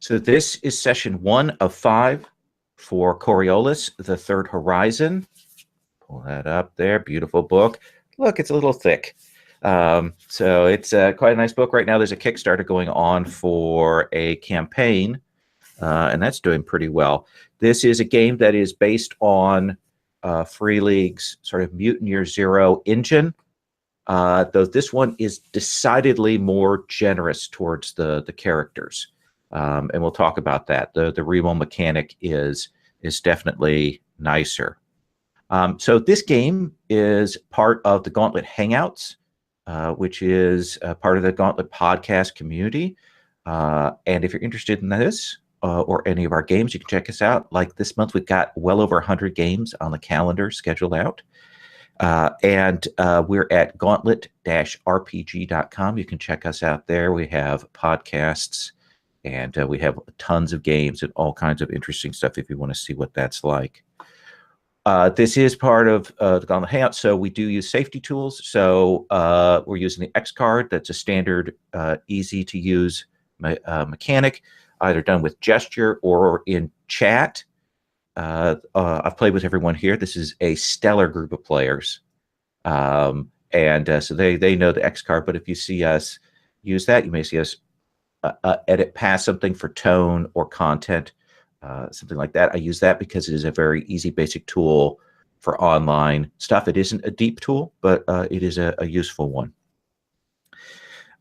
So this is session 1 of 5 for Coriolis, The Third Horizon. Pull that up there. Beautiful book. Look, it's a little thick. So it's quite a nice book. Right now there's a Kickstarter going on for a campaign, and that's doing pretty well. This is a game that is based on Free League's sort of Mutant Year Zero engine, though this one is decidedly more generous towards the characters. And we'll talk about that. The reroll mechanic is definitely nicer. So this game is part of the Gauntlet Hangouts, which is part of the Gauntlet Podcast community. And if you're interested in this or any of our games, you can check us out. Like this month, we've got well over 100 games on the calendar scheduled out. And we're at gauntlet-rpg.com. You can check us out there. We have podcasts. And we have tons of games and all kinds of interesting stuff if you want to see what that's like. This is part of the Gauntlet Hangout, so we do use safety tools. So we're using the X card. That's a standard, easy-to-use mechanic, either done with gesture or in chat. I've played with everyone here. This is a stellar group of players. So they know the X card, but if you see us use that, you may see us edit past something for tone or content, something like that. I use that because it is a very easy, basic tool for online stuff. It isn't a deep tool, but it is a useful one.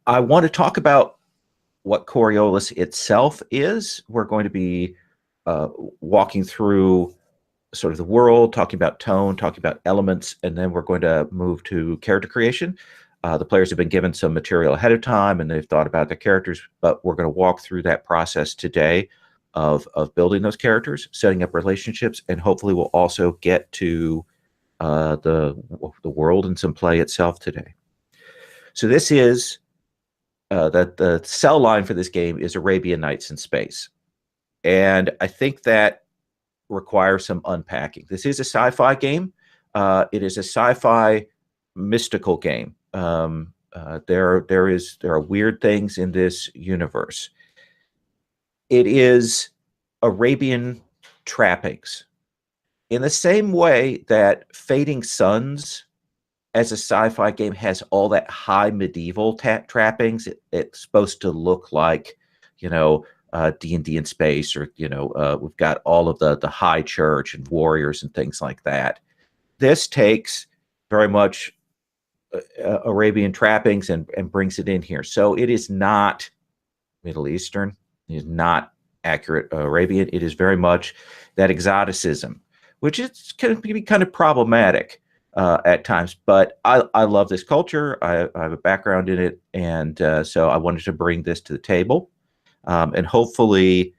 I want to talk about what Coriolis itself is. We're going to be walking through sort of the world, talking about tone, talking about elements, and then we're going to move to character creation. The players have been given some material ahead of time, and they've thought about their characters, but we're going to walk through that process today of building those characters, setting up relationships, and hopefully we'll also get to the world and some play itself today. So this is the cell line for this game is Arabian Nights in space, and I think that requires some unpacking. This is a sci-fi game. It is a sci-fi mystical game. There are weird things in this universe. It is Arabian trappings. In the same way that Fading Suns as a sci-fi game has all that high medieval trappings, it's supposed to look like, D&D in space, or, we've got all of the high church and warriors and things like that. This takes very much Arabian trappings and brings it in here. So it is not Middle Eastern. It is not accurate Arabian. It is very much that exoticism, which can be kind of problematic at times. But I love this culture. I have a background in it, and so I wanted to bring this to the table and hopefully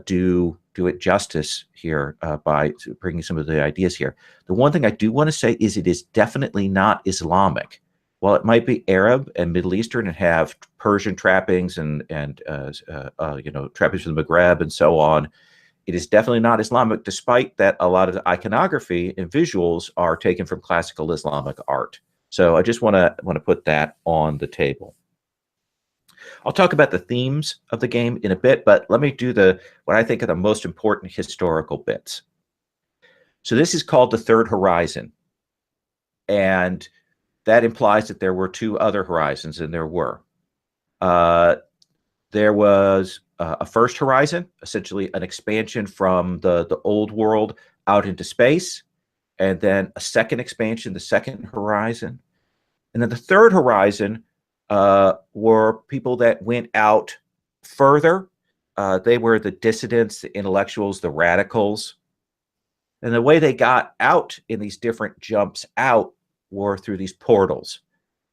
do it justice here by bringing some of the ideas here. The one thing I do want to say is it is definitely not Islamic. While it might be Arab and Middle Eastern and have Persian trappings and trappings from the Maghreb and so on, it is definitely not Islamic, despite that a lot of the iconography and visuals are taken from classical Islamic art. So I just want to put that on the table. I'll talk about the themes of the game in a bit, but let me do what I think are the most important historical bits. So this is called The Third Horizon, and that implies that there were 2 other horizons, and there were. There was a first horizon, essentially an expansion from the old world out into space, and then a second expansion, the second horizon. And then the third horizon were people that went out further. They were the dissidents, the intellectuals, the radicals. And the way they got out in these different jumps out were through these portals.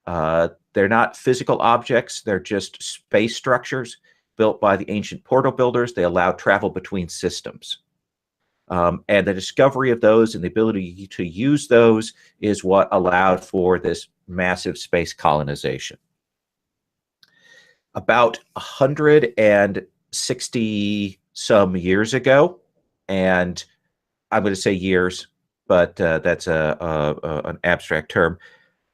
They're not physical objects. They're just space structures built by the ancient portal builders. They allow travel between systems. And the discovery of those and the ability to use those is what allowed for this massive space colonization. About 160 some years ago, and I'm going to say years, but that's an abstract term,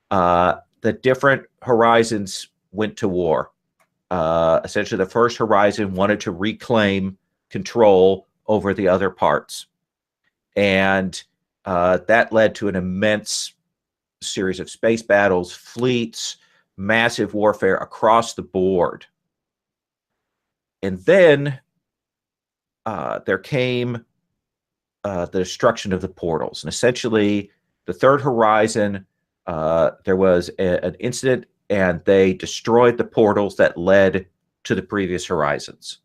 the different horizons went to war. Essentially, the first horizon wanted to reclaim control over the other parts. And that led to an immense series of space battles, fleets, massive warfare across the board. And then there came the destruction of the portals. And essentially, the third horizon, there was an incident, and they destroyed the portals that led to the previous horizons.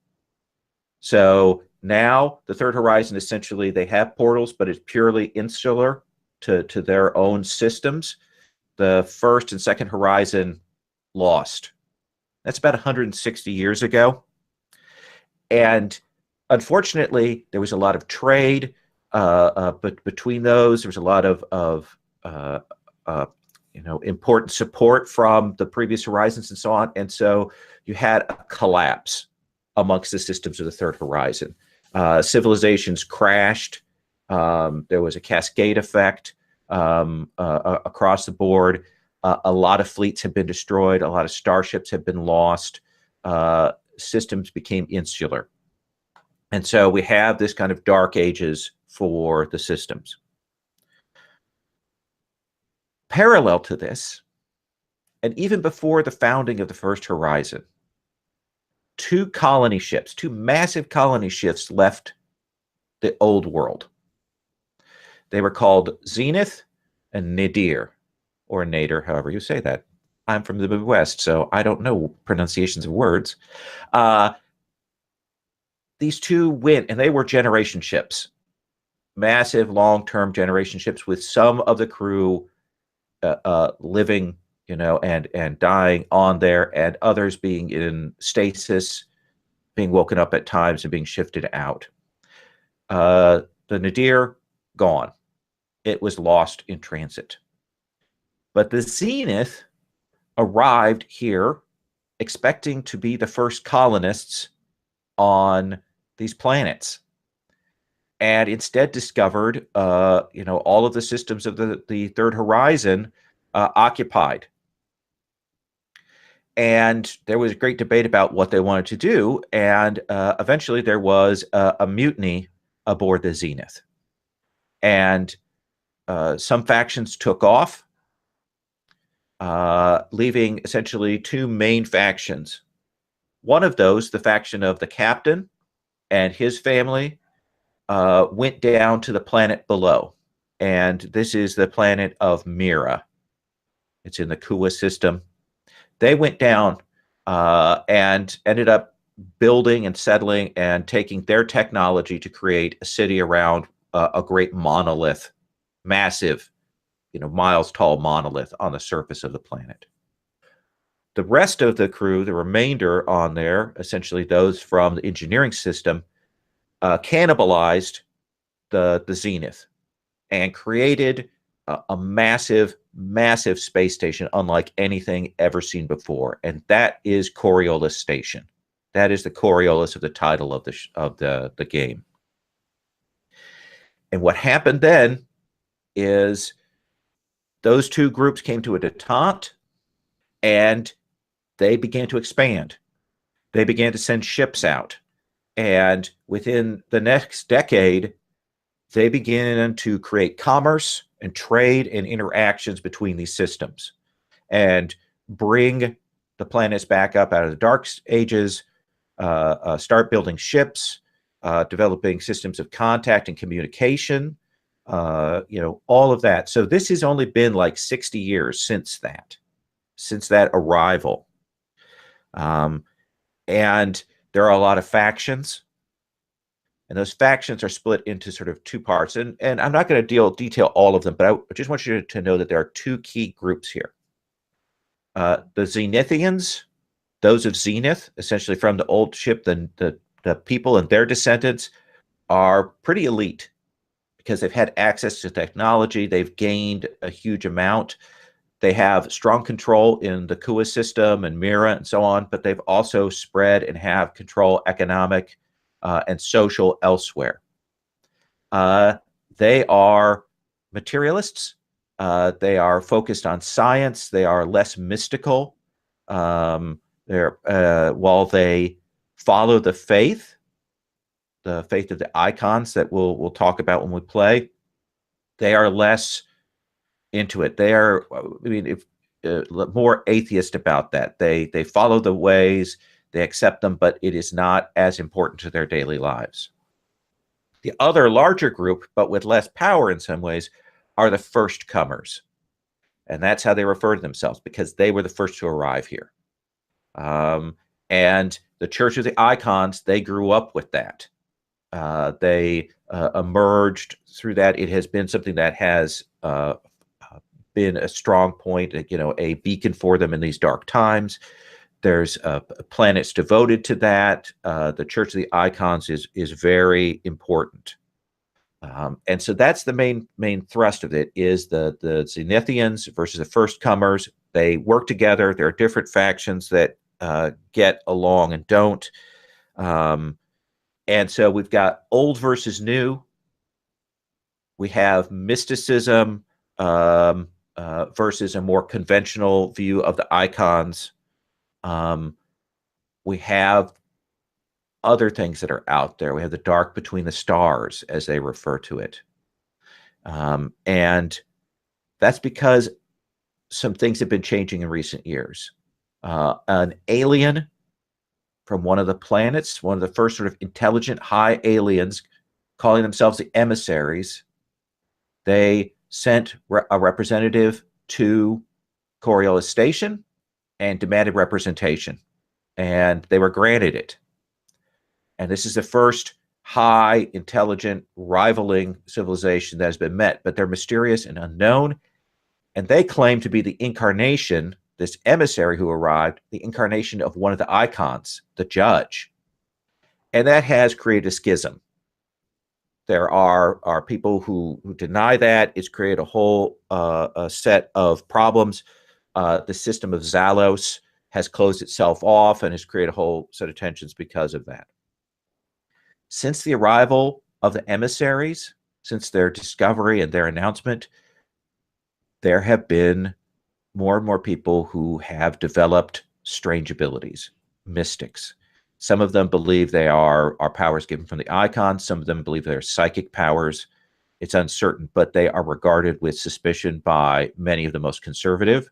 So now the third horizon, essentially, they have portals, but it's purely insular to their own systems. The first and second horizon lost. That's about 160 years ago. And unfortunately, there was a lot of trade but between those. There was a lot of important support from the previous horizons and so on. And so you had a collapse amongst the systems of the third horizon. Civilizations crashed. There was a cascade effect across the board. A lot of fleets have been destroyed. A lot of starships have been lost. Systems became insular. And so we have this kind of dark ages for the systems. Parallel to this, and even before the founding of the first horizon, two massive colony ships left the old world. They were called Zenith and Nadir, or Nadir, however you say that. I'm from the Midwest, so I don't know pronunciations of words. These two went, and they were generation ships, massive long-term generation ships with some of the crew living, and dying on there, and others being in stasis, being woken up at times and being shifted out. The Nadir, gone. It was lost in transit. But the Zenith arrived here expecting to be the first colonists on these planets, and instead discovered all of the systems of the third horizon occupied. And there was a great debate about what they wanted to do, and eventually there was a mutiny aboard the Zenith. And some factions took off, leaving essentially two main factions. One of those, the faction of the captain and his family, went down to the planet below. And this is the planet of Mira. It's in the Kua system. They went down and ended up building and settling and taking their technology to create a city around a great monolith, massive, miles tall monolith on the surface of the planet. The rest of the crew, the remainder on there, essentially those from the engineering system, cannibalized the Zenith and created a massive, massive space station unlike anything ever seen before. And that is Coriolis Station. That is the Coriolis of the title of the game. And what happened then is those two groups came to a detente, and they began to expand. They began to send ships out. And within the next decade, they began to create commerce and trade and interactions between these systems and bring the planets back up out of the dark ages, start building ships, developing systems of contact and communication, all of that. So this has only been like 60 years since that arrival. And there are a lot of factions, and those factions are split into sort of two parts. And I'm not going to detail all of them, but I just want you to know that there are two key groups here. The Zenithians, those of Zenith, essentially from the old ship, the people and their descendants are pretty elite because they've had access to technology. They've gained a huge amount. They have strong control in the Kua system and Mira and so on, but they've also spread and have control economic and social elsewhere. They are materialists. They are focused on science. They are less mystical. While they follow the faith of the icons that we'll talk about when we play, they are less into it. They are, I mean, if more atheist about that. They follow the ways, they accept them, but it is not as important to their daily lives. The other larger group, but with less power in some ways, are the first comers. And that's how they refer to themselves, because they were the first to arrive here. And the Church of the Icons, they grew up with that. They emerged through that. It has been something that has been a strong point, a beacon for them in these dark times. There's planets devoted to that. The Church of the Icons is very important. And so that's the main thrust of it, is the Zenithians versus the first comers. They work together. There are different factions that get along and don't. And so we've got old versus new. We have mysticism versus a more conventional view of the icons. We have other things that are out there. We have the dark between the stars, as they refer to it. And that's because some things have been changing in recent years. An alien from one of the planets, one of the first sort of intelligent high aliens, calling themselves the emissaries, they sent a representative to Coriolis Station and demanded representation. And they were granted it. And this is the first high, intelligent, rivaling civilization that has been met. But they're mysterious and unknown. And they claim to be the incarnation, this emissary who arrived, the incarnation of one of the icons, the judge. And that has created a schism. There are people who deny that. It's created a whole a set of problems. The system of Zalos has closed itself off and has created a whole set of tensions because of that. Since the arrival of the emissaries, since their discovery and their announcement, there have been more and more people who have developed strange abilities, mystics. Some of them believe they are powers given from the icons. Some of them believe they're psychic powers. It's uncertain, but they are regarded with suspicion by many of the most conservative.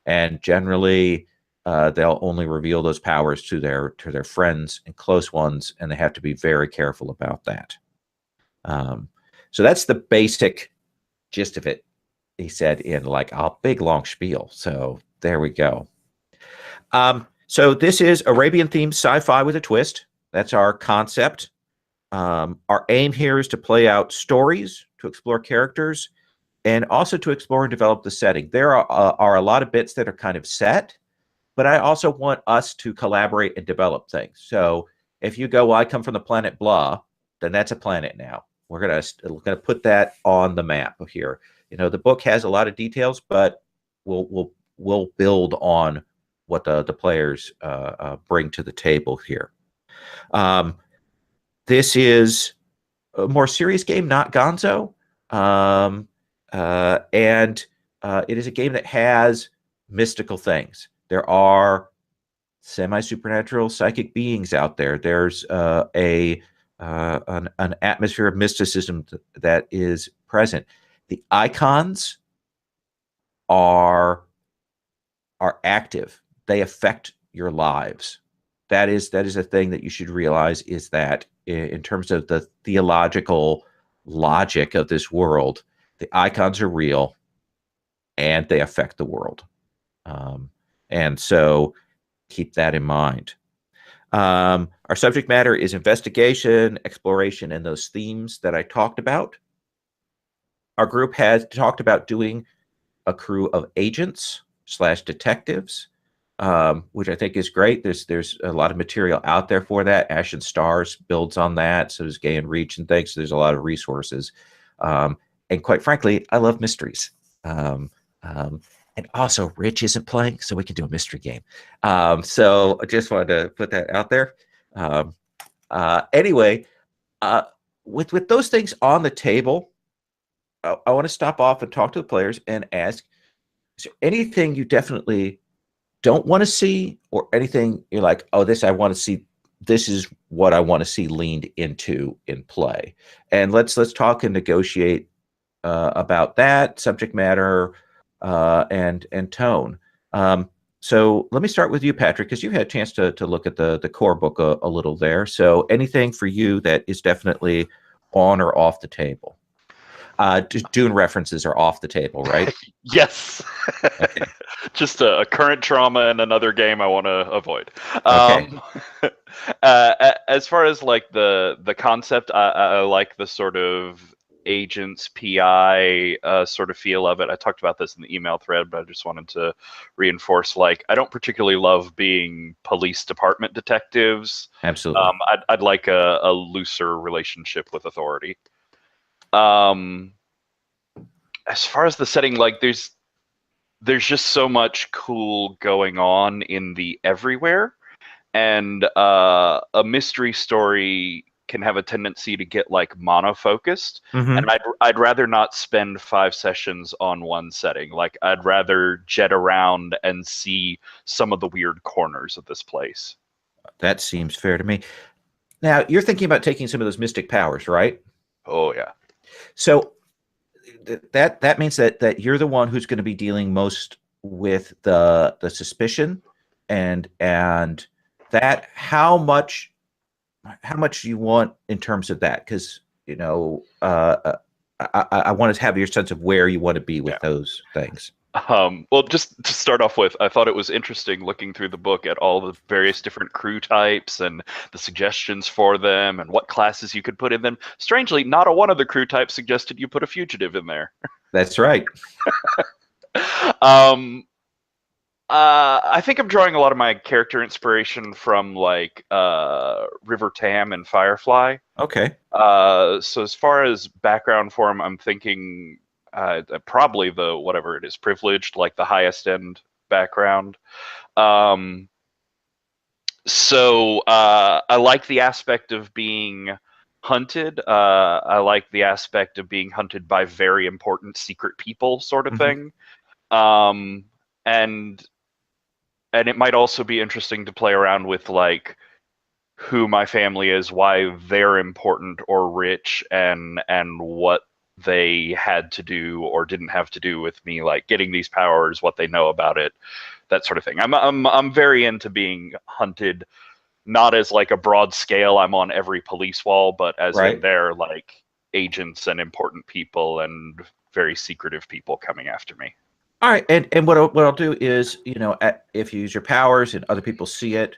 And generally, they'll only reveal those powers to their friends and close ones, and they have to be very careful about that. So that's the basic gist of it, he said in like a big long spiel. So there we go. So this is Arabian-themed sci-fi with a twist. That's our concept. Our aim here is to play out stories, to explore characters, and also to explore and develop the setting. There are a lot of bits that are kind of set, but I also want us to collaborate and develop things. So if you go, well, I come from the planet blah, then that's a planet now. We're gonna put that on the map here. The book has a lot of details, but we'll build on what the players bring to the table here. This is a more serious game, not Gonzo, and it is a game that has mystical things. There are semi-supernatural psychic beings out there. There's an atmosphere of mysticism that is present. The icons are active. They affect your lives. That is a thing that you should realize, is that in terms of the theological logic of this world, the icons are real and they affect the world. And so keep that in mind. Our subject matter is investigation, exploration, and those themes that I talked about. Our group has talked about doing a crew of agents / detectives, which I think is great. There's a lot of material out there for that. Ashen Stars builds on that. So does Gay and Reach and things. So there's a lot of resources. And quite frankly, I love mysteries. And also, Rich isn't playing, so we can do a mystery game. So I just wanted to put that out there. Anyway, with those things on the table, I want to stop off and talk to the players and ask, is there anything you definitely don't want to see, or anything you're like, oh, this I want to see. This is what I want to see leaned into in play. And let's talk and negotiate about that subject matter and tone. So let me start with you, Patrick, because you've had a chance to look at the core book a little there. So anything for you that is definitely on or off the table? Dune references are off the table, right? Yes. Okay. Just a current trauma in another game I want to avoid. Okay. As far as like the concept, I like the sort of agents PI sort of feel of it. I talked about this in the email thread, but I just wanted to reinforce, like, I don't particularly love being police department detectives. Absolutely. I'd like a looser relationship with authority. As far as the setting, like, there's just so much cool going on in the everywhere, and a mystery story can have a tendency to get like mono-focused, and I'd rather not spend 5 sessions on one setting. Like, I'd rather jet around and see some of the weird corners of this place. That seems fair to me. Now, you're thinking about taking some of those mystic powers, right? Oh yeah. So that means that you're the one who's going to be dealing most with the suspicion and that how much you want in terms of that, because I want to have your sense of where you want to be with those things. Well, just to start off with, I thought it was interesting looking through the book at all the various different crew types and the suggestions for them and what classes you could put in them. Strangely, not a one of the crew types suggested you put a fugitive in there. That's right. I think I'm drawing a lot of my character inspiration from like River Tam and Firefly. Okay. So as far as background for him, I'm thinking probably the whatever it is, privileged, like the highest end background. So I like the aspect of being hunted. I like the aspect of being hunted by very important secret people, sort of thing. And it might also be interesting to play around with like who my family is, why they're important or rich, and what they had to do or didn't have to do with me, like getting these powers, what they know about it, that sort of thing. I'm very into being hunted, not as like a broad scale, I'm on every police wall, but as in they're like agents and important people and very secretive people coming after me. All right, and what I'll do is, if you use your powers and other people see it,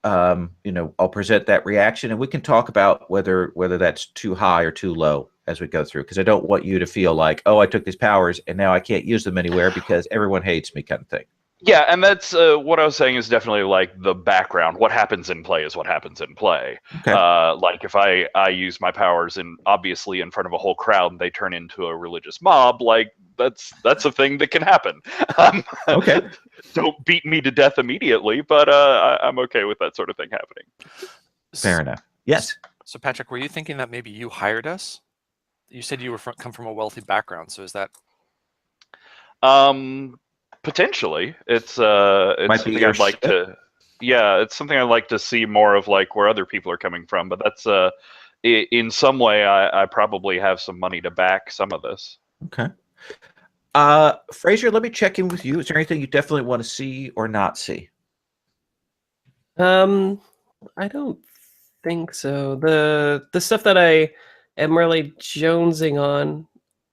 I'll present that reaction, and we can talk about whether that's too high or too low as we go through, because I don't want you to feel like, oh, I took these powers and now I can't use them anywhere because everyone hates me, kind of thing. Yeah, and that's what I was saying is definitely like the background. What happens in play is what happens in play. Okay. Like if I use my powers and obviously in front of a whole crowd and they turn into a religious mob, like that's a thing that can happen. Okay. Don't beat me to death immediately, but I'm okay with that sort of thing happening. Fair enough. Yes. So Patrick, were you thinking that maybe you hired us? You said you come from a wealthy background, so is that? Potentially, it's something I'd like to. Yeah, it's something I'd like to see more of, like where other people are coming from. But that's in some way, I probably have some money to back some of this. Okay. Fraser, let me check in with you. Is there anything you definitely want to see or not see? I don't think so. The stuff that I am really jonesing on,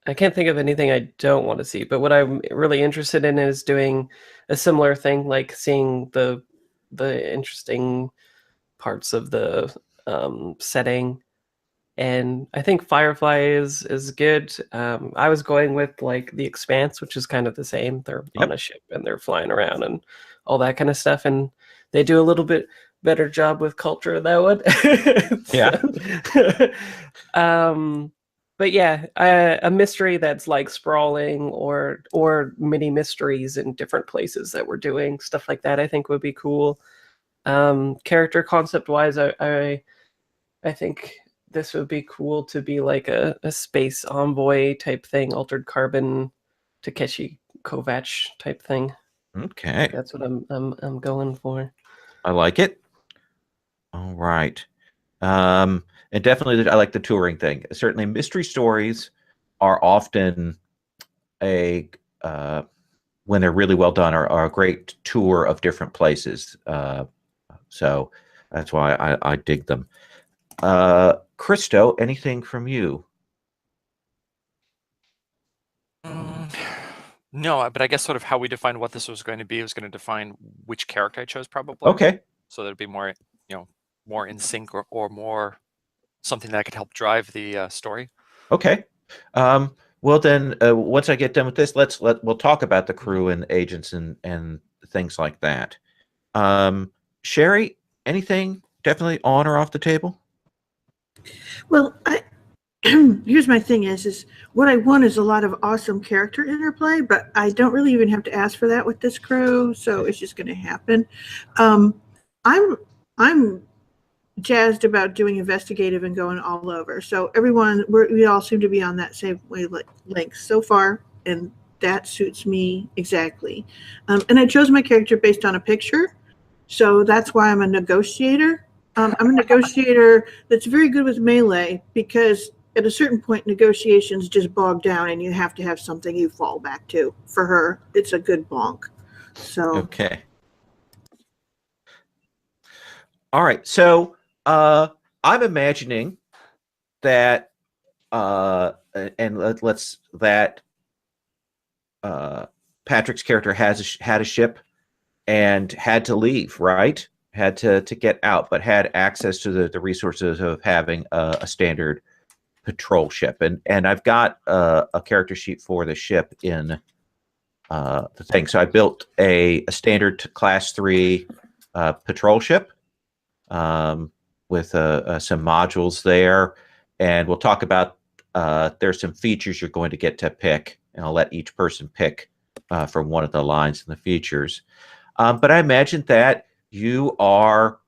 I can't think of anything I don't want to see, but what I'm really interested in is doing a similar thing, like seeing the interesting parts of the setting. And I think Firefly is good. I was going with like The Expanse, which is kind of the same. They're on a ship and they're flying around and all that kind of stuff, and they do a little bit better job with culture in that one. But yeah, a mystery that's like sprawling or mini mysteries in different places that we're doing, stuff like that, I think would be cool. Character concept wise, I think this would be cool to be like a space envoy type thing, Altered Carbon, Takeshi Kovacs type thing. Okay. That's what I'm going for. I like it. All right. And definitely I like the touring thing. Certainly mystery stories are often a when they're really well done are a great tour of different places. So that's why I dig them. Christo, anything from you? No, but I guess sort of how we defined what this was going to be was going to define which character I chose, probably. Okay. So that'd be more, more in sync or more something that could help drive the story. Okay. Well then, once I get done with this, we'll talk about the crew and agents and things like that. Sherry, anything definitely on or off the table? Well, here's my thing is what I want is a lot of awesome character interplay, but I don't really even have to ask for that with this crew, so it's just going to happen. I'm jazzed about doing investigative and going all over. So we all seem to be on that same wavelength so far, and that suits me exactly. And I chose my character based on a picture, so that's why I'm a negotiator. I'm a negotiator that's very good with melee because at a certain point, negotiations just bog down, and you have to have something you fall back to. For her, it's a good bonk. So okay. All right. So I'm imagining that Patrick's character had a ship and had to leave, right? Had to get out, but had access to the resources of having a standard patrol ship. And I've got a character sheet for the ship in the thing. So I built a standard class 3 patrol ship with some modules there. And we'll talk about there's some features you're going to get to pick, and I'll let each person pick from one of the lines in the features. But I imagine that you are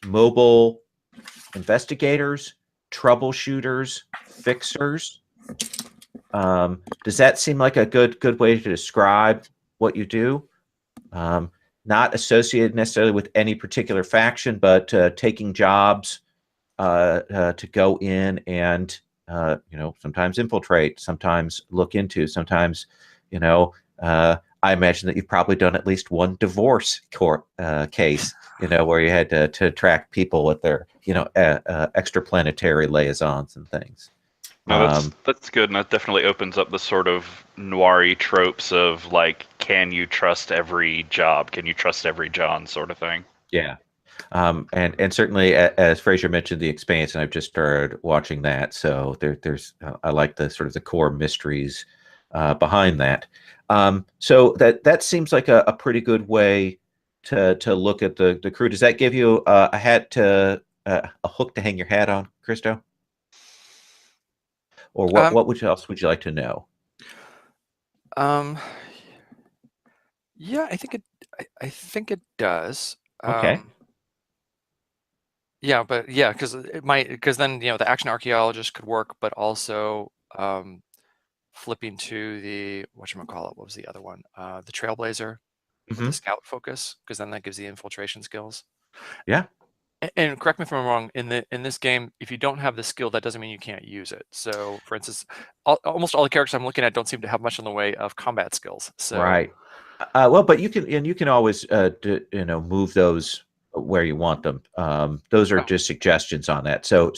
mobile investigators, troubleshooters, fixers. Does that seem like a good way to describe what you do? Not associated necessarily with any particular faction, but taking jobs to go in and sometimes infiltrate, sometimes look into, sometimes I imagine that you've probably done at least one divorce court case, where you had to track people with their, extraplanetary liaisons and things. No, that's good, and that definitely opens up the sort of noir-y tropes of like, can you trust every job? Can you trust every John sort of thing? Yeah. And certainly, as Fraser mentioned, The Expanse, and I've just started watching that. So there's I like the sort of the core mysteries behind that. So that seems like a pretty good way to look at the crew. Does that give you a hook to hang your hat on, Christo? Or what else would you like to know? Yeah, I think it does. Okay. Yeah, but yeah, because then the action archaeologist could work, but also flipping to the whatchamacallit, what was the other one? The trailblazer with the scout focus, because then that gives the infiltration skills. Yeah. And correct me if I'm wrong, in this game, if you don't have the skill, that doesn't mean you can't use it. So, for instance, almost all the characters I'm looking at don't seem to have much in the way of combat skills. So, right. Well, but you can always move those where you want them. Those are just suggestions on that. So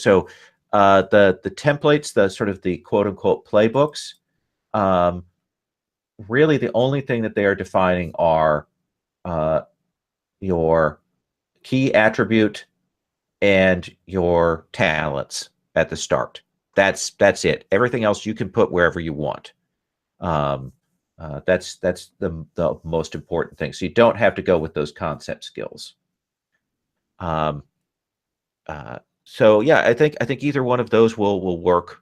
the templates, the sort of the quote unquote playbooks, really the only thing that they are defining are your key attribute and your talents at the start. That's it. Everything else you can put wherever you want. That's the most important thing. So you don't have to go with those concept skills. So yeah, I think either one of those will work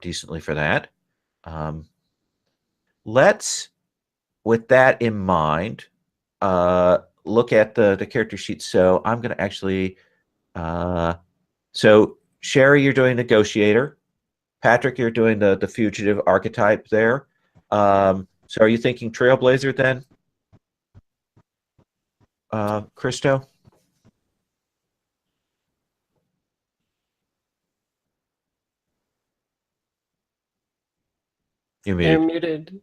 decently for that. Let's, with that in mind, look at the character sheet. So I'm going to actually, so Sherry, you're doing negotiator. Patrick, you're doing the fugitive archetype there. So are you thinking Trailblazer then, Christo? You're You're muted. muted.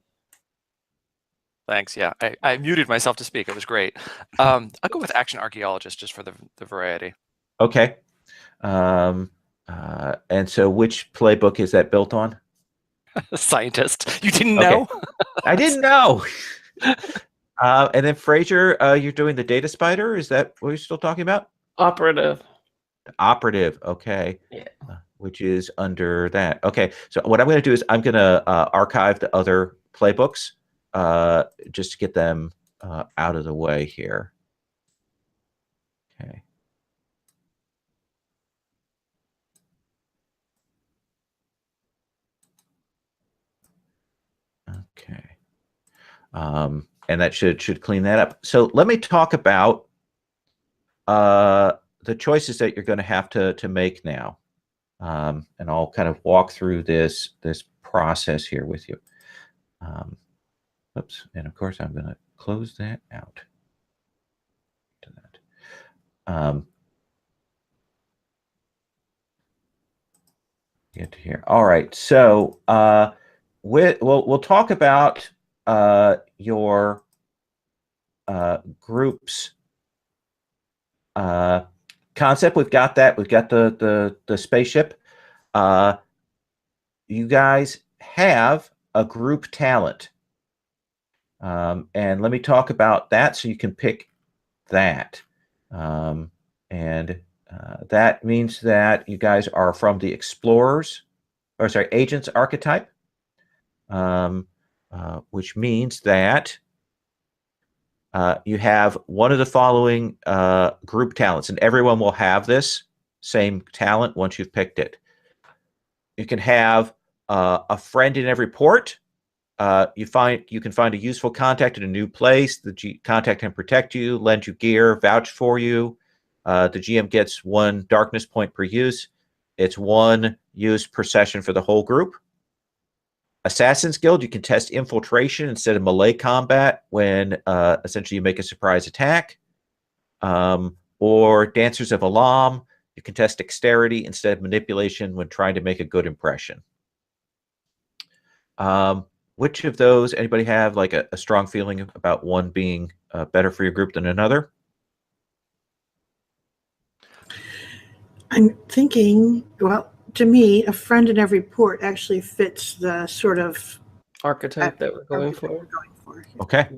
Thanks. Yeah, I muted myself to speak. It was great. I'll go with Action Archaeologist just for the variety. Okay. And so which playbook is that built on? Scientist. You didn't Okay. know? I didn't know. And then Fraser, you're doing the Data Spider. Is that what you're still talking about? Operative. Operative. Okay. Yeah. Which is under that. Okay. So what I'm going to do is I'm going to archive the other playbooks just to get them out of the way here. Okay. Okay. And that should clean that up. So let me talk about the choices that you're going to have to make now. And I'll kind of walk through this process here with you. Oops. And of course, I'm going to close that out. To that. Get to here. All right. So we'll talk about your group's concept. We've got that. We've got the spaceship. You guys have a group talent. And let me talk about that so you can pick that. That means that you guys are from the agents archetype, which means that you have one of the following group talents, and everyone will have this same talent once you've picked it. You can have a friend in every port. You can find a useful contact in a new place. The contact can protect you, lend you gear, vouch for you. The GM gets 1 darkness point per use. It's 1 use per session for the whole group. Assassin's Guild, you can test infiltration instead of melee combat when essentially you make a surprise attack. Or Dancers of Alam, you can test dexterity instead of manipulation when trying to make a good impression. Which of those, anybody have like a strong feeling about one being better for your group than another? I'm thinking, well, to me, a friend in every port actually fits the sort of Archetype that we're going for. Okay.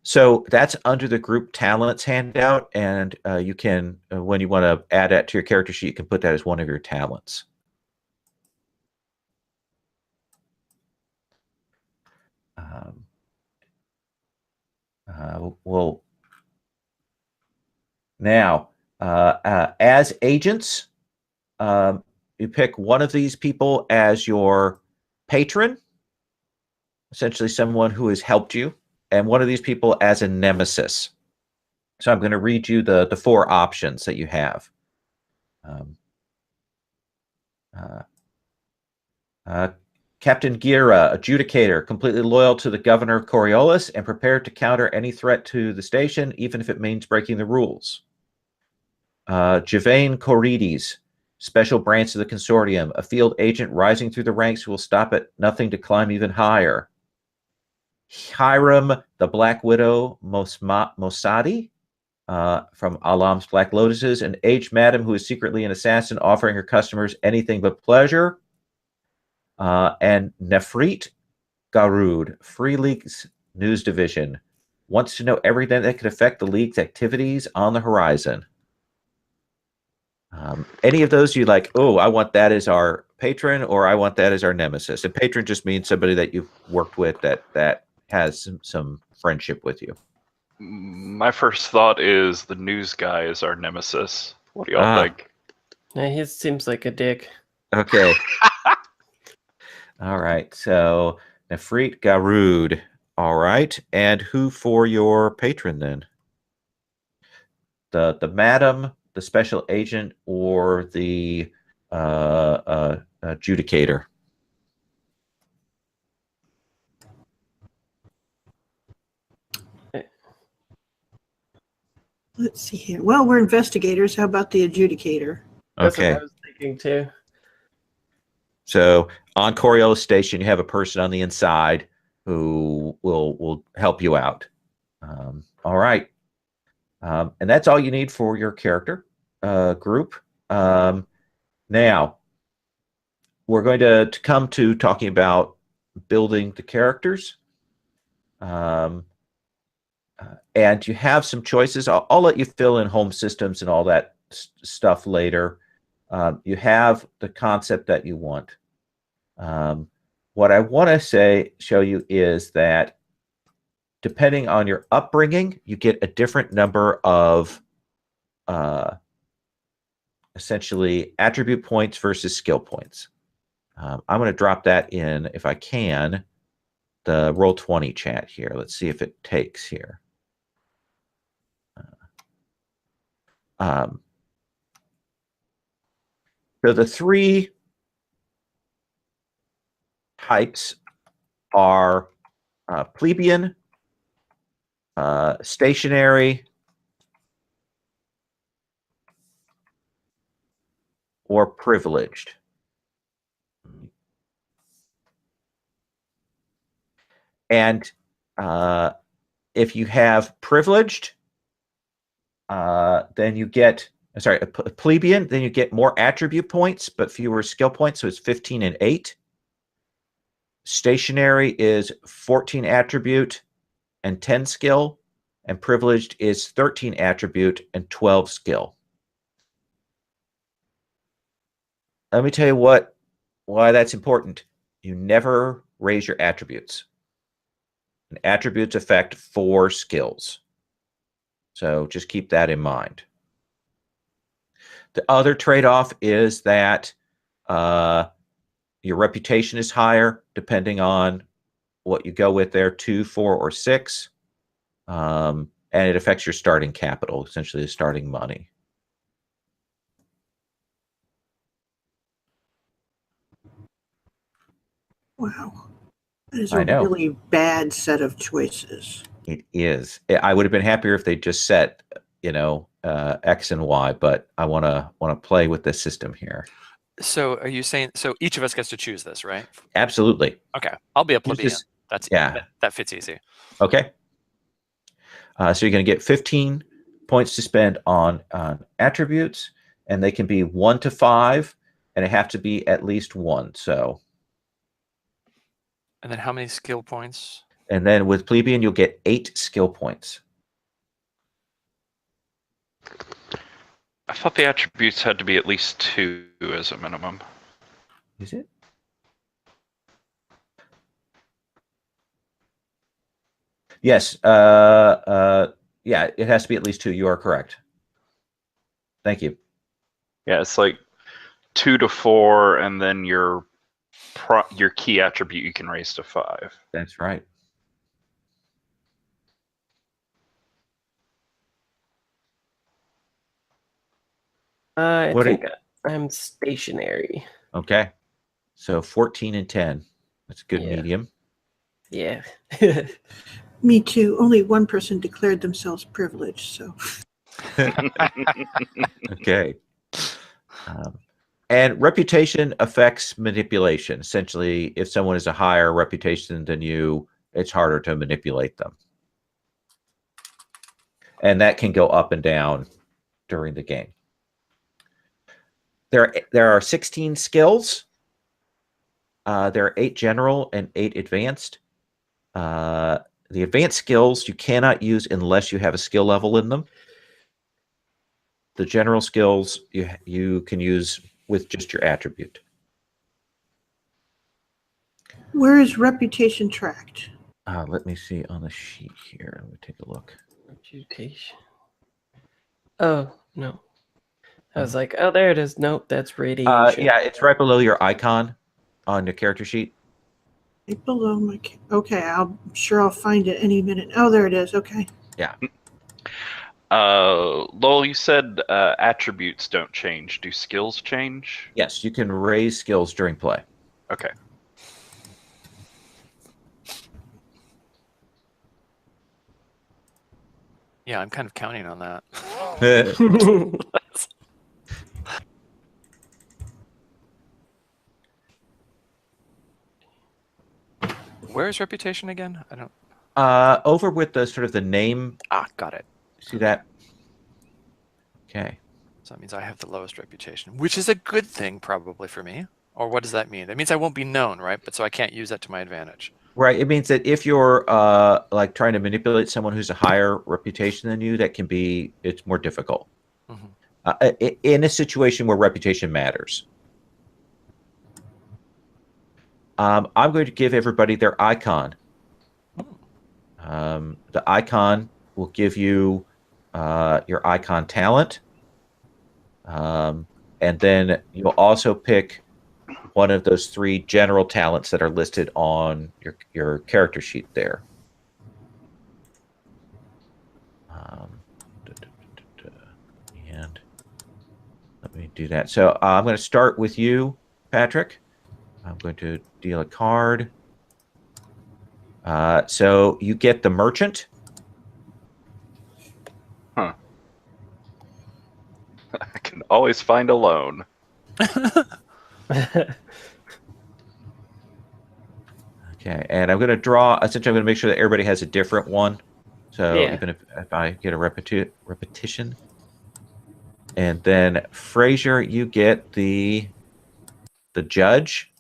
So that's under the group talents handout, and you can, when you want to add that to your character sheet, you can put that as one of your talents. Well, now, as agents, you pick one of these people as your patron, essentially someone who has helped you, and one of these people as a nemesis. So I'm going to read you the 4 options that you have. Captain Gira, adjudicator, completely loyal to the governor of Coriolis and prepared to counter any threat to the station, even if it means breaking the rules. Javane Corides, special branch of the consortium, a field agent rising through the ranks who will stop at nothing to climb even higher. Hiram, the Black Widow Mossadi, from Alam's Black Lotuses, an aged madam who is secretly an assassin offering her customers anything but pleasure. And Nefrit Garud, Free League's news division, wants to know everything that could affect the league's activities on the horizon. Any of those you like, oh, I want that as our patron, or I want that as our nemesis. And patron just means somebody that you've worked with that has some friendship with you. My first thought is the news guy is our nemesis. What do y'all think? Yeah, he seems like a dick. Okay. All right. So Nefrit Garud. All right. And who for your patron then? The madam, the special agent, or the adjudicator? Let's see here. Well, we're investigators. How about the adjudicator? That's Okay. what I was thinking too. So on Coriolis Station, you have a person on the inside who will help you out. All right. And that's all you need for your character group. Now, we're going to come to talking about building the characters. And you have some choices. I'll let you fill in home systems and all that stuff later. You have the concept that you want. What I want to show you is that depending on your upbringing, you get a different number of essentially attribute points versus skill points. I'm going to drop that in, if I can, the Roll20 chat here. Let's see if it takes here. So the three types are plebeian, stationary, or privileged. And if you have privileged, then you get, sorry, a plebeian, then you get more attribute points, but fewer skill points. So it's 15 and 8. Stationary is 14 attribute and 10 skill, and privileged is 13 attribute and 12 skill. Let me tell you why that's important. You never raise your attributes. And attributes affect 4 skills. So just keep that in mind. The other trade-off is that your reputation is higher depending on what you go with there, 2, 4, or 6. And it affects your starting capital, essentially the starting money. Wow. That is a really bad set of choices. It is. I would have been happier if they just set, X and Y, but I want to play with this system here. So are you saying, so each of us gets to choose this, right? Absolutely. Okay. I'll be a plebeian. That fits easy. Okay. So you're going to get 15 points to spend on attributes, and they can be 1 to 5, and it have to be at least 1. So. And then how many skill points? And then with plebeian, you'll get 8 skill points. I thought the attributes had to be at least 2 as a minimum. Is it? Yes. Yeah, it has to be at least 2. You are correct. Thank you. Yeah, it's like 2 to 4, and then your key attribute you can raise to 5. That's right. I think I'm stationary. Okay. So 14 and 10. That's a good medium. Yeah. Me too. Only one person declared themselves privileged, so. Okay. And reputation affects manipulation. Essentially, if someone has a higher reputation than you, it's harder to manipulate them. And that can go up and down during the game. There are 16 skills. There are 8 general and 8 advanced. The advanced skills you cannot use unless you have a skill level in them. The general skills you can use with just your attribute. Where is reputation tracked? Let me see on the sheet here. Let me take a look. Reputation. Oh, no. I was like, oh, there it is. Nope, that's radiation. Yeah, it's right below your icon on your character sheet. Right below my... Okay, I'm sure I'll find it any minute. Oh, there it is. Okay. Yeah. Lowell, you said attributes don't change. Do skills change? Yes, you can raise skills during play. Okay. Yeah, I'm kind of counting on that. Where is reputation again? I don't. Over with the sort of the name. Got it. See that? Okay. So that means I have the lowest reputation, which is a good thing probably for me. Or what does that mean? That means I won't be known, right? But so I can't use that to my advantage. Right. It means that if you're like trying to manipulate someone who's a higher reputation than you, it's more difficult. In a situation where reputation matters. I'm going to give everybody their icon. The icon will give you your icon talent. And then you'll also pick one of those 3 general talents that are listed on your character sheet there. And let me do that. So I'm going to start with you, Patrick. I'm going to deal a card. So you get the merchant. Huh. I can always find a loan. Okay, and I'm going to draw. Essentially, I'm going to make sure that everybody has a different one. So even if I get a repetition, and then Fraser, you get the judge.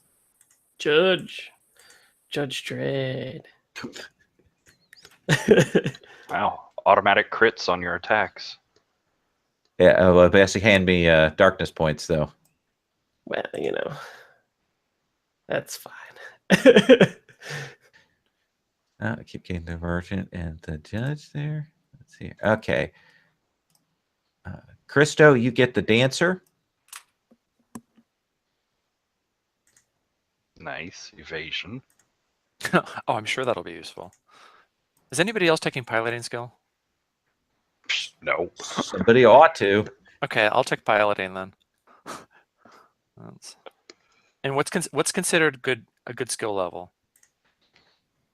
Judge Dredd. Wow, automatic crits on your attacks. Yeah, well, basically hand me darkness points though. Well, that's fine. I keep getting the merchant and the judge there. Let's see. Okay. Christo, you get the dancer. Nice. Evasion. Oh, I'm sure that'll be useful. Is anybody else taking piloting skill? Psh, no. Somebody ought to. Okay, I'll take piloting then. And what's considered a good skill level?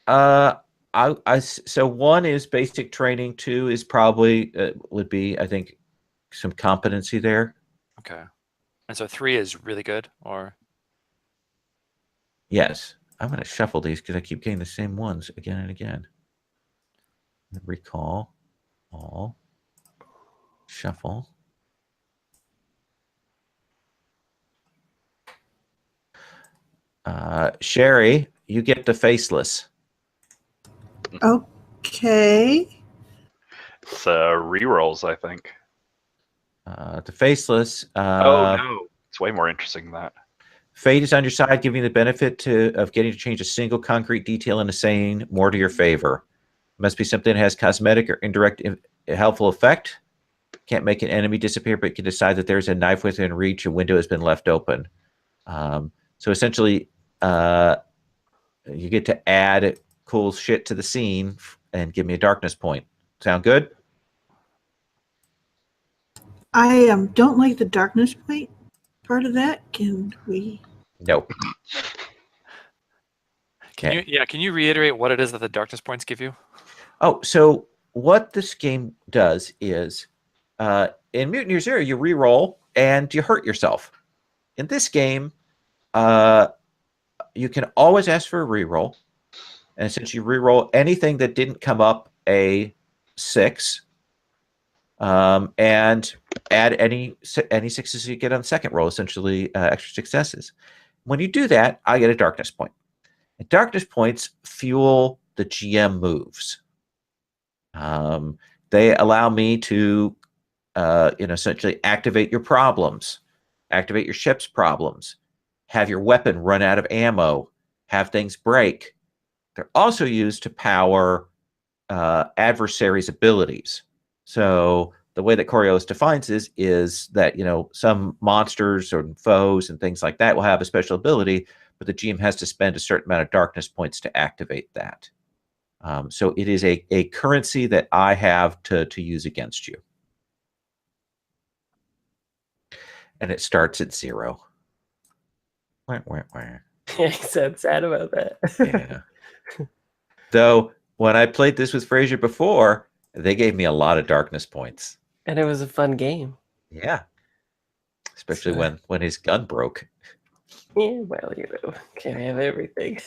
So 1 is basic training. 2 is probably would be, I think, some competency there. Okay, and so 3 is really good, or yes. I'm going to shuffle these because I keep getting the same ones again and again. Recall, all, shuffle. Sherry, you get the faceless. Okay. It's rerolls, I think. The faceless. Oh no, it's way more interesting than that. Fate is on your side, giving you the benefit of getting to change a single concrete detail in a scene more to your favor. It must be something that has cosmetic or indirect helpful effect. Can't make an enemy disappear, but can decide that there's a knife within reach. A window has been left open. So essentially, you get to add cool shit to the scene and give me a darkness point. Sound good? I don't like the darkness point part of that. Can we? Nope. Can you reiterate what it is that the darkness points give you? Oh, so what this game does is, in Mutineer Zero, you re-roll and you hurt yourself. In this game, you can always ask for a re-roll, and since you re-roll anything that didn't come up a 6, and add any 6s you get on the second roll, essentially extra successes. When you do that, I get a darkness point. And darkness points fuel the GM moves. They allow me to, essentially activate your problems, activate your ship's problems, have your weapon run out of ammo, have things break. They're also used to power adversaries' abilities. So the way that Coriolis defines this is that, some monsters or foes and things like that will have a special ability, but the GM has to spend a certain amount of darkness points to activate that. So it is a currency that I have to use against you. And it starts at 0. He's so sad about that. Yeah. Though, when I played this with Fraser before, They gave me a lot of darkness points. And it was a fun game. Yeah. Especially So- when his gun broke. Yeah, well, can't have everything.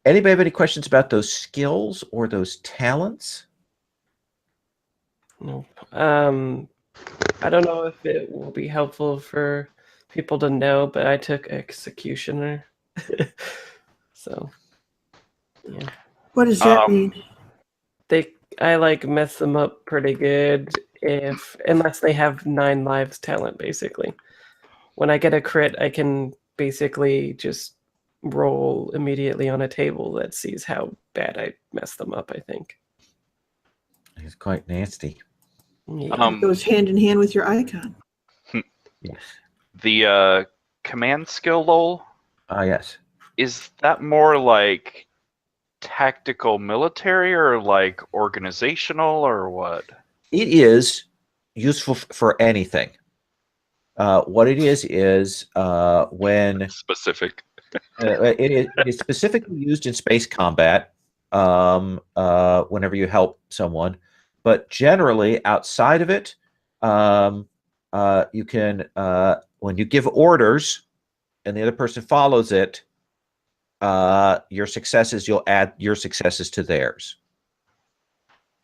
Anybody have any questions about those skills or those talents? Nope. I don't know if it will be helpful for people to know, but I took Executioner. So, yeah. What does that mean? I like mess them up pretty good unless they have 9 lives talent, basically. When I get a crit, I can basically just roll immediately on a table that sees how bad I mess them up, I think. He's quite nasty. Yeah. It goes hand in hand with your icon. Yes. The command skill, lol, Yes. is that more like tactical military or like organizational or what? It is useful for anything. What it is when Specific. it is specifically used in space combat whenever you help someone, but generally outside of it, you can when you give orders and the other person follows it, your successes, you'll add your successes to theirs.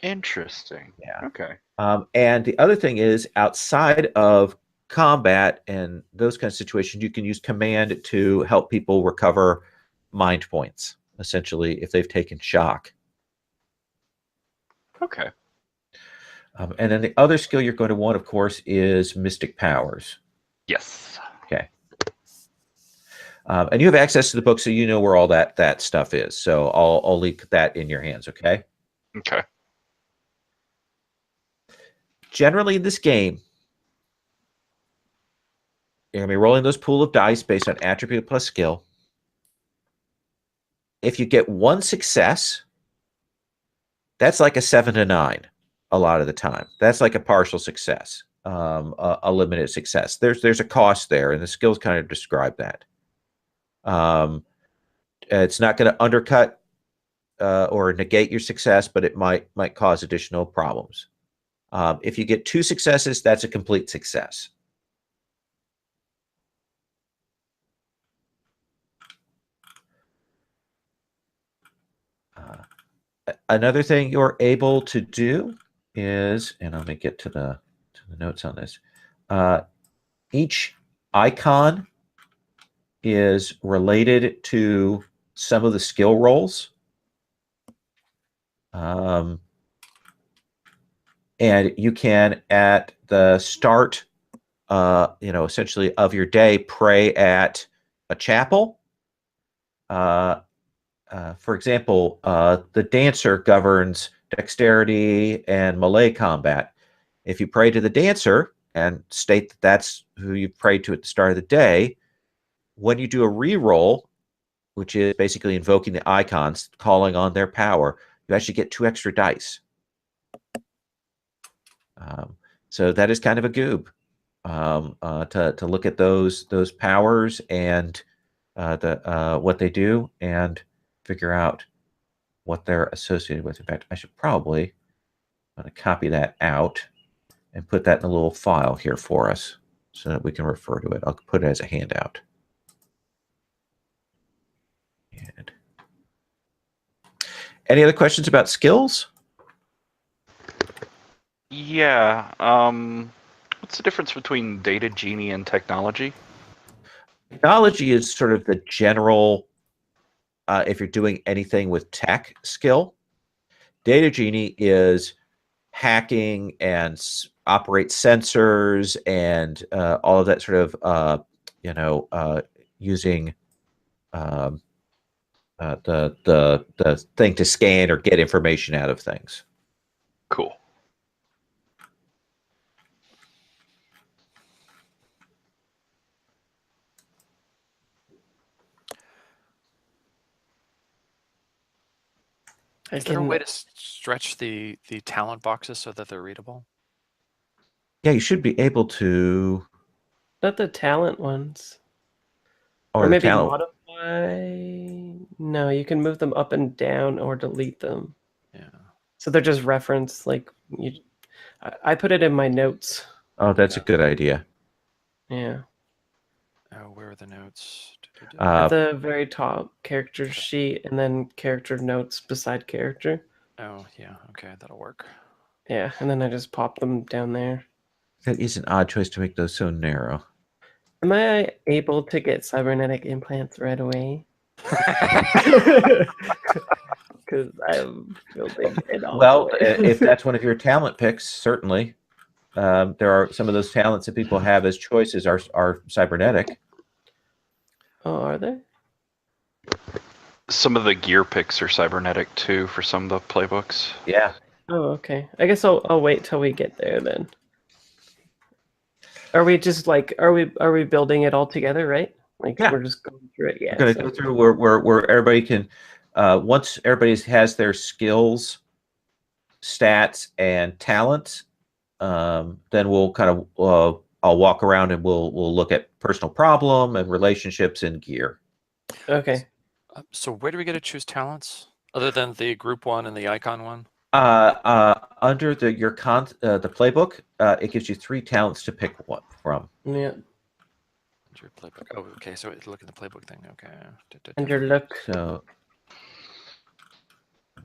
Interesting. Yeah. Okay. And the other thing is, outside of combat and those kinds of situations, you can use command to help people recover mind points, essentially, if they've taken shock. Okay. And then the other skill you're going to want, of course, is Mystic Powers. Yes. Okay. And you have access to the book, so you know where all that stuff is. So I'll leave that in your hands, okay? Okay. Generally, in this game, you're going to be rolling those pool of dice based on attribute plus skill. If you get one success, that's like a 7 to 9 a lot of the time. That's like a partial success, a limited success. There's a cost there, and the skills kind of describe that. It's not going to undercut or negate your success, but it might cause additional problems. If you get 2 successes, that's a complete success. Another thing you're able to do is, and let me get to the notes on this. Each icon is related to some of the skill rolls. And you can, at the start, essentially of your day, pray at a chapel. For example, the dancer governs dexterity and melee combat. If you pray to the dancer and state that that's who you prayed to at the start of the day, when you do a reroll, which is basically invoking the icons, calling on their power, you actually get 2 extra dice. So that is kind of a goob to look at those powers and what they do and figure out what they're associated with. In fact, I should probably copy that out and put that in a little file here for us so that we can refer to it. I'll put it as a handout. And any other questions about skills? Yeah. What's the difference between data genie and technology? Technology is sort of the general, if you're doing anything with tech skill. Data genie is hacking and operate sensors and all of that sort of, using the thing to scan or get information out of things. Cool. Is there a way to stretch the talent boxes so that they're readable? Yeah, you should be able to. Not the talent ones. Or Or the maybe talent. modify. No, you can move them up and down or delete them. Yeah. So they're just referenced. Like I put it in my notes. Oh, that's a good idea. Yeah. Oh, where are the notes? At the very top, character sheet, and then character notes beside character. Oh, yeah. Okay, that'll work. Yeah, and then I just pop them down there. That is an odd choice to make those so narrow. Am I able to get cybernetic implants right away? Because I'm building it all. Well, if that's one of your talent picks, certainly. There are some of those talents that people have as choices are cybernetic. Oh, are there? Some of the gear picks are cybernetic too for some of the playbooks. Yeah. Oh, okay. I guess I'll wait till we get there then. Are we just like are we building it all together, right? Like Yeah. we're just going through it. Yeah. We're going to go through where everybody can once everybody has their skills, stats, and talents, then we'll kind of I'll walk around and we'll look at personal problem and relationships and gear. Okay. So where do we get to choose talents other than the group one and the icon one? Under the playbook, it gives you 3 talents to pick one from. Yeah. Your playbook. Oh, okay. So look at the playbook thing. Okay. And your look. So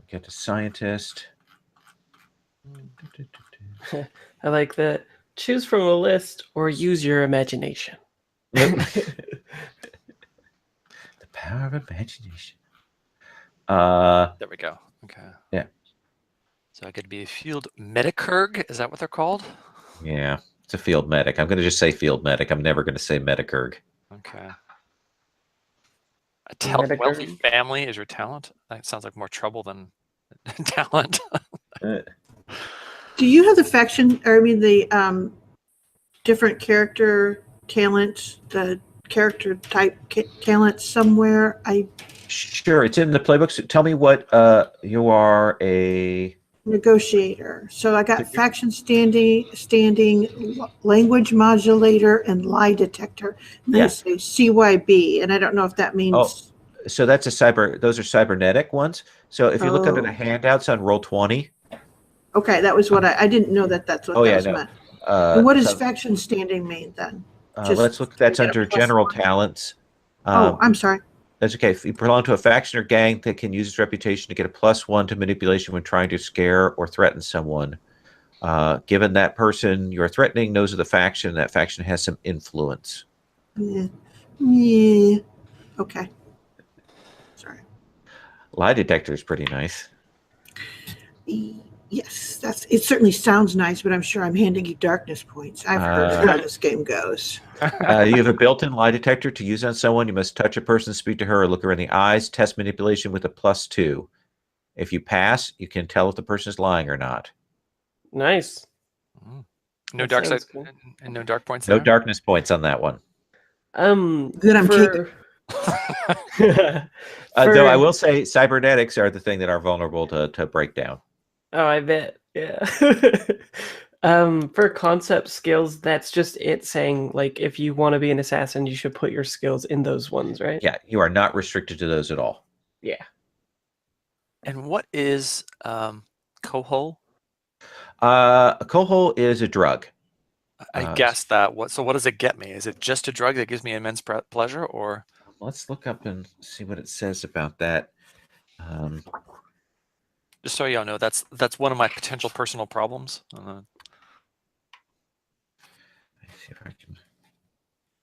get to scientist. I like that. Choose from a list or use your imagination. The power of imagination. There we go. Okay. Yeah. So I could be a field medicurg. Is that what they're called? Yeah, it's a field medic. I'm going to just say field medic. I'm never going to say medicurg. Okay. A Medicurg? wealthy family is your talent? That sounds like more trouble than talent. Do you have the faction, or I mean the different character talents, the character type talents somewhere? Sure, it's in the playbook. So tell me what you are a Negotiator. So I got faction standing, language modulator, and lie detector. And Yeah. I say CYB, and I don't know if that means. Oh, so that's those are cybernetic ones. So if you look under the Oh. handouts on Roll20. Okay, that was what I didn't know that's what that was meant. And what does faction standing mean then? Let's look. That's get a under +1? general talents. I'm sorry. That's okay. If you belong to a faction or gang that can use its reputation to get a +1 to manipulation when trying to scare or threaten someone, given that person you're threatening knows of the faction, that faction has some influence. Yeah. Okay. Sorry. Lie detector is pretty nice. Yes, it certainly sounds nice, but I'm sure I'm handing you darkness points. I've heard how this game goes. You have a built-in lie detector to use on someone. You must touch a person, speak to her, or look her in the eyes. Test manipulation with a +2. If you pass, you can tell if the person is lying or not. Nice. No That dark side sounds cool. and no dark points No there? darkness points on that one. Then I'm for, Though I will say cybernetics are the thing that are vulnerable to breakdown. Oh, I bet. Yeah. For concept skills, that's just it saying, like, if you want to be an assassin, you should put your skills in those ones, right? Yeah, you are not restricted to those at all. Yeah. And what is cohol? A cohol is a drug. I guessed that. What does it get me? Is it just a drug that gives me immense pleasure, or? Let's look up and see what it says about that. Just so y'all know, that's one of my potential personal problems. Let's see if I can.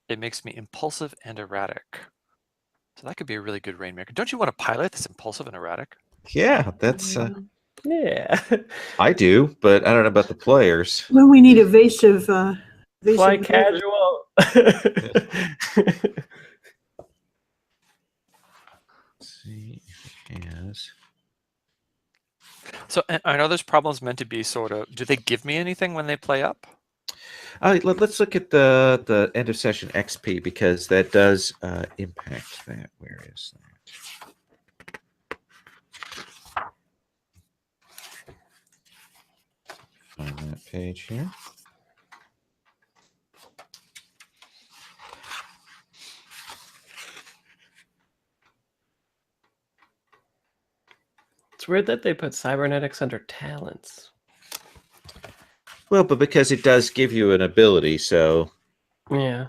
It makes me impulsive and erratic. So that could be a really good rainmaker. Don't you want a pilot that's impulsive and erratic? Yeah, that's. Yeah. I do, but I don't know about the players. When we need evasive Fly maneuver. casual. Let's see if it has. So I know there's problems meant to be sort of. Do they give me anything when they play up? Let's look at the end of session XP because that does impact that. Where is that? Find that page here. It's weird that they put cybernetics under talents. Well, but because it does give you an ability, so Yeah.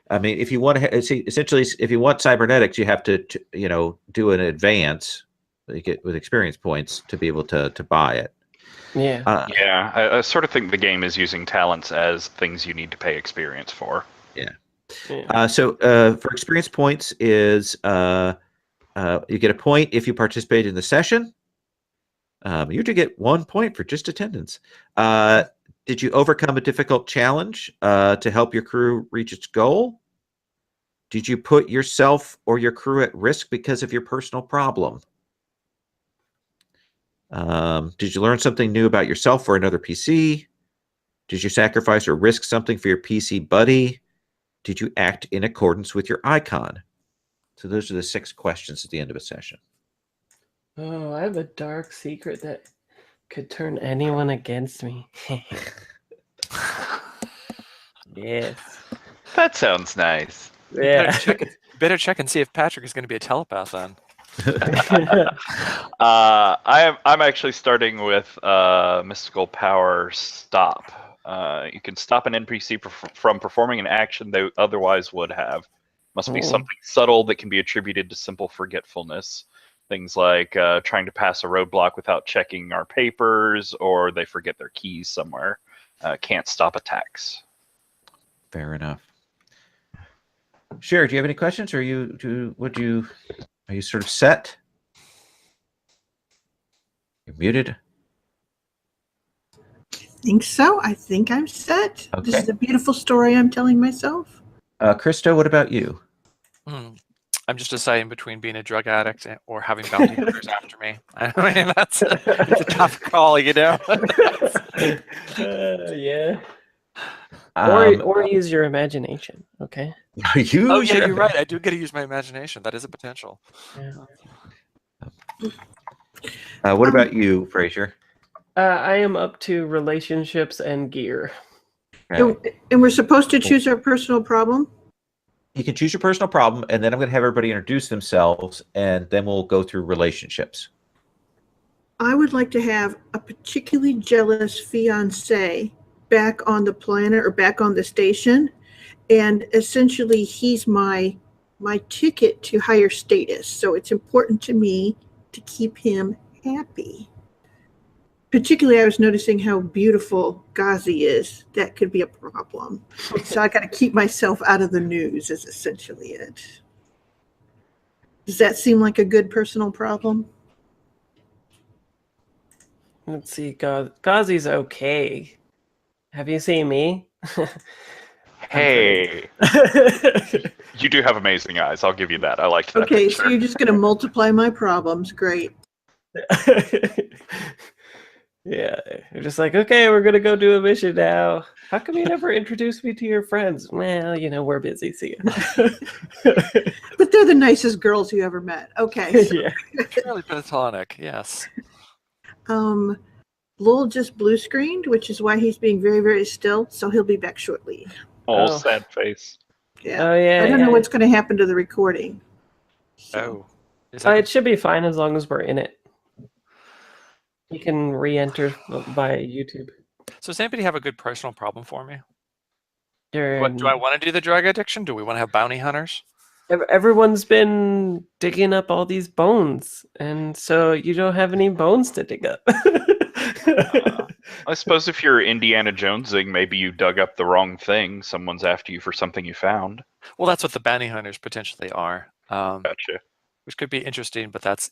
I mean, if you want to see, essentially, if you want cybernetics, you have to do an advance, you get with experience points to be able to buy it. Yeah. Yeah, I sort of think the game is using talents as things you need to pay experience for. Yeah. Yeah. So for experience points is you get a point if you participate in the session. You do get 1 point for just attendance. Did you overcome a difficult challenge to help your crew reach its goal? Did you put yourself or your crew at risk because of your personal problem? Did you learn something new about yourself or another PC? Did you sacrifice or risk something for your PC buddy? Did you act in accordance with your icon? So those are the 6 questions at the end of a session. Oh, I have a dark secret that could turn anyone against me. Yes. That sounds nice. Yeah. Better check and see if Patrick is going to be a telepath then. I'm actually starting with mystical power stop. You can stop an NPC from performing an action they otherwise would have. Must be something subtle that can be attributed to simple forgetfulness. Things like trying to pass a roadblock without checking our papers, or they forget their keys somewhere. Can't stop attacks. Fair enough. Sherry, do you have any questions, or are you sort of set? You're muted. Think so. I think I'm set. Okay. This is a beautiful story I'm telling myself. Christo, what about you? I'm just deciding between being a drug addict or having bounty hunters after me. I mean, it's a tough call, you know. Yeah. Or use your imagination. Okay. Oh yeah, you're right. I do get to use my imagination. That is a potential. Yeah. What about you, Fraser? I am up to relationships and gear. Okay. And we're supposed to choose our personal problem? You can choose your personal problem, and then I'm going to have everybody introduce themselves, and then we'll go through relationships. I would like to have a particularly jealous fiance back on the planet or back on the station, and essentially he's my ticket to higher status. So it's important to me to keep him happy. Particularly, I was noticing how beautiful Ghazi is. That could be a problem. So I got to keep myself out of the news is essentially it. Does that seem like a good personal problem? Let's see. Ghazi's okay. Have you seen me? Hey, you do have amazing eyes. I'll give you that. I like that. Okay, picture. so you're just going to multiply my problems. Great. Yeah, you're just like, okay, we're gonna go do a mission now. How come you never introduced me to your friends? Well, we're busy. See ya. But they're the nicest girls you ever met. Okay. So, Yeah. Really platonic, yes. Lowell just blue screened, which is why he's being very, very still. So he'll be back shortly. Oh, sad face. Yeah. Oh yeah. I don't know what's going to happen to the recording. So. It should be fine as long as we're in it. You can re-enter by YouTube. So does anybody have a good personal problem for me? Do You're I want to do the drug addiction? Do we want to have bounty hunters? Everyone's been digging up all these bones, and so you don't have any bones to dig up. I suppose if you're Indiana Jonesing, maybe you dug up the wrong thing. Someone's after you for something you found. Well, that's what the bounty hunters potentially are. Gotcha. Which could be interesting, but that's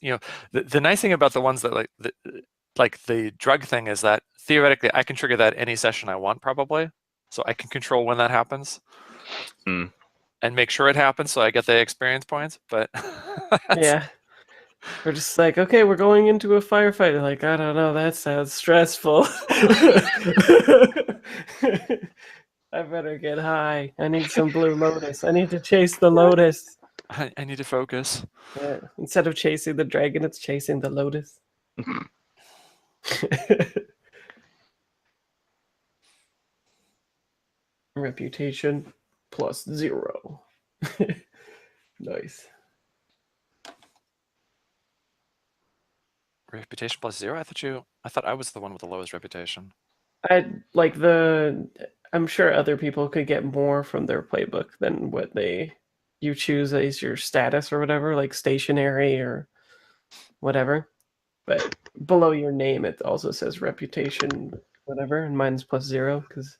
the nice thing about the ones that like the drug thing is that theoretically I can trigger that any session I want probably, so I can control when that happens and make sure it happens so I get the experience points. But yeah, we're just like, okay, we're going into a firefight. Like, I don't know, that sounds stressful. I better get high. I need some blue lotus. I need to chase the lotus. I need to focus. Yeah. Instead of chasing the dragon, it's chasing the lotus. Reputation +0. Nice. Reputation plus 0? I thought I was the one with the lowest reputation. I'm sure other people could get more from their playbook than what you choose as your status or whatever, like stationary or whatever. But below your name, it also says reputation, whatever, and mine's plus 0 because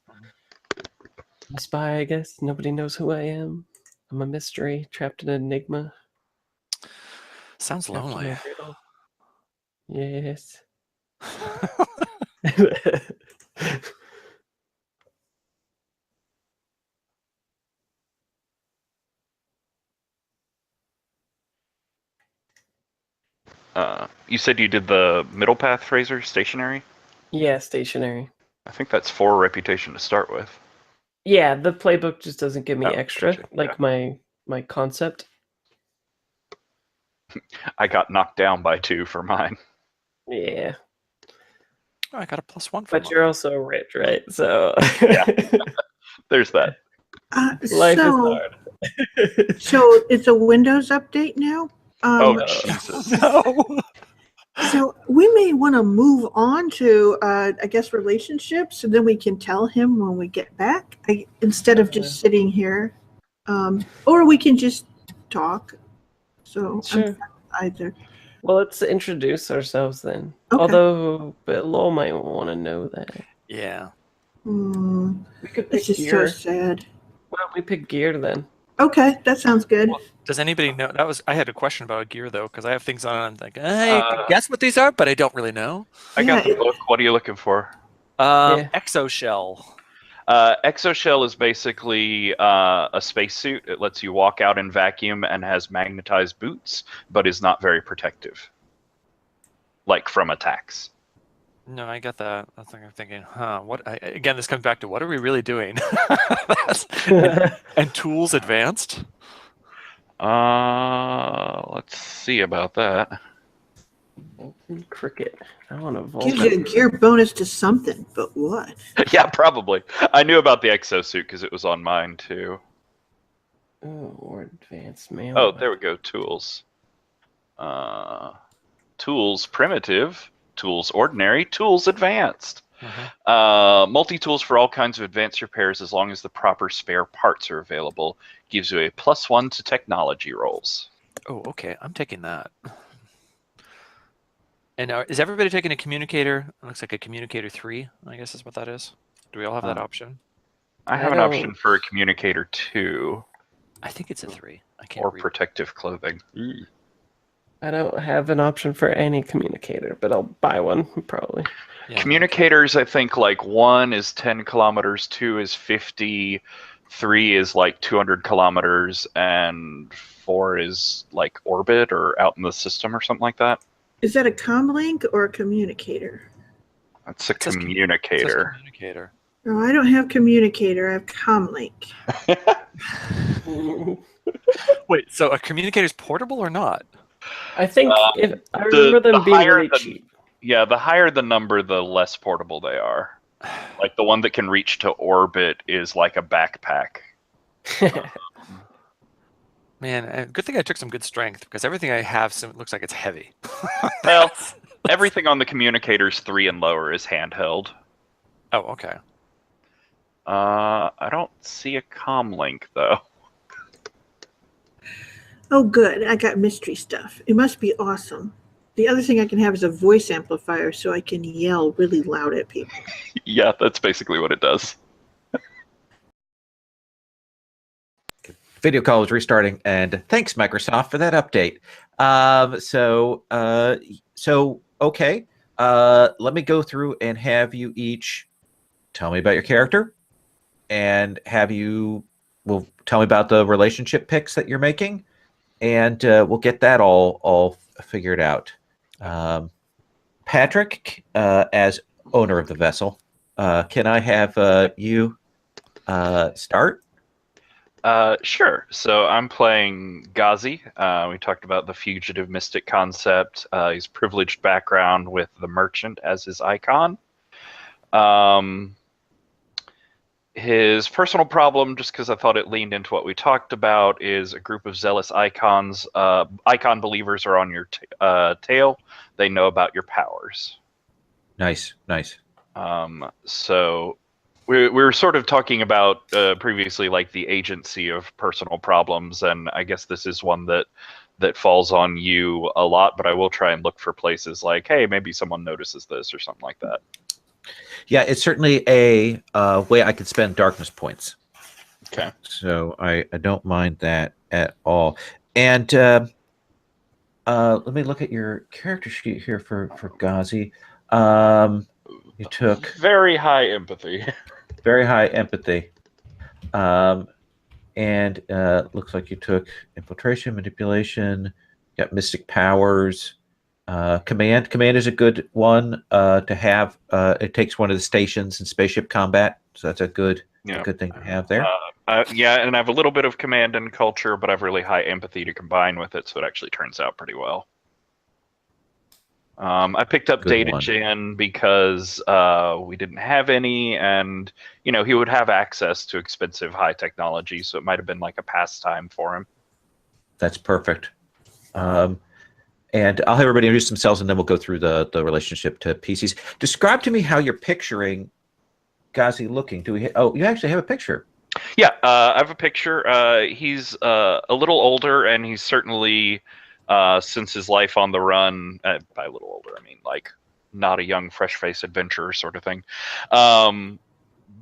I'm a spy, I guess. Nobody knows who I am. I'm a mystery, trapped in an enigma. Sounds lonely. Yes. You said you did the middle path, Fraser, stationary? Yeah, stationary. I think that's 4 reputation to start with. Yeah, the playbook just doesn't give me Oh, extra, gotcha, like my concept. I got knocked down by 2 for mine. Yeah. Oh, I got a +1 for But you're also rich, right? So Yeah. There's that. Life is hard. So it's a Windows update now. Jesus. No. So we may want to move on to, I guess, relationships, and then we can tell him when we get back, instead of just sitting here. Or we can just talk. So Sure. either. Well, let's introduce ourselves then. Okay. Although Lowell might want to know that. Yeah. We could pick It's just gear. so sad. Why don't we pick gear then? Okay, that sounds good. Well, does anybody know? I had a question about gear though, because I have things on. I'm like, I can guess what these are, but I don't really know. I got the book. What are you looking for? Exoshell. Exoshell is basically a spacesuit. It lets you walk out in vacuum and has magnetized boots, but is not very protective, like from attacks. No, I got that. That's what I'm thinking. What? Again, this comes back to what are we really doing? and tools advanced. Let's see about that. Vulcan Cricket. I want to Gives you a gear bonus to something, but what? Yeah, probably. I knew about the exosuit because it was on mine too. Oh, or advanced mail. Oh, there we go. Tools. Tools primitive. Tools ordinary. Tools advanced. Multi-tools for all kinds of advanced repairs as long as the proper spare parts are available. Gives you a +1 to technology rolls. Oh, okay. I'm taking that. And is everybody taking a communicator? It looks like a communicator 3, I guess is what that is. Do we all have that option? I have an option for a communicator 2. I think it's a 3. I can't Or read. protective clothing. I don't have an option for any communicator, but I'll buy one probably. Yeah. Communicators, I think like 1 is 10 kilometers, 2 is 50, 3 is like 200 kilometers, and 4 is like orbit or out in the system or something like that. Is that a comlink or a communicator? That's a It says communicator. communicator. No, I don't have communicator. I have comlink. Wait, so a communicator is portable or not? I think if I remember them being really cheap. Yeah, the higher the number, the less portable they are. Like the one that can reach to orbit is like a backpack. Man, good thing I took some good strength because everything I have looks like it's heavy. Well, everything on the communicators 3 and lower is handheld. Oh, okay. I don't see a comlink though. Oh, good. I got mystery stuff. It must be awesome. The other thing I can have is a voice amplifier so I can yell really loud at people. Yeah, that's basically what it does. Video call is restarting, and thanks Microsoft for that update. Okay. Let me go through and have you each tell me about your character, and will tell me about the relationship picks that you're making, and we'll get that all figured out. Patrick, as owner of the vessel, can I have you start? Sure. So I'm playing Ghazi. We talked about the fugitive mystic concept. He's privileged background with the merchant as his icon. His personal problem, just because I thought it leaned into what we talked about, is a group of zealous icons. Icon believers are on your tail. They know about your powers. Nice. So we were sort of talking about previously, like the agency of personal problems, and I guess this is one that falls on you a lot. But I will try and look for places like, hey, maybe someone notices this or something like that. Yeah, it's certainly a way I could spend darkness points. Okay. So I don't mind that at all. And let me look at your character sheet here for Ghazi. You took very high empathy. Very high empathy. And looks like you took infiltration, manipulation, got mystic powers. Command is a good one to have. It takes one of the stations in spaceship combat, so that's a good thing to have there. Yeah, and I have a little bit of command and culture, but I have really high empathy to combine with it, so it actually turns out pretty well. I picked up data gen because we didn't have any, and he would have access to expensive high technology, so it might have been like a pastime for him. That's perfect. And I'll have everybody introduce themselves, and then we'll go through the relationship to PCs. Describe to me how you're picturing Ghazi looking. Do we? Oh, you actually have a picture. Yeah, I have a picture. He's a little older, and he's certainly, since his life on the run, by a little older, I mean like not a young, fresh-faced adventurer sort of thing.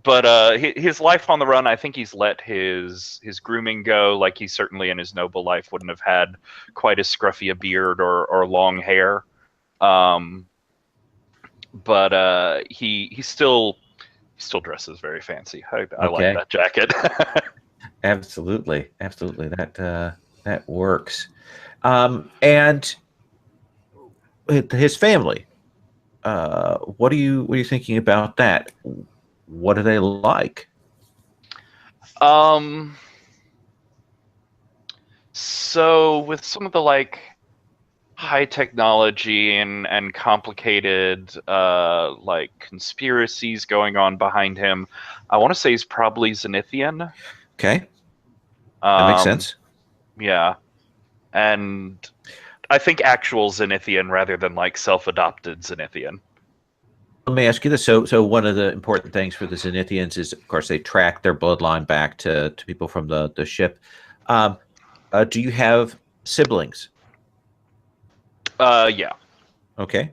But his life on the run, I think he's let his grooming go. Like he certainly in his noble life wouldn't have had quite as scruffy a beard or long hair. But he still dresses very fancy. I like that jacket. Absolutely. That works. And his family. What are you thinking about that? What are they like? So with some of the like high technology and complicated like conspiracies going on behind him, I want to say he's probably Zenithian. Okay. That makes sense. Yeah. And I think actual Zenithian rather than like self-adopted Zenithian. Let me ask you this. So one of the important things for the Zenithians is, of course, they track their bloodline back to people from the ship. Do you have siblings? Yeah. Okay.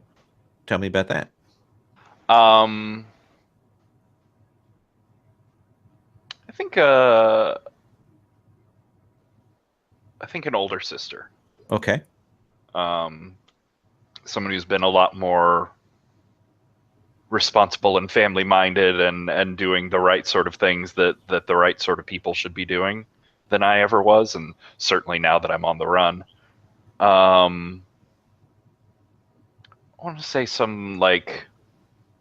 Tell me about that. I think an older sister. Okay. Someone who's been a lot more responsible and family minded and doing the right sort of things that the right sort of people should be doing than I ever was, and certainly now that I'm on the run. I want to say some like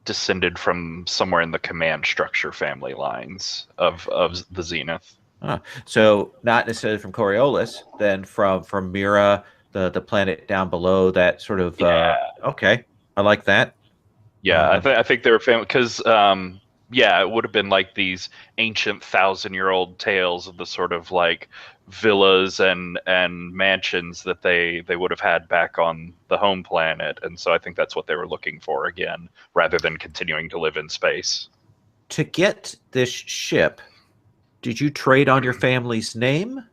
descended from somewhere in the command structure family lines of the Zenith. So not necessarily from Coriolis, then from Mira, the planet down below, that sort of okay. I like that. Yeah, I think they were family because it would have been like these ancient 1,000-year-old tales of the sort of like villas and mansions that they would have had back on the home planet, and so I think that's what they were looking for again, rather than continuing to live in space. To get this ship, did you trade on your family's name,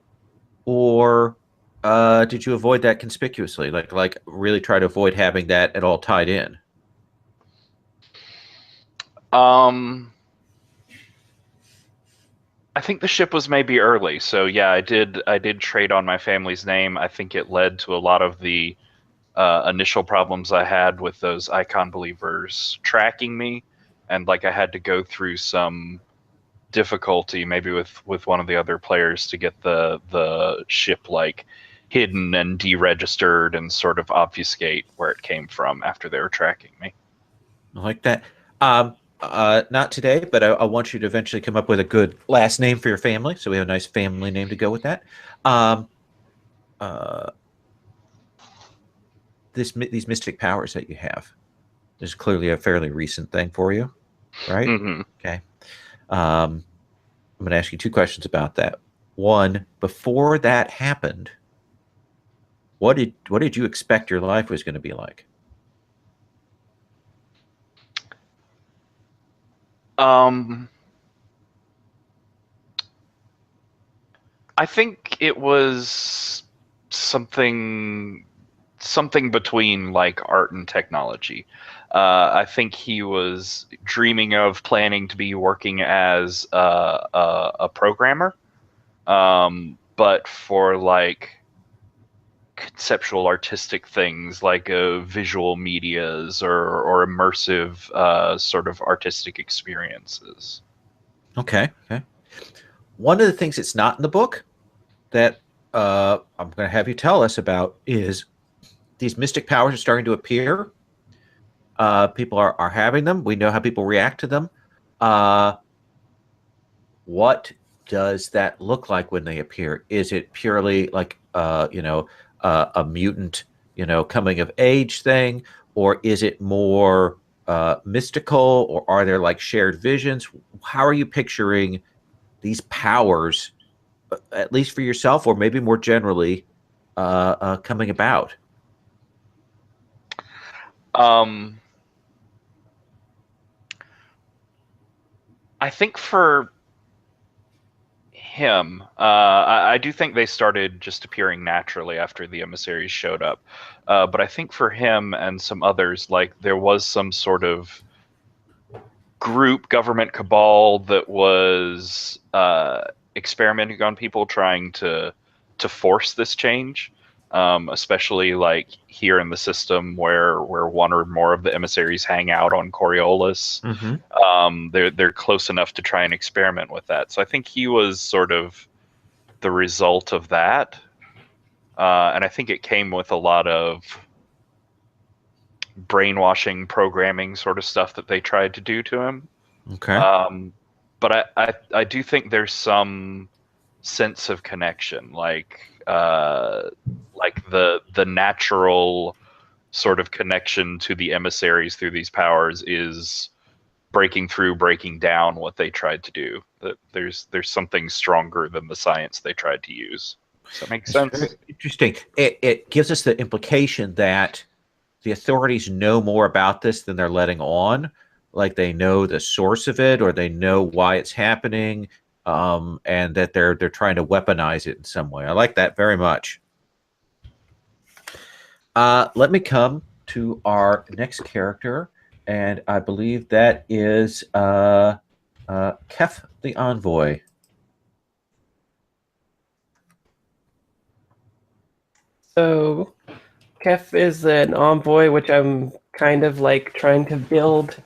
or did you avoid that conspicuously? Like really try to avoid having that at all tied in? I think the ship was maybe early, so yeah, I did trade on my family's name. I think it led to a lot of the initial problems I had with those icon believers tracking me, and like I had to go through some difficulty maybe with one of the other players to get the ship like hidden and deregistered and sort of obfuscate where it came from after they were tracking me. I like that. Not today, but I want you to eventually come up with a good last name for your family. So we have a nice family name to go with that. These mystic powers that you have, is clearly a fairly recent thing for you, right? Mm-hmm. Okay. I'm going to ask you 2 questions about that. One, before that happened, what did you expect your life was going to be like? I think it was something between like art and technology. I think he was dreaming of planning to be working as a programmer, but for like conceptual artistic things like visual medias or immersive sort of artistic experiences. Okay. One of the things that's not in the book that I'm going to have you tell us about is these mystic powers are starting to appear. People are having them. We know how people react to them. What does that look like when they appear? Is it purely like a mutant, coming of age thing, or is it more mystical, or are there like shared visions? How are you picturing these powers, at least for yourself, or maybe more generally, coming about? I think for him, I do think they started just appearing naturally after the emissaries showed up. But I think for him and some others, like there was some sort of group government cabal that was experimenting on people, trying to force this change. Especially like here in the system where one or more of the emissaries hang out on Coriolis. They're close enough to try and experiment with that. So I think he was sort of the result of that. And I think it came with a lot of brainwashing, programming sort of stuff that they tried to do to him. Okay. But I do think there's some sense of connection, like the natural sort of connection to the emissaries through these powers is breaking through, breaking down what they tried to do. That there's something stronger than the science they tried to use. Does that make sense? Very interesting. It gives us the implication that the authorities know more about this than they're letting on. Like they know the source of it, or they know why it's happening, and that they're trying to weaponize it in some way. I like that very much. Let me come to our next character, and I believe that is Kef the Envoy. So, Kef is an envoy, which I'm kind of like trying to build.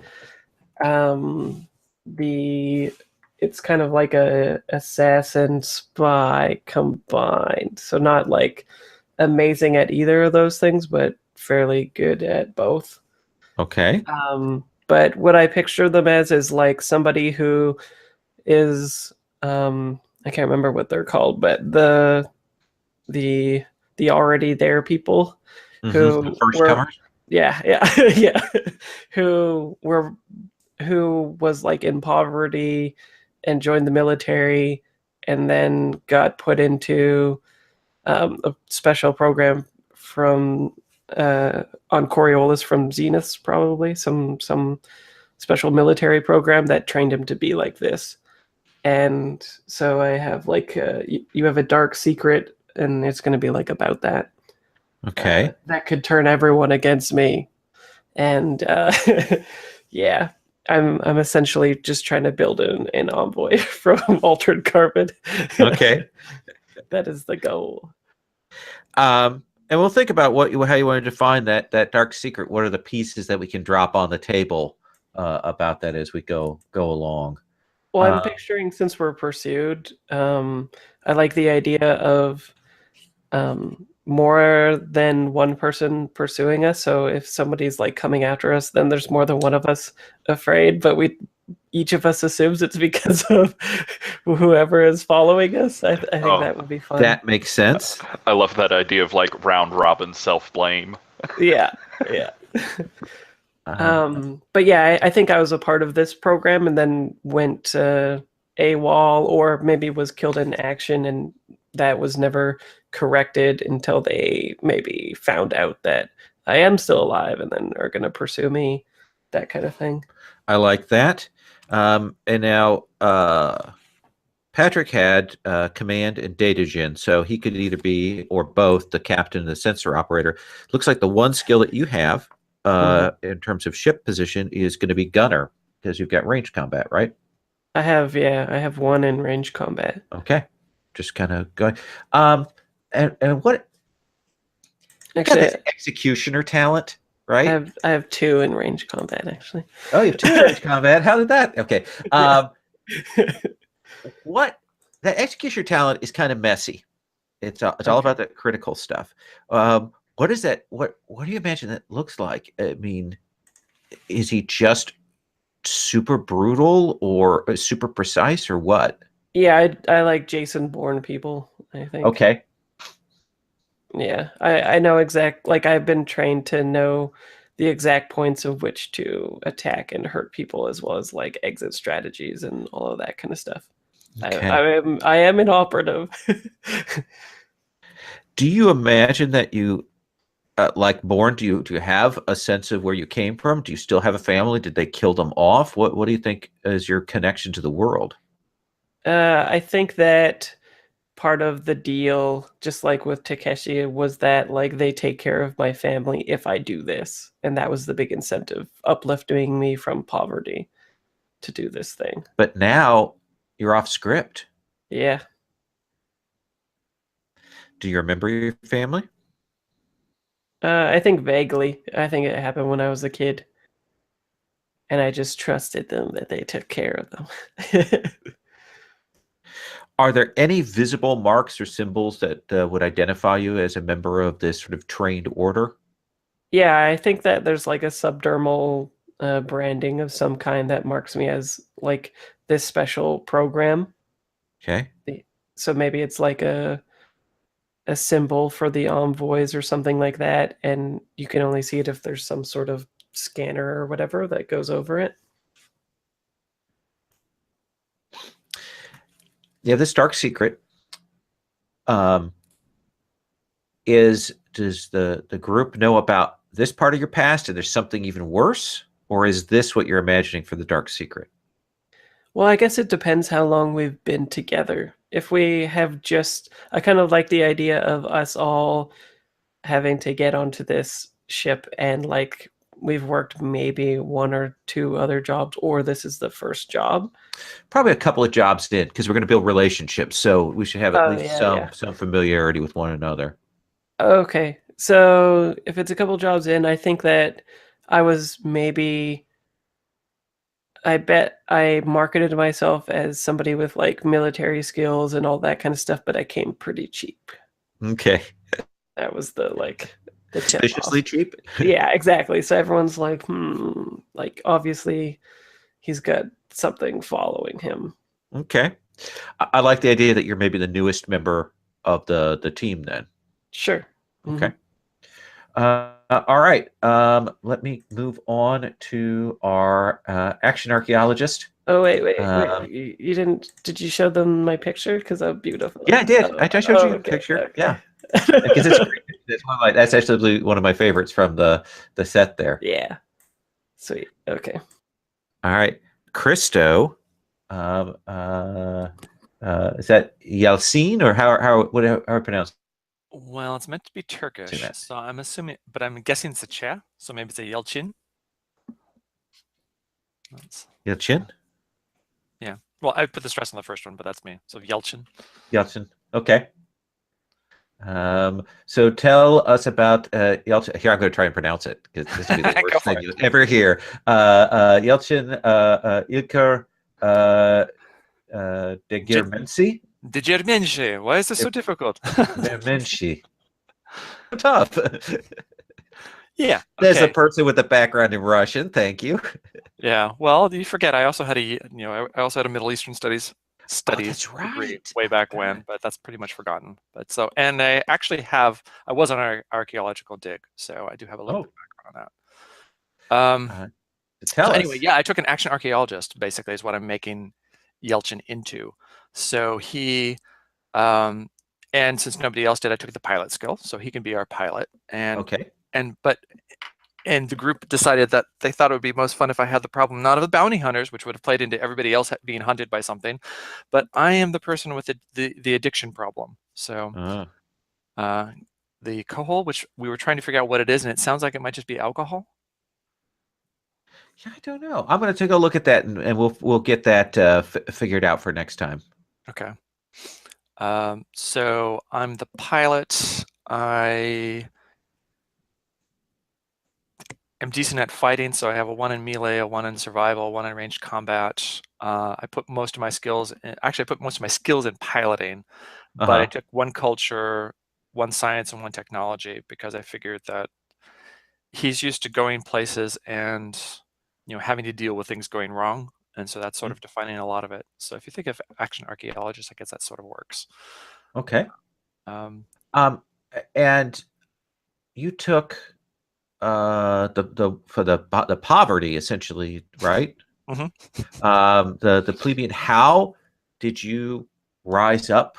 It's kind of like a assassin spy combined. So not like amazing at either of those things, but fairly good at both. Okay. But what I picture them as is like somebody who is I can't remember what they're called, but the already there people who the first comers. yeah who was like in poverty and joined the military and then got put into a special program from on Coriolis from Zenith, probably some special military program that trained him to be like this. And so I have like you have a dark secret, and it's going to be like about that. Okay. That could turn everyone against me, and yeah, I'm essentially just trying to build an envoy from Altered Carbon. Okay. That is the goal. And we'll think about how you want to define that dark secret. What are the pieces that we can drop on the table about that as we go along? Well, I'm picturing, since we're pursued, I like the idea of more than one person pursuing us. So if somebody's like coming after us, then there's more than one of us afraid, but each of us assumes it's because of whoever is following us. I think that would be fun. That makes sense. I love that idea of like round robin self-blame. Yeah. But yeah, I think I was a part of this program and then went AWOL or maybe was killed in action, and that was never corrected until they maybe found out that I am still alive and then are going to pursue me, that kind of thing. I like that. And now Patrick had command and data gen, so he could either be, or both, the captain and the sensor operator. Looks like the one skill that you have in terms of ship position is going to be gunner, because you've got range combat, right? I have one in range combat. Okay. Just kind of going. And what? Actually, Got this executioner talent, right? I have two in range combat, actually. Oh, you have two in range combat. How did that? Okay. What? That executioner talent is kind of messy. It's all about that critical stuff. What is that? What do you imagine that looks like? I mean, is he just super brutal or super precise or what? Yeah, I like Jason Bourne people, I think. Okay. Yeah, I know like I've been trained to know the exact points of which to attack and hurt people, as well as like exit strategies and all of that kind of stuff. Okay. I am an operative. Do you imagine that you, like Bourne, do you have a sense of where you came from? Do you still have a family? Did they kill them off? What do you think is your connection to the world? I think that part of the deal, just like with Takeshi, was that like they take care of my family if I do this, and that was the big incentive, uplifting me from poverty to do this thing. But now you're off script. Yeah. Do you remember your family? I think vaguely. I think it happened when I was a kid, and I just trusted them that they took care of them. Are there any visible marks or symbols that would identify you as a member of this sort of trained order? Yeah, I think that there's like a subdermal branding of some kind that marks me as like this special program. Okay. So maybe it's like a symbol for the envoys or something like that, and you can only see it if there's some sort of scanner or whatever that goes over it. Yeah, this dark secret does the group know about this part of your past and there's something even worse? Or is this what you're imagining for the dark secret? Well, I guess it depends how long we've been together. If we have I kind of like the idea of us all having to get onto this ship and like we've worked maybe one or two other jobs, or this is the first job. Probably a couple of jobs in, because we're going to build relationships, so we should have at least some familiarity with one another. Okay, so if it's a couple jobs in, I think that I was I bet I marketed myself as somebody with like military skills and all that kind of stuff, but I came pretty cheap. Okay. That was the tip Suspiciously cheap? Yeah, exactly. So everyone's like, like obviously he's got something following him. Okay. I like the idea that you're maybe the newest member of the team then. Sure. Okay. All right. Let me move on to our action archeologist. Oh, wait. You didn't, did you show them my picture? Because I'm beautiful. Yeah, I did. I showed you a picture. Okay. Yeah. Because it's great. That's actually one of my favorites from the set there. Yeah. Sweet. Okay. All right. Christo. Is that Yeltsin, or how I pronounce it? Well, it's meant to be Turkish, so I'm assuming, but I'm guessing it's a Che, so maybe it's a Yelchin. Yelchin? Yeah. Well, I put the stress on the first one, but that's me. So Yelchin. Yeltsin. Okay. So tell us about Yeltsin. Here, I'm going to try and pronounce it, because this will be the worst thing you ever hear. Yeltsin Ilker Degirmensi. Degirmensi. Why is this so difficult? Degirmensi. Tough. Yeah. There's a person with a background in Russian. Thank you. Yeah. Well, you forget I also had I also had a Middle Eastern studies that's right. degree way back when, but that's pretty much forgotten. But and I actually I was on an archaeological dig, so I do have a little bit of background on that. Tell us. Anyway, yeah, I took an action archaeologist, basically, is what I'm making Yelchin into. So he, and since nobody else did, I took the pilot skill, so he can be our pilot. And Okay. And the group decided that they thought it would be most fun if I had the problem not of the bounty hunters, which would have played into everybody else being hunted by something, but I am the person with the addiction problem. So the cohol, which we were trying to figure out what it is, and it sounds like it might just be alcohol. Yeah, I don't know. I'm going to take a look at that, and we'll get that figured out for next time. Okay. So I'm the pilot. I am decent at fighting, so I have a 1 in melee, a 1 in survival, 1 in ranged combat. I put most of my skills in piloting, but I took 1 culture, 1 science, and 1 technology because I figured that he's used to going places and having to deal with things going wrong, and so that's sort of defining a lot of it. So if you think of action archaeologist, I guess that sort of works. Okay. And you took the poverty essentially, right? The plebeian. How did you rise up?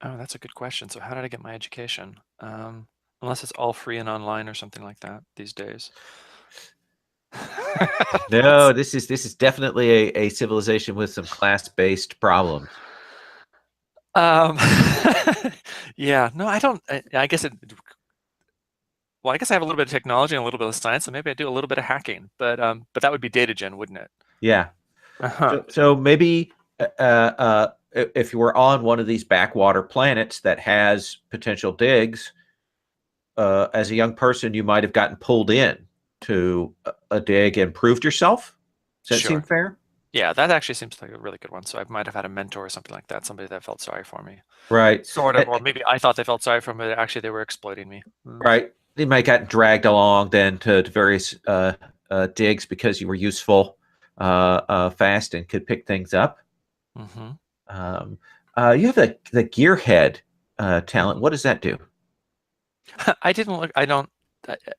Oh, that's a good question. So how did I get my education? Unless it's all free and online or something like that these days. No, this is definitely a civilization with some class-based problems. Yeah, no, I don't. I guess well, I guess I have a little bit of technology and a little bit of science, so maybe I do a little bit of hacking. But that would be data gen, wouldn't it? Yeah. So maybe if you were on one of these backwater planets that has potential digs, as a young person, you might have gotten pulled in to a dig and proved yourself. Does that seem fair? Yeah, that actually seems like a really good one. So I might have had a mentor or something like that, somebody that felt sorry for me. Right. Sort of, or maybe I thought they felt sorry for me, but actually they were exploiting me. Right. They might get dragged along then to various digs because you were useful, fast, and could pick things up. You have the gearhead talent. What does that do? I didn't look. I don't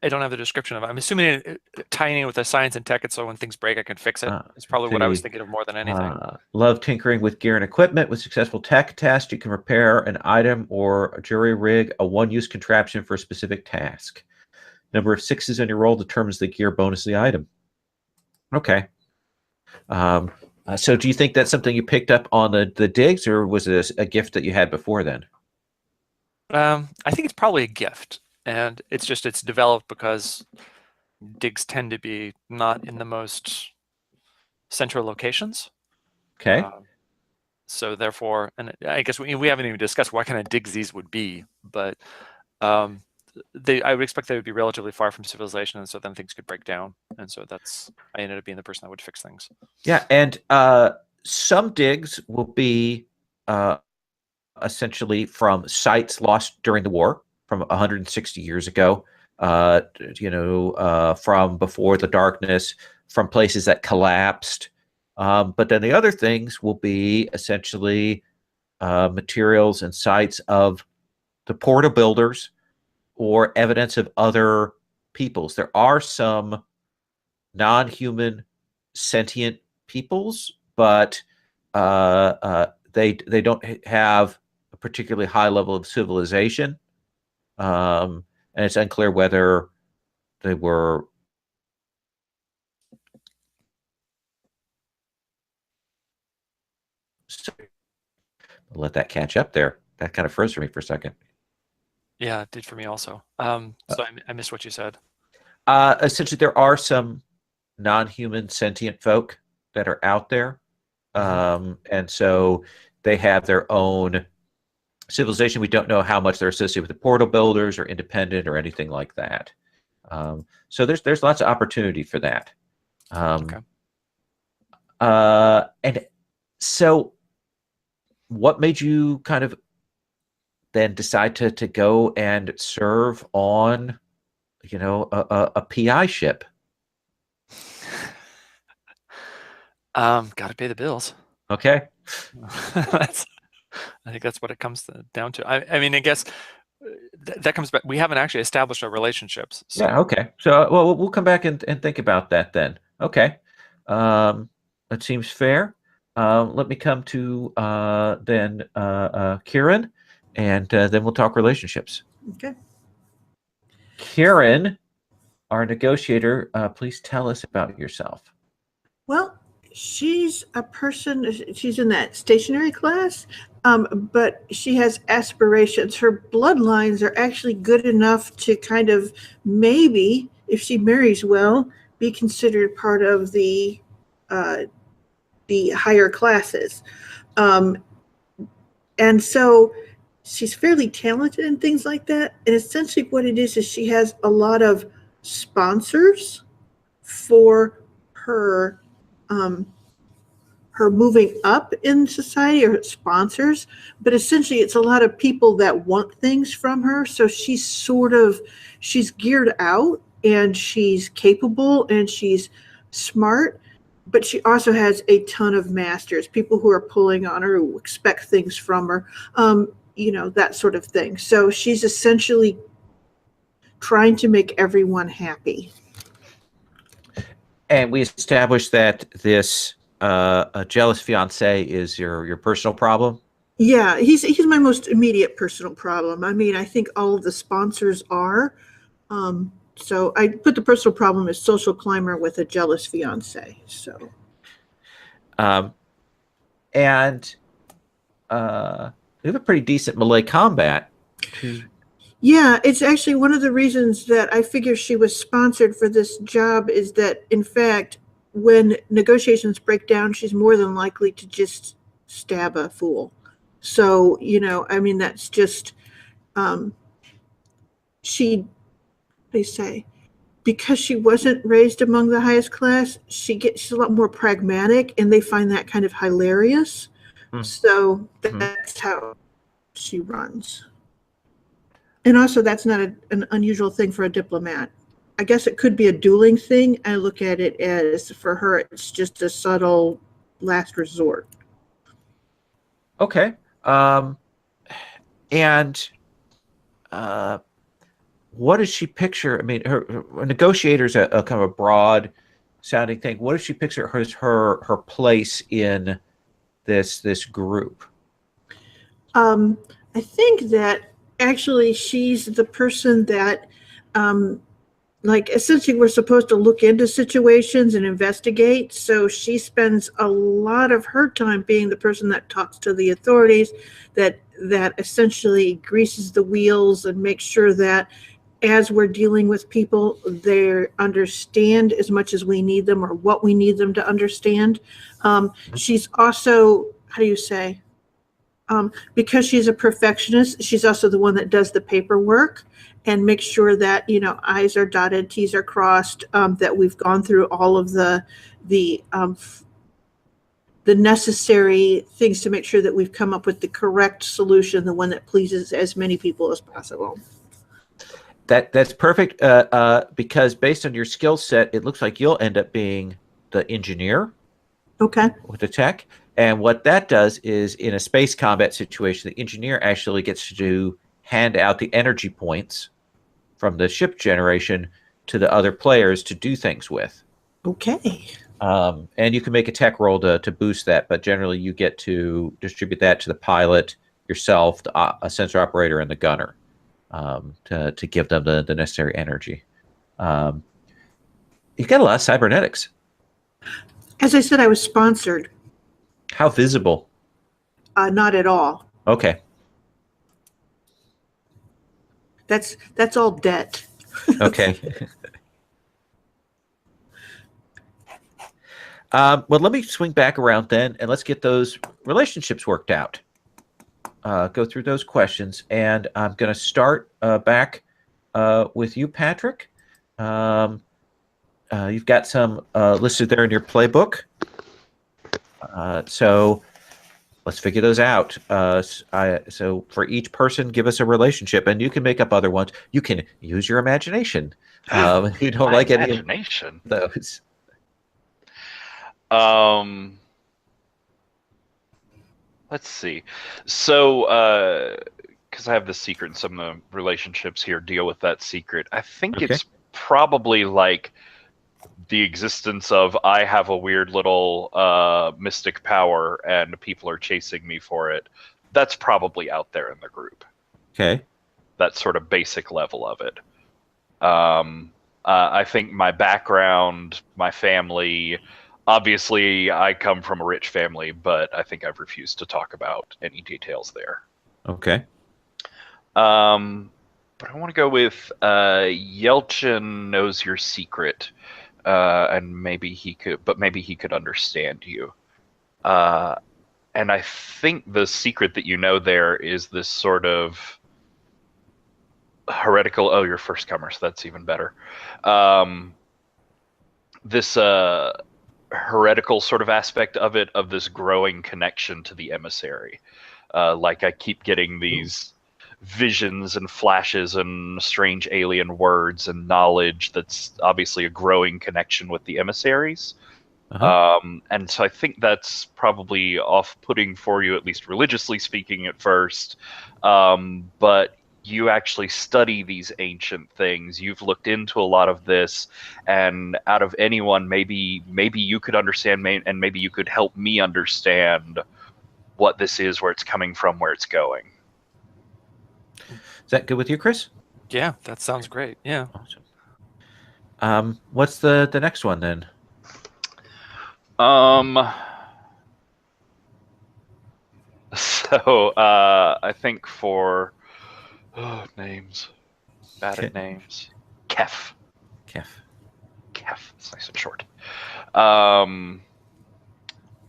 have the description of it. I'm assuming tying in with the science and tech, so when things break, I can fix it. It's probably what I was thinking of more than anything. Love tinkering with gear and equipment. With successful tech test, you can repair an item or a jury rig, a one-use contraption for a specific task. Number of 6s on your roll determines the gear bonus of the item. Okay. So do you think that's something you picked up on the digs, or was it a gift that you had before then? I think it's probably a gift. And it's developed because digs tend to be not in the most central locations. Okay. So therefore, and I guess we haven't even discussed what kind of digs these would be, but I would expect they would be relatively far from civilization, and so then things could break down. And so I ended up being the person that would fix things. Yeah, and some digs will be essentially from sites lost during the war, from 160 years ago, from before the darkness, from places that collapsed. But then the other things will be essentially materials and sites of the portal builders or evidence of other peoples. There are some non-human sentient peoples, but they don't have a particularly high level of civilization. And it's unclear whether they were I'll let that catch up there. That kind of froze for me for a second. Yeah, it did for me also. So I missed what you said. Essentially, there are some non-human sentient folk that are out there. And so they have their own civilization. We don't know how much they're associated with the portal builders or independent or anything like that. So there's lots of opportunity for that. Okay. And so what made you kind of then decide to go and serve on, a PI ship? Got to pay the bills. Okay. I think that's what it comes down to. I mean, I guess that comes back. We haven't actually established our relationships. So. Yeah. Okay. So, well, we'll come back and think about that then. Okay. That seems fair. Let me come to then Kieran, and then we'll talk relationships. Okay. Kieran, our negotiator, please tell us about yourself. Well, she's a person, she's in that stationary class, but she has aspirations. Her bloodlines are actually good enough to kind of maybe, if she marries well, be considered part of the higher classes. And so she's fairly talented and things like that. And essentially what it is she has a lot of sponsors for her her moving up in society, or sponsors, but essentially it's a lot of people that want things from her. So she's geared out, and she's capable, and she's smart, but she also has a ton of masters, people who are pulling on her, who expect things from her, that sort of thing. So she's essentially trying to make everyone happy. And we established that this a jealous fiance is your personal problem. Yeah, he's my most immediate personal problem. I mean, I think all of the sponsors are. So I put the personal problem as social climber with a jealous fiance. So, and we have a pretty decent melee combat. Yeah, it's actually one of the reasons that I figure she was sponsored for this job is that, in fact, when negotiations break down, she's more than likely to just stab a fool. So, I mean, that's just, they say, because she wasn't raised among the highest class, she's a lot more pragmatic, and they find that kind of hilarious. So that's how she runs. And also, that's not an unusual thing for a diplomat. I guess it could be a dueling thing. I look at it as, for her, it's just a subtle last resort. Okay. And what does she picture? I mean, her negotiator's a kind of a broad sounding thing. What does she picture as her place in this group? I think that actually she's the person that, essentially we're supposed to look into situations and investigate. So she spends a lot of her time being the person that talks to the authorities, that essentially greases the wheels and makes sure that as we're dealing with people, they understand as much as we need them, or what we need them to understand. She's also, how do you say? Because she's a perfectionist, she's also the one that does the paperwork and makes sure that, I's are dotted, T's are crossed, that we've gone through all of the necessary things to make sure that we've come up with the correct solution, the one that pleases as many people as possible. That's perfect, because based on your skill set, it looks like you'll end up being the engineer. Okay. With the tech. And what that does is, in a space combat situation, the engineer actually gets to hand out the energy points from the ship generation to the other players to do things with. Okay. And you can make a tech roll to boost that, but generally you get to distribute that to the pilot, yourself, a sensor operator, and the gunner, to give them the necessary energy. You've got a lot of cybernetics. As I said, I was sponsored. How visible? Not at all. Okay. That's all debt. Okay. Well, let me swing back around then, and let's get those relationships worked out. Go through those questions, and I'm going to start back with you, Patrick. You've got some listed there in your playbook. So let's figure those out. So for each person, give us a relationship, and you can make up other ones. You can use your imagination. You don't like any imagination. of those. Let's see. So, because I have the secret, and some of the relationships here deal with that secret. I think it's probably like the existence of I have a weird little mystic power and people are chasing me for it, that's probably out there in the group. Okay. That sort of basic level of it. I think my background, my family, obviously I come from a rich family, but I think I've refused to talk about any details there. Okay. But I want to go with Yelchin knows your secret, and maybe he could understand you. And I think the secret that you know there is this sort of heretical. Oh, you're first comer, so that's even better. This heretical sort of aspect of it, of this growing connection to the emissary. Like I keep getting these visions and flashes and strange alien words and knowledge that's obviously a growing connection with the emissaries. And so I think that's probably off-putting for you, at least religiously speaking at first. But you actually study these ancient things. You've looked into a lot of this, and out of anyone, maybe you could understand, and maybe you could help me understand what this is, where it's coming from, where it's going. Is that good with you, Chris? Yeah, that sounds great. Yeah. Awesome. What's the next one then? So I think for names, bad at names. Kef. It's nice and short.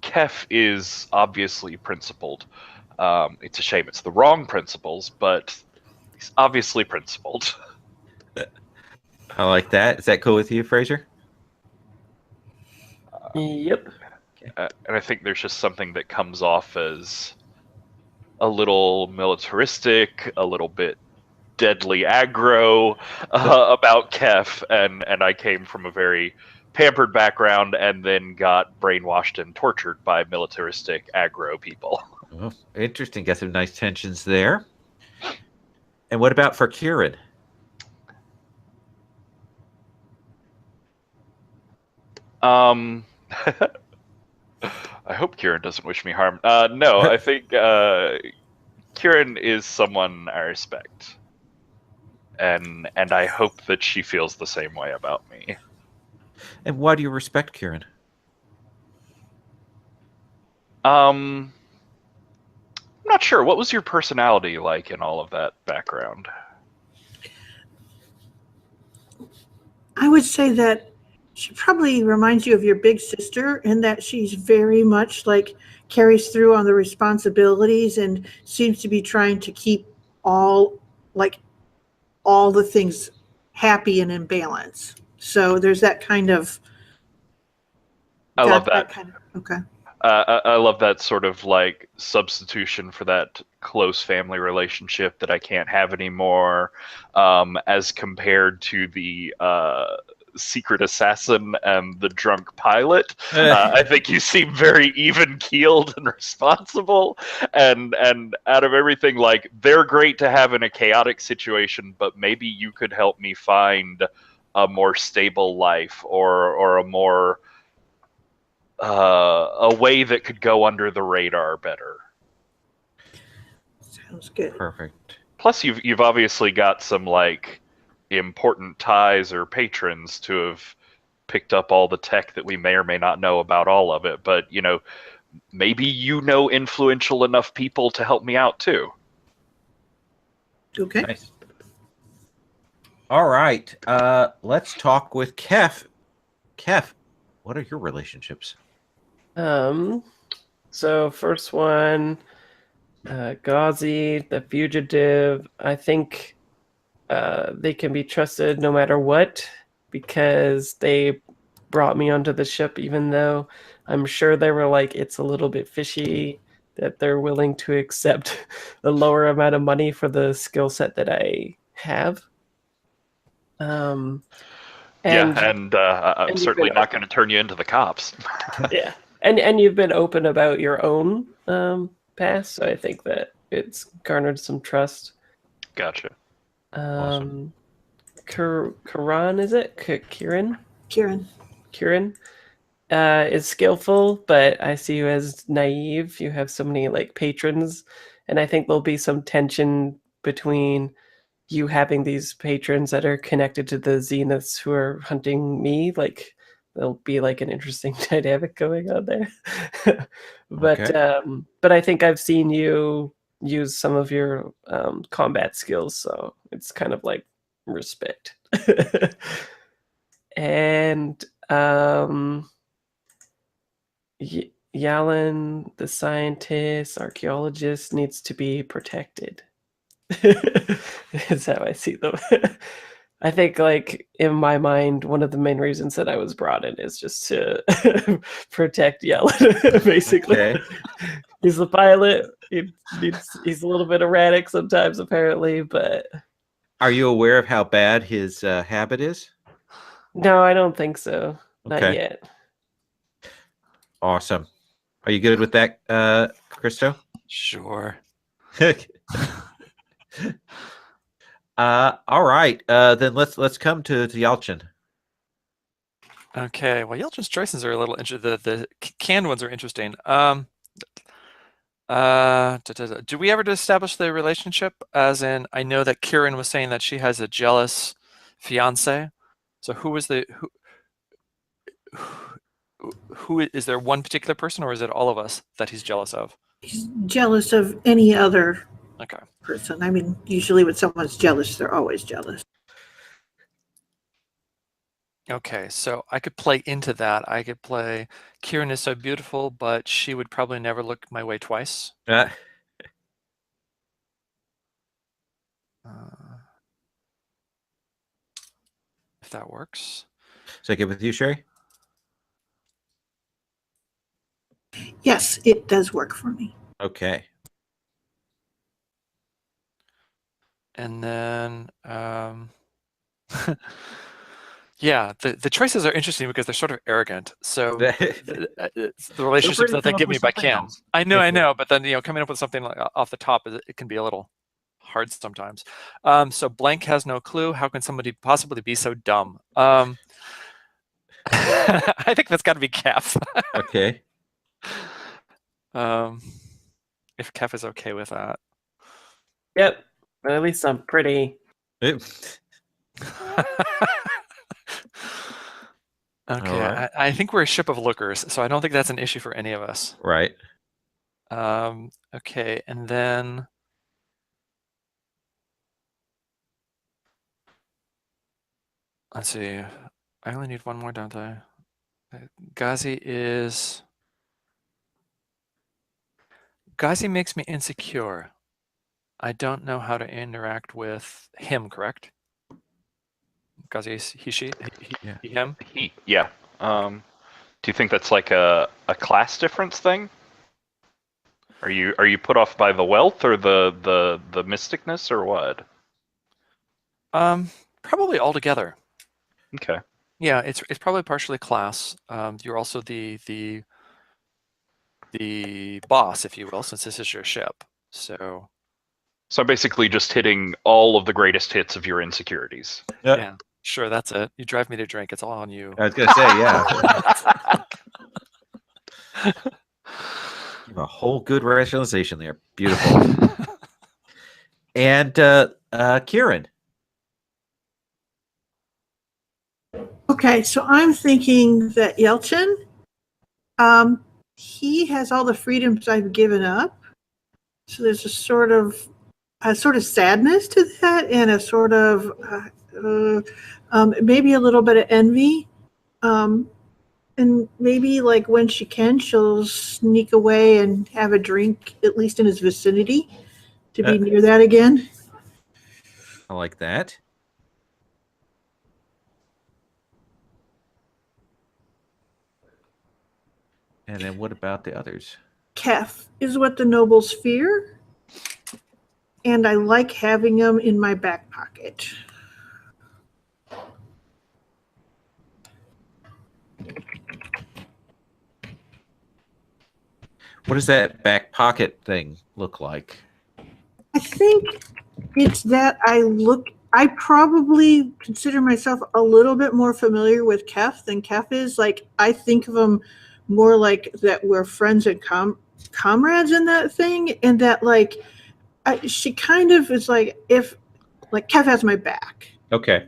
Kef is obviously principled. It's a shame it's the wrong principles, but he's obviously principled. I like that. Is that cool with you, Fraser? Yep. And I think there's just something that comes off as a little militaristic, a little bit deadly aggro about Kef, and I came from a very pampered background and then got brainwashed and tortured by militaristic aggro people. Oh, interesting. Got some nice tensions there. And what about for Kieran? I hope Kieran doesn't wish me harm. No, I think Kieran is someone I respect. And I hope that she feels the same way about me. And why do you respect Kieran? I'm not sure. What was your personality like in all of that background? I would say that she probably reminds you of your big sister in that she's very much like carries through on the responsibilities and seems to be trying to keep all the things happy and in balance. So there's that kind of. I love that. Okay. I love that sort of like substitution for that close family relationship that I can't have anymore, as compared to the secret assassin and the drunk pilot. I think you seem very even-keeled and responsible, and out of everything, like, they're great to have in a chaotic situation, but maybe you could help me find a more stable life, or a more a way that could go under the radar better. Sounds good. Perfect. Plus, you've obviously got some like important ties or patrons to have picked up all the tech that we may or may not know about all of it. But maybe influential enough people to help me out too. Okay. Nice. All right. Let's talk with Kef. Kef, what are your relationships? So first one, Ghazi, the fugitive. I think they can be trusted no matter what, because they brought me onto the ship, even though I'm sure they were like, it's a little bit fishy that they're willing to accept a lower amount of money for the skill set that I have. I'm certainly not going to turn you into the cops. Yeah. And you've been open about your own past, so I think that it's garnered some trust. Gotcha. Awesome. Kiran, is it? Kieran? Kieran. Kieran is skillful, but I see you as naive. You have so many like patrons, and I think there'll be some tension between you having these patrons that are connected to the zeniths who are hunting me. Like there'll be like an interesting dynamic going on there. But I think I've seen you use some of your combat skills, so it's kind of like respect. And Yalan, the scientist, archaeologist, needs to be protected. Is how I see them. I think, like, in my mind, one of the main reasons that I was brought in is just to protect Yalan, basically. Okay. He's the pilot. He's a little bit erratic sometimes, apparently, but... Are you aware of how bad his habit is? No, I don't think so. Not Okay. yet. Awesome. Are you good with that, Christo? Sure. All right. Then let's come to Yalchin. Okay. Well, Yelchin's choices are a little interesting. The canned ones are interesting. Do we ever establish the relationship? As in, I know that Kieran was saying that she has a jealous fiance. So who is who is there one particular person, or is it all of us that he's jealous of? He's jealous of any other Okay. person. I mean, usually when someone's jealous, they're always jealous. Okay, so I could play into that. I could play Kieran is so beautiful, but she would probably never look my way twice. Uh, If that works. Is that good with you, Sherry? Yes, it does work for me. Okay. And then, yeah, the choices are interesting because they're sort of arrogant. So the relationships that they give me by can. I know, but then coming up with something like off the top, it can be a little hard sometimes. So blank has no clue. How can somebody possibly be so dumb? I think that's got to be Kef. Okay. If Kef is okay with that. Yep. But at least I'm pretty. Okay, right. I think we're a ship of lookers, so I don't think that's an issue for any of us. Right. Okay, and then let's see. I only need one more, don't I? Ghazi makes me insecure. I don't know how to interact with him, correct? Ghazi is he, she, he, him? He, yeah. Do you think that's like a class difference thing? Are you put off by the wealth or the mysticness or what? Probably all together. Okay. Yeah, it's probably partially class. You're also the boss, if you will, since this is your ship. So I'm basically just hitting all of the greatest hits of your insecurities. yeah, sure, that's it. You drive me to drink. It's all on you. I was gonna say, yeah. You have a whole good rationalization there. Beautiful. And Kieran. Okay, so I'm thinking that Yelchin, he has all the freedoms I've given up. So there's a sort of sadness to that, and a sort of maybe a little bit of envy. And maybe like when she can, she'll sneak away and have a drink, at least in his vicinity, to be near that again. I like that. And then what about the others? Kef is what the nobles fear, and I like having him in my back pocket. What does that back pocket thing look like? I think it's that I look I probably consider myself a little bit more familiar with Kef than Kef is. Like, I think of him more like that we're friends and comrades in that thing, and that like she kind of is like, if like Kef has my back, Okay.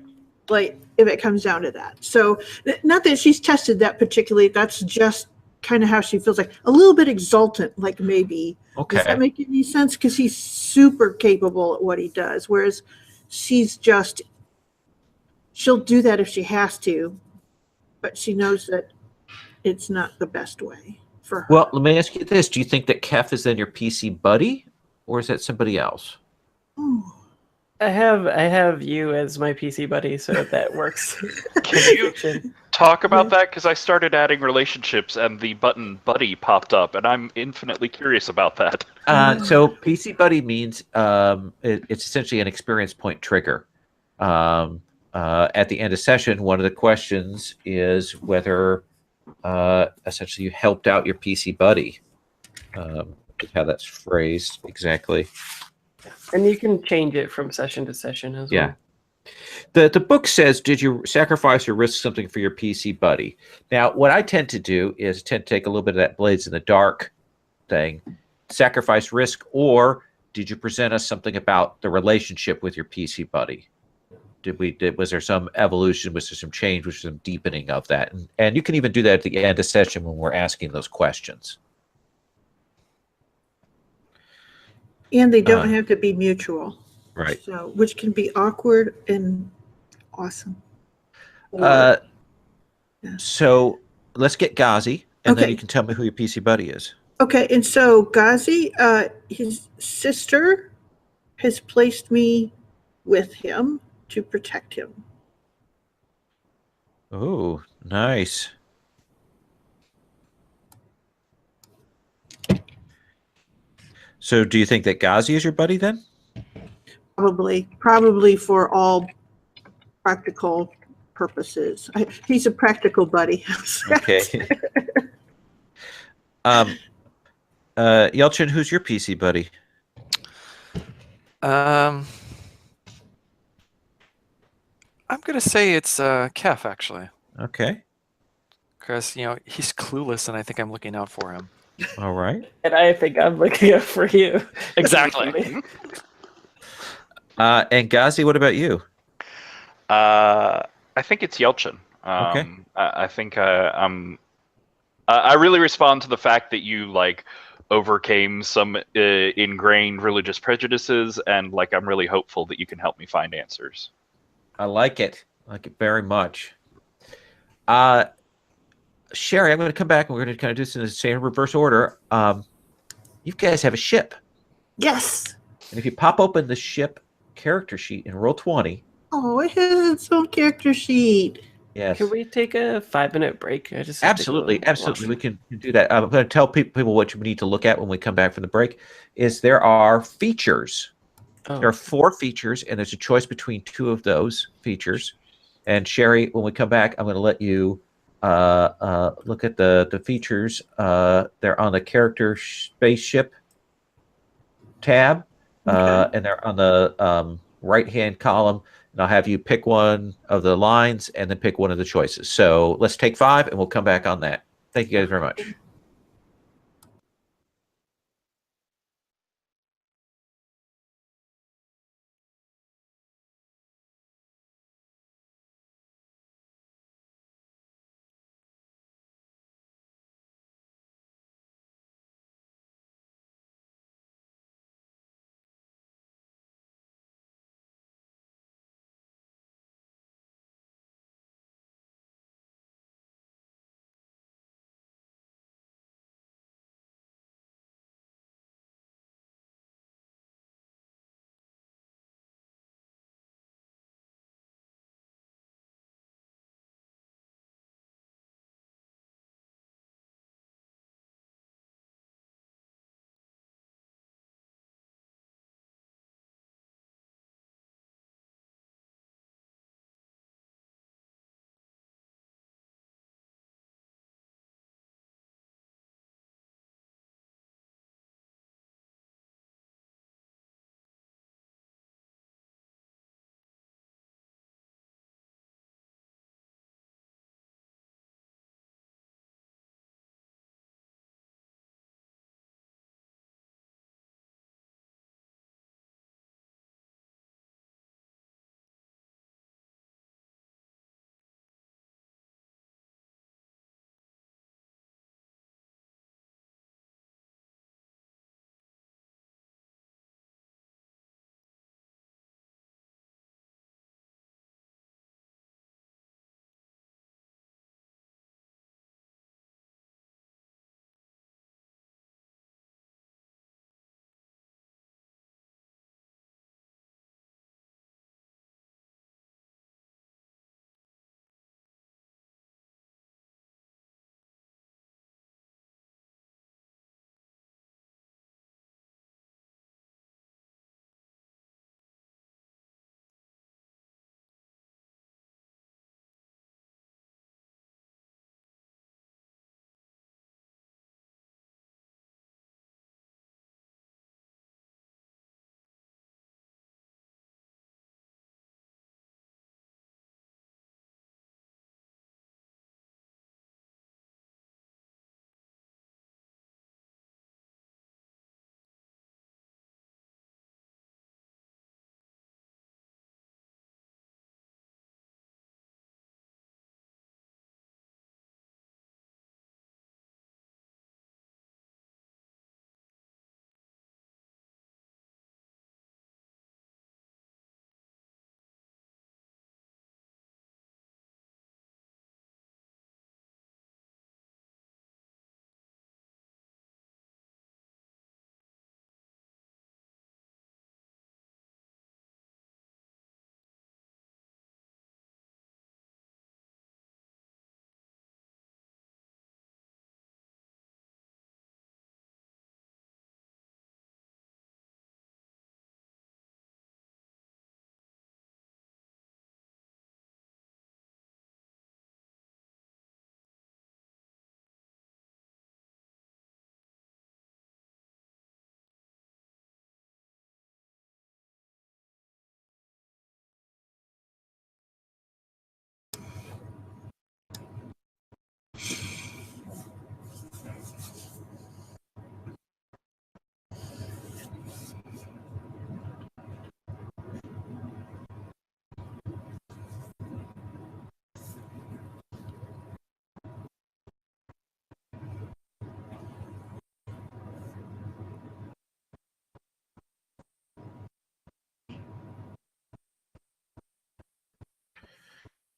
like if it comes down to that. So not that she's tested that particularly, that's just kind of how she feels, like a little bit exultant, like maybe. Does that Okay. make any sense? Because he's super capable at what he does, whereas she'll do that if she has to, but she knows that it's not the best way for her. Well, let me ask you this. Do you think that Kef is then your PC buddy, or is that somebody else? Ooh. I have you as my PC buddy, so that works. Can you talk about that? Because I started adding relationships and the button buddy popped up, and I'm infinitely curious about that. So PC buddy means it's essentially an experience point trigger. At the end of session, one of the questions is whether essentially you helped out your PC buddy. How that's phrased exactly. And you can change it from session to session as well. The book says, did you sacrifice or risk something for your PC buddy? Now, what I tend to do is take a little bit of that Blades in the Dark thing, sacrifice, risk, or did you present us something about the relationship with your PC buddy? Was there some evolution? Was there some change? Was there some deepening of that? And you can even do that at the end of session when we're asking those questions. And they don't have to be mutual. Right. So, which can be awkward and awesome. So let's get Ghazi, and then Okay. you can tell me who your PC buddy is. Okay, and so Ghazi, his sister has placed me with him to protect him. Oh, nice. So do you think that Ghazi is your buddy then? Probably for all practical purposes. He's a practical buddy. Okay. Yelchin, who's your PC buddy? I'm gonna say it's Kef actually, Okay. because he's clueless, and I think I'm looking out for him. All right. And I think I'm looking out for you. Exactly. And Ghazi, what about you? I think it's Yelchin. Okay. I think I really respond to the fact that you overcame some ingrained religious prejudices, and I'm really hopeful that you can help me find answers. I like it. I like it very much. Sherry, I'm going to come back and we're going to kind of do this in the same reverse order. You guys have a ship. Yes. And if you pop open the ship character sheet and roll 20. Oh, it has its own character sheet. Yes. Can we take a 5-minute break? Absolutely. We can do that. I'm going to tell people what you need to look at when we come back from the break. There are features. Oh. There are 4 features, and there's a choice between 2 of those features. And Sherry, when we come back, I'm going to let you look at the features. They're on the character spaceship tab, and they're on the right-hand column. And I'll have you pick one of the lines and then pick one of the choices. So let's take 5, and we'll come back on that. Thank you guys very much.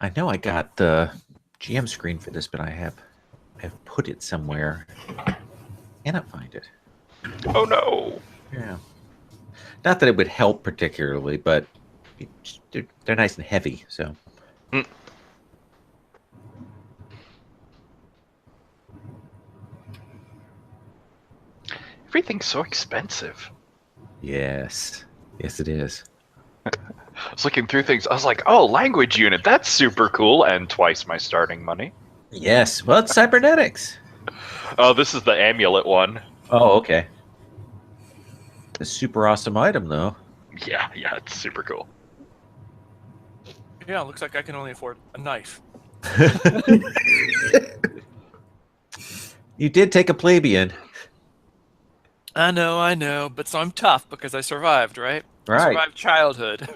I know I got the GM screen for this, but I've put it somewhere. Cannot find it. Oh no! Yeah. Not that it would help particularly, but they're nice and heavy, so. Everything's so expensive. Yes. Yes, it is. I was looking through things. I was like, oh, language unit. That's super cool. And twice my starting money. Yes. Well, it's cybernetics. Oh, this is the amulet one. Oh, okay. A super awesome item, though. Yeah, it's super cool. Yeah, it looks like I can only afford a knife. You did take a plebeian. I know, but so I'm tough because I survived, right? Right. I survived childhood.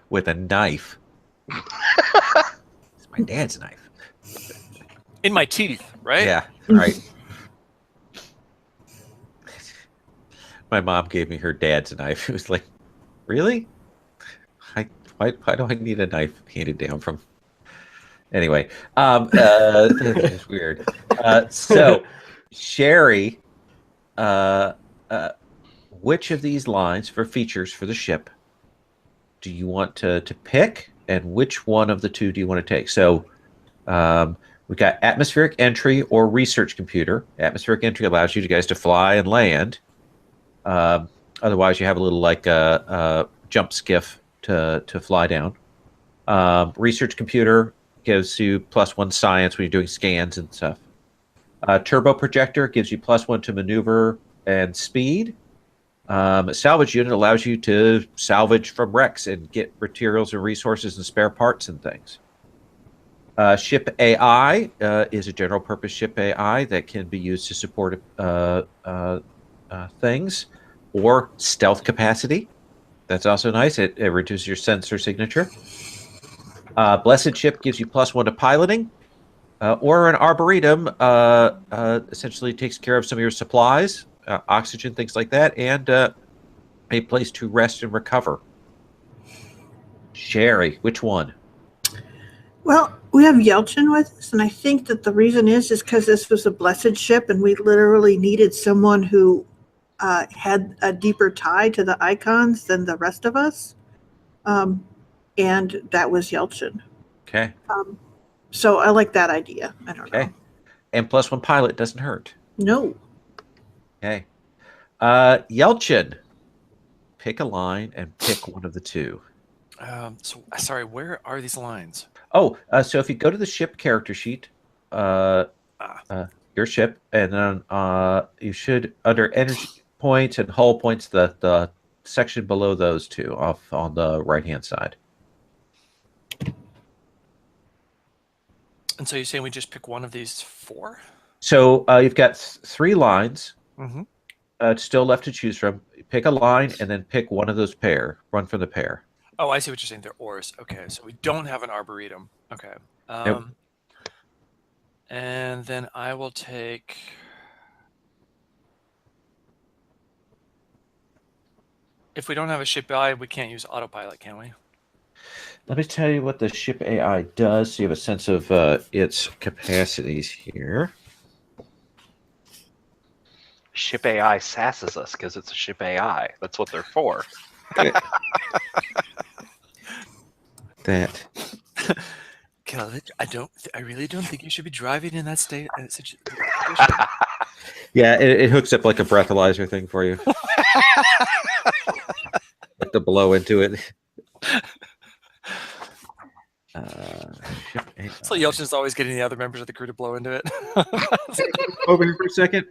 With a knife. It's my dad's knife. In my teeth, right? Yeah, right. My mom gave me her dad's knife. It was like, really? Why do I need a knife handed down from? Anyway, it's weird. So, Sherry, which of these lines for features for the ship do you want to pick, and which one of the two do you want to take? So, we've got atmospheric entry or research computer. Atmospheric entry allows you guys to fly and land. Otherwise, you have a little like a jump skiff to fly down. Research computer gives you +1 science when you're doing scans and stuff. Turbo projector gives you +1 to maneuver and speed. Salvage unit allows you to salvage from wrecks and get materials and resources and spare parts and things. Ship AI is a general purpose ship AI that can be used to support things, or stealth capacity. That's also nice. It reduces your sensor signature. Blessed ship gives you +1 to piloting. Or an arboretum essentially takes care of some of your supplies, oxygen, things like that, and a place to rest and recover. Sherry, which one? Well, we have Yelchin with us, and I think that the reason is because this was a blessed ship, and we literally needed someone who had a deeper tie to the icons than the rest of us, and that was Yelchin. Okay. So I like that idea. I don't know. And +1 pilot doesn't hurt. No. Okay. Yelchin, pick a line and pick one of the two. So sorry, where are these lines? Oh, so if you go to the ship character sheet, your ship, and then you should, under energy points and hull points, the section below those two off on the right-hand side. And so you're saying we just pick one of these 4? So you've got 3 lines Mm-hmm. still left to choose from. Pick a line and then pick one of those pair. Run from the pair. Oh, I see what you're saying. They're oars. Okay, so we don't have an arboretum. Okay. Nope. And then I will take... If we don't have a ship AI, we can't use autopilot, can we? Let me tell you what the ship AI does so you have a sense of its capacities here. Ship AI sasses us because it's a ship AI. That's what they're for. That. Kelvin, I really don't think you should be driving in that state. Yeah, it hooks up like a breathalyzer thing for you. Like to blow into it. So Yelchin's always getting the other members of the crew to blow into it. Over here for a second.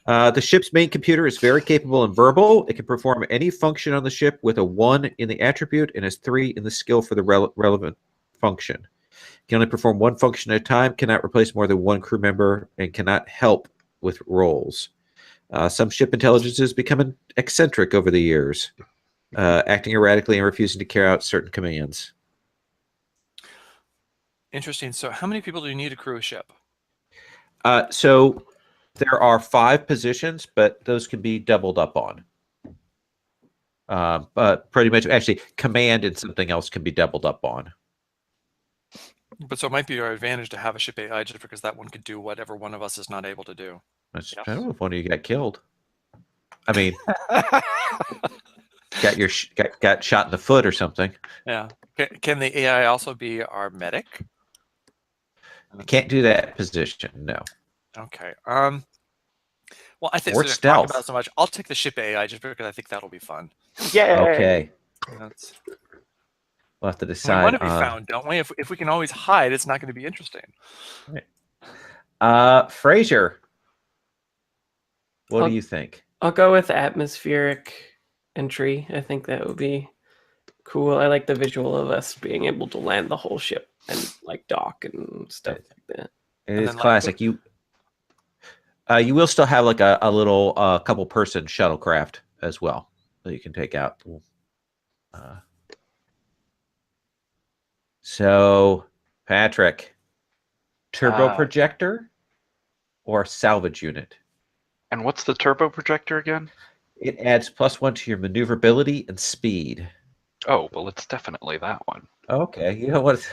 The ship's main computer is very capable and verbal. It can perform any function on the ship with a 1 in the attribute and has 3 in the skill for the relevant function. It can only perform 1 function at a time, cannot replace more than 1 crew member, and cannot help with roles. Some ship intelligences become eccentric over the years, acting erratically and refusing to carry out certain commands. Interesting. So how many people do you need to crew a ship? So there are 5 positions, but those can be doubled up on. But pretty much, actually, command and something else can be doubled up on. But so it might be our advantage to have a ship AI just because that one could do whatever one of us is not able to do. I don't know if one of you got killed. I mean, got shot in the foot or something. Yeah. Can the AI also be our medic? I can't do that position. No. Okay. Well, I think Or since we've stealth. talked about it so much, I'll take the ship AI just because I think that'll be fun. Yeah. Okay. That's, We'll have to we decide. want to be found, don't we? If we can always hide, it's not going to be interesting. Fraser, what do you think? I'll go with atmospheric entry. I think that would be cool. I like the visual of us being able to land the whole ship and like dock and stuff like that. It is classic. You will still have like a little couple person shuttlecraft as well that you can take out. So, Patrick, turbo projector or salvage unit? And what's the turbo projector again? It adds +1 to your maneuverability and speed. Oh, well, it's definitely that one. Okay, you know what?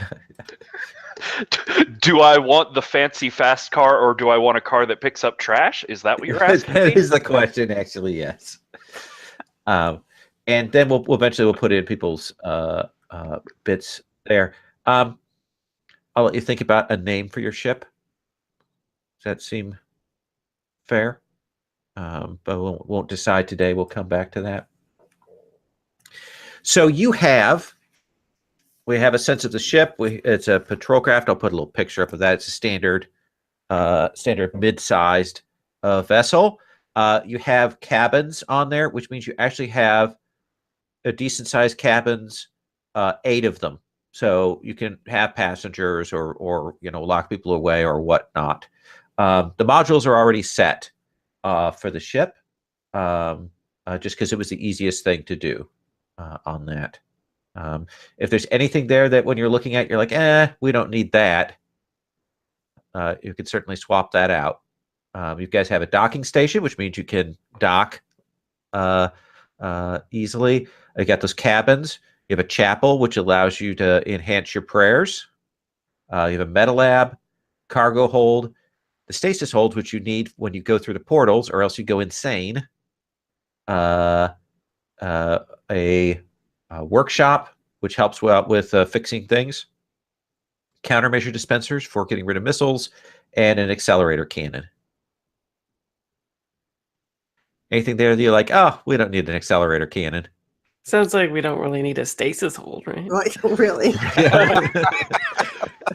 Do I want the fancy fast car or do I want a car that picks up trash? Is that what you're asking? That is the question, actually. Yes. And then we'll eventually put in people's bits there. I'll let you think about a name for your ship. Does that seem fair? But we won't decide today. We'll come back to that. So we have a sense of the ship. It's a patrol craft. I'll put a little picture up of that. It's a standard mid-sized vessel. You have cabins on there, which means you actually have a decent-sized cabins, 8 of them. So you can have passengers or lock people away or whatnot. The modules are already set for the ship, just because it was the easiest thing to do on that. If there's anything there that when you're looking at, you're like, we don't need that, you can certainly swap that out. You guys have a docking station, which means you can dock easily. You got those cabins. You have a chapel, which allows you to enhance your prayers. You have a meta lab, cargo hold, the stasis holds, which you need when you go through the portals, or else you go insane. A workshop, which helps out with fixing things. Countermeasure dispensers for getting rid of missiles, and an accelerator cannon. Anything there that you're like, we don't need an accelerator cannon? Sounds like we don't really need a stasis hold, right? Right, really.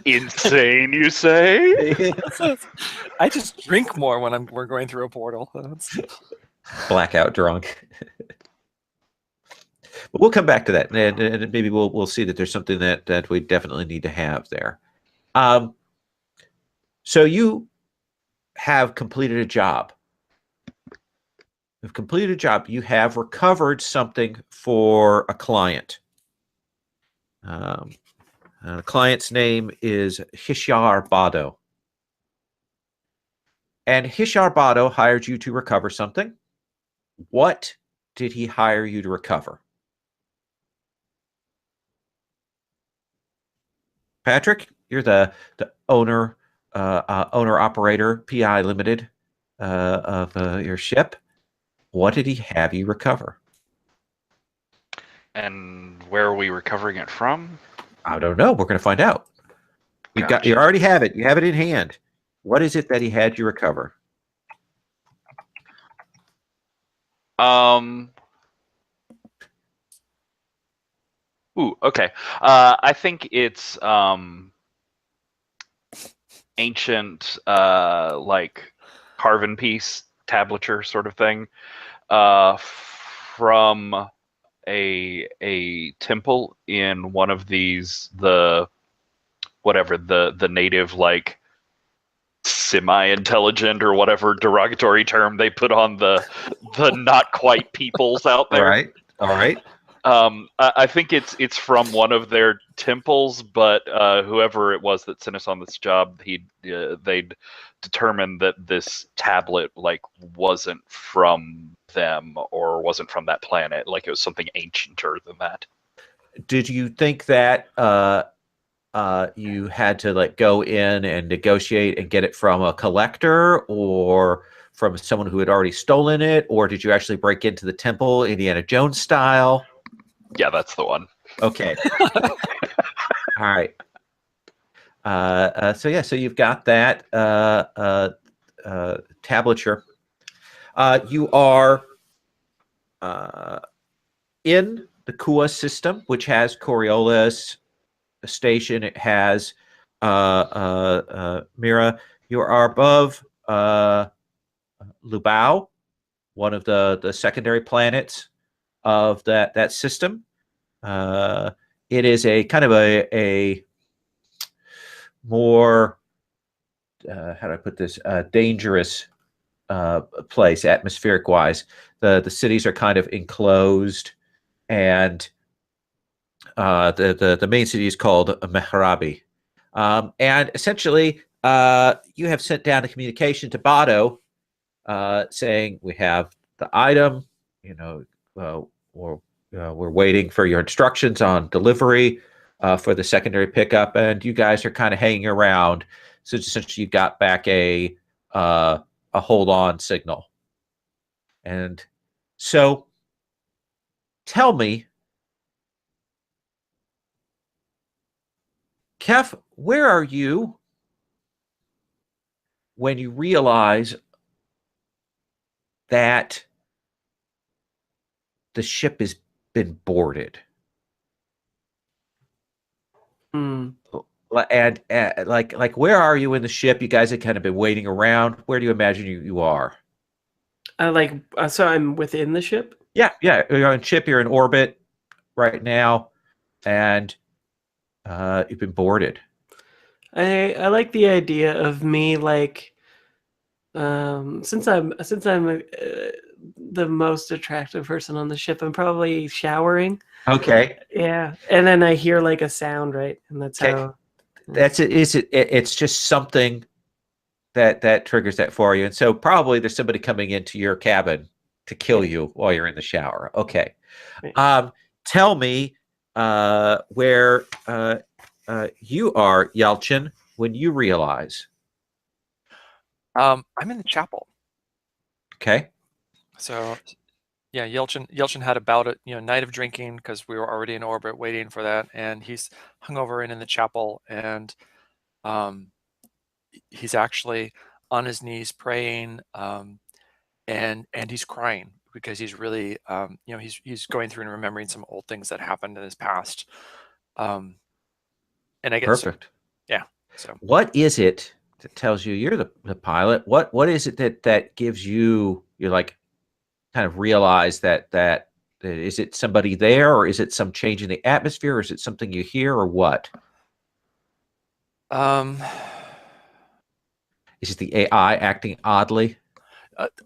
Insane, you say? I just drink more when we're going through a portal. Blackout drunk. But we'll come back to that, and maybe we'll see that there's something that we definitely need to have there. So you have completed a job. You've completed a job. You have recovered something for a client. The client's name is Hishar Bado. And Hishar Bado hired you to recover something. What did he hire you to recover? Patrick, you're the owner operator, PI Limited, of your ship. What did he have you recover? And where are we recovering it from? I don't know. We're going to find out. Gotcha. You already have it. You have it in hand. What is it that he had you recover? Okay. I think it's ancient, like carven piece, tablature sort of thing, from a temple in one of these the native, like, semi-intelligent or whatever derogatory term they put on the not quite peoples out there. All right. I think it's from one of their temples, but whoever it was that sent us on this job, they'd determined that this tablet wasn't from them or wasn't from that planet. Like it was something ancienter than that. Did you think that you had to like go in and negotiate and get it from a collector or from someone who had already stolen it, or did you actually break into the temple, Indiana Jones style? Yeah, that's the one. Okay. All right. So you've got that tablature. You are in the Kua system, which has Coriolis station. It has Mira. You are above Lubao, one of the secondary planets of that system. It is a kind of a more how do I put this, dangerous place atmospheric wise. The cities are kind of enclosed, and the main city is called Mehrabi. And essentially you have sent down a communication to Bado saying, we have the item, we're waiting for your instructions on delivery for the secondary pickup, and you guys are kind of hanging around. So essentially, you got back a hold on signal. And so, tell me, Kef, where are you when you realize that the ship has been boarded? And like where are you in the ship? You guys have kind of been waiting around. Where do you imagine you are? So I'm within the ship? Yeah. You're on ship, you're in orbit right now, and you've been boarded. I like the idea of me since I'm the most attractive person on the ship, I'm probably showering. Okay. Yeah, and then I hear like a sound, right? And that's okay. how. That's it. It's just something that triggers that for you, and so probably there's somebody coming into your cabin to kill you while you're in the shower. Okay. Tell me where you are, Yelchin, when you realize. I'm in the chapel. Okay. So, yeah, Yelchin had about a night of drinking because we were already in orbit waiting for that, and he's hungover in the chapel, and he's actually on his knees praying, and he's crying because he's really he's going through and remembering some old things that happened in his past. And I guess perfect. Yeah. So what is it that tells you you're the pilot? What is it that gives you're like kind of realize that is it somebody there, or is it some change in the atmosphere, or is it something you hear, or what? Is it the AI acting oddly?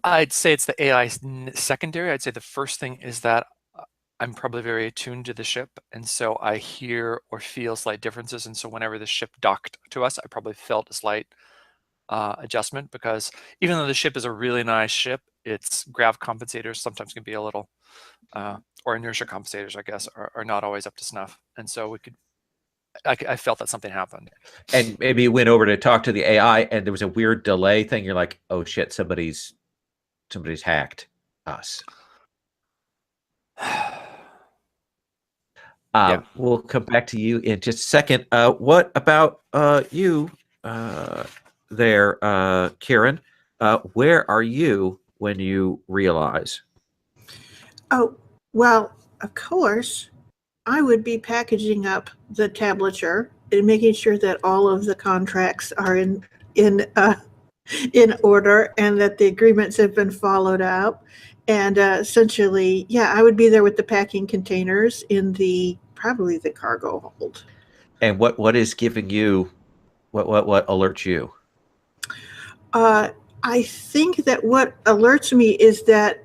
I'd say it's the AI secondary. I'd say the first thing is that I'm probably very attuned to the ship, and so I hear or feel slight differences. And so whenever the ship docked to us, I probably felt a slight adjustment, because even though the ship is a really nice ship, its grav compensators sometimes can be a little, or inertia compensators, I guess, are not always up to snuff. And so I felt that something happened. And maybe you went over to talk to the AI, and there was a weird delay thing. You're like, oh shit, somebody's hacked us. Yeah. We'll come back to you in just a second. What about you there, Kieran? Where are you when you realize? Oh, well, of course, I would be packaging up the tablature and making sure that all of the contracts are in order and that the agreements have been followed up. And essentially, yeah, I would be there with the packing containers in probably the cargo hold. And what is giving you, what alerts you? I think that what alerts me is that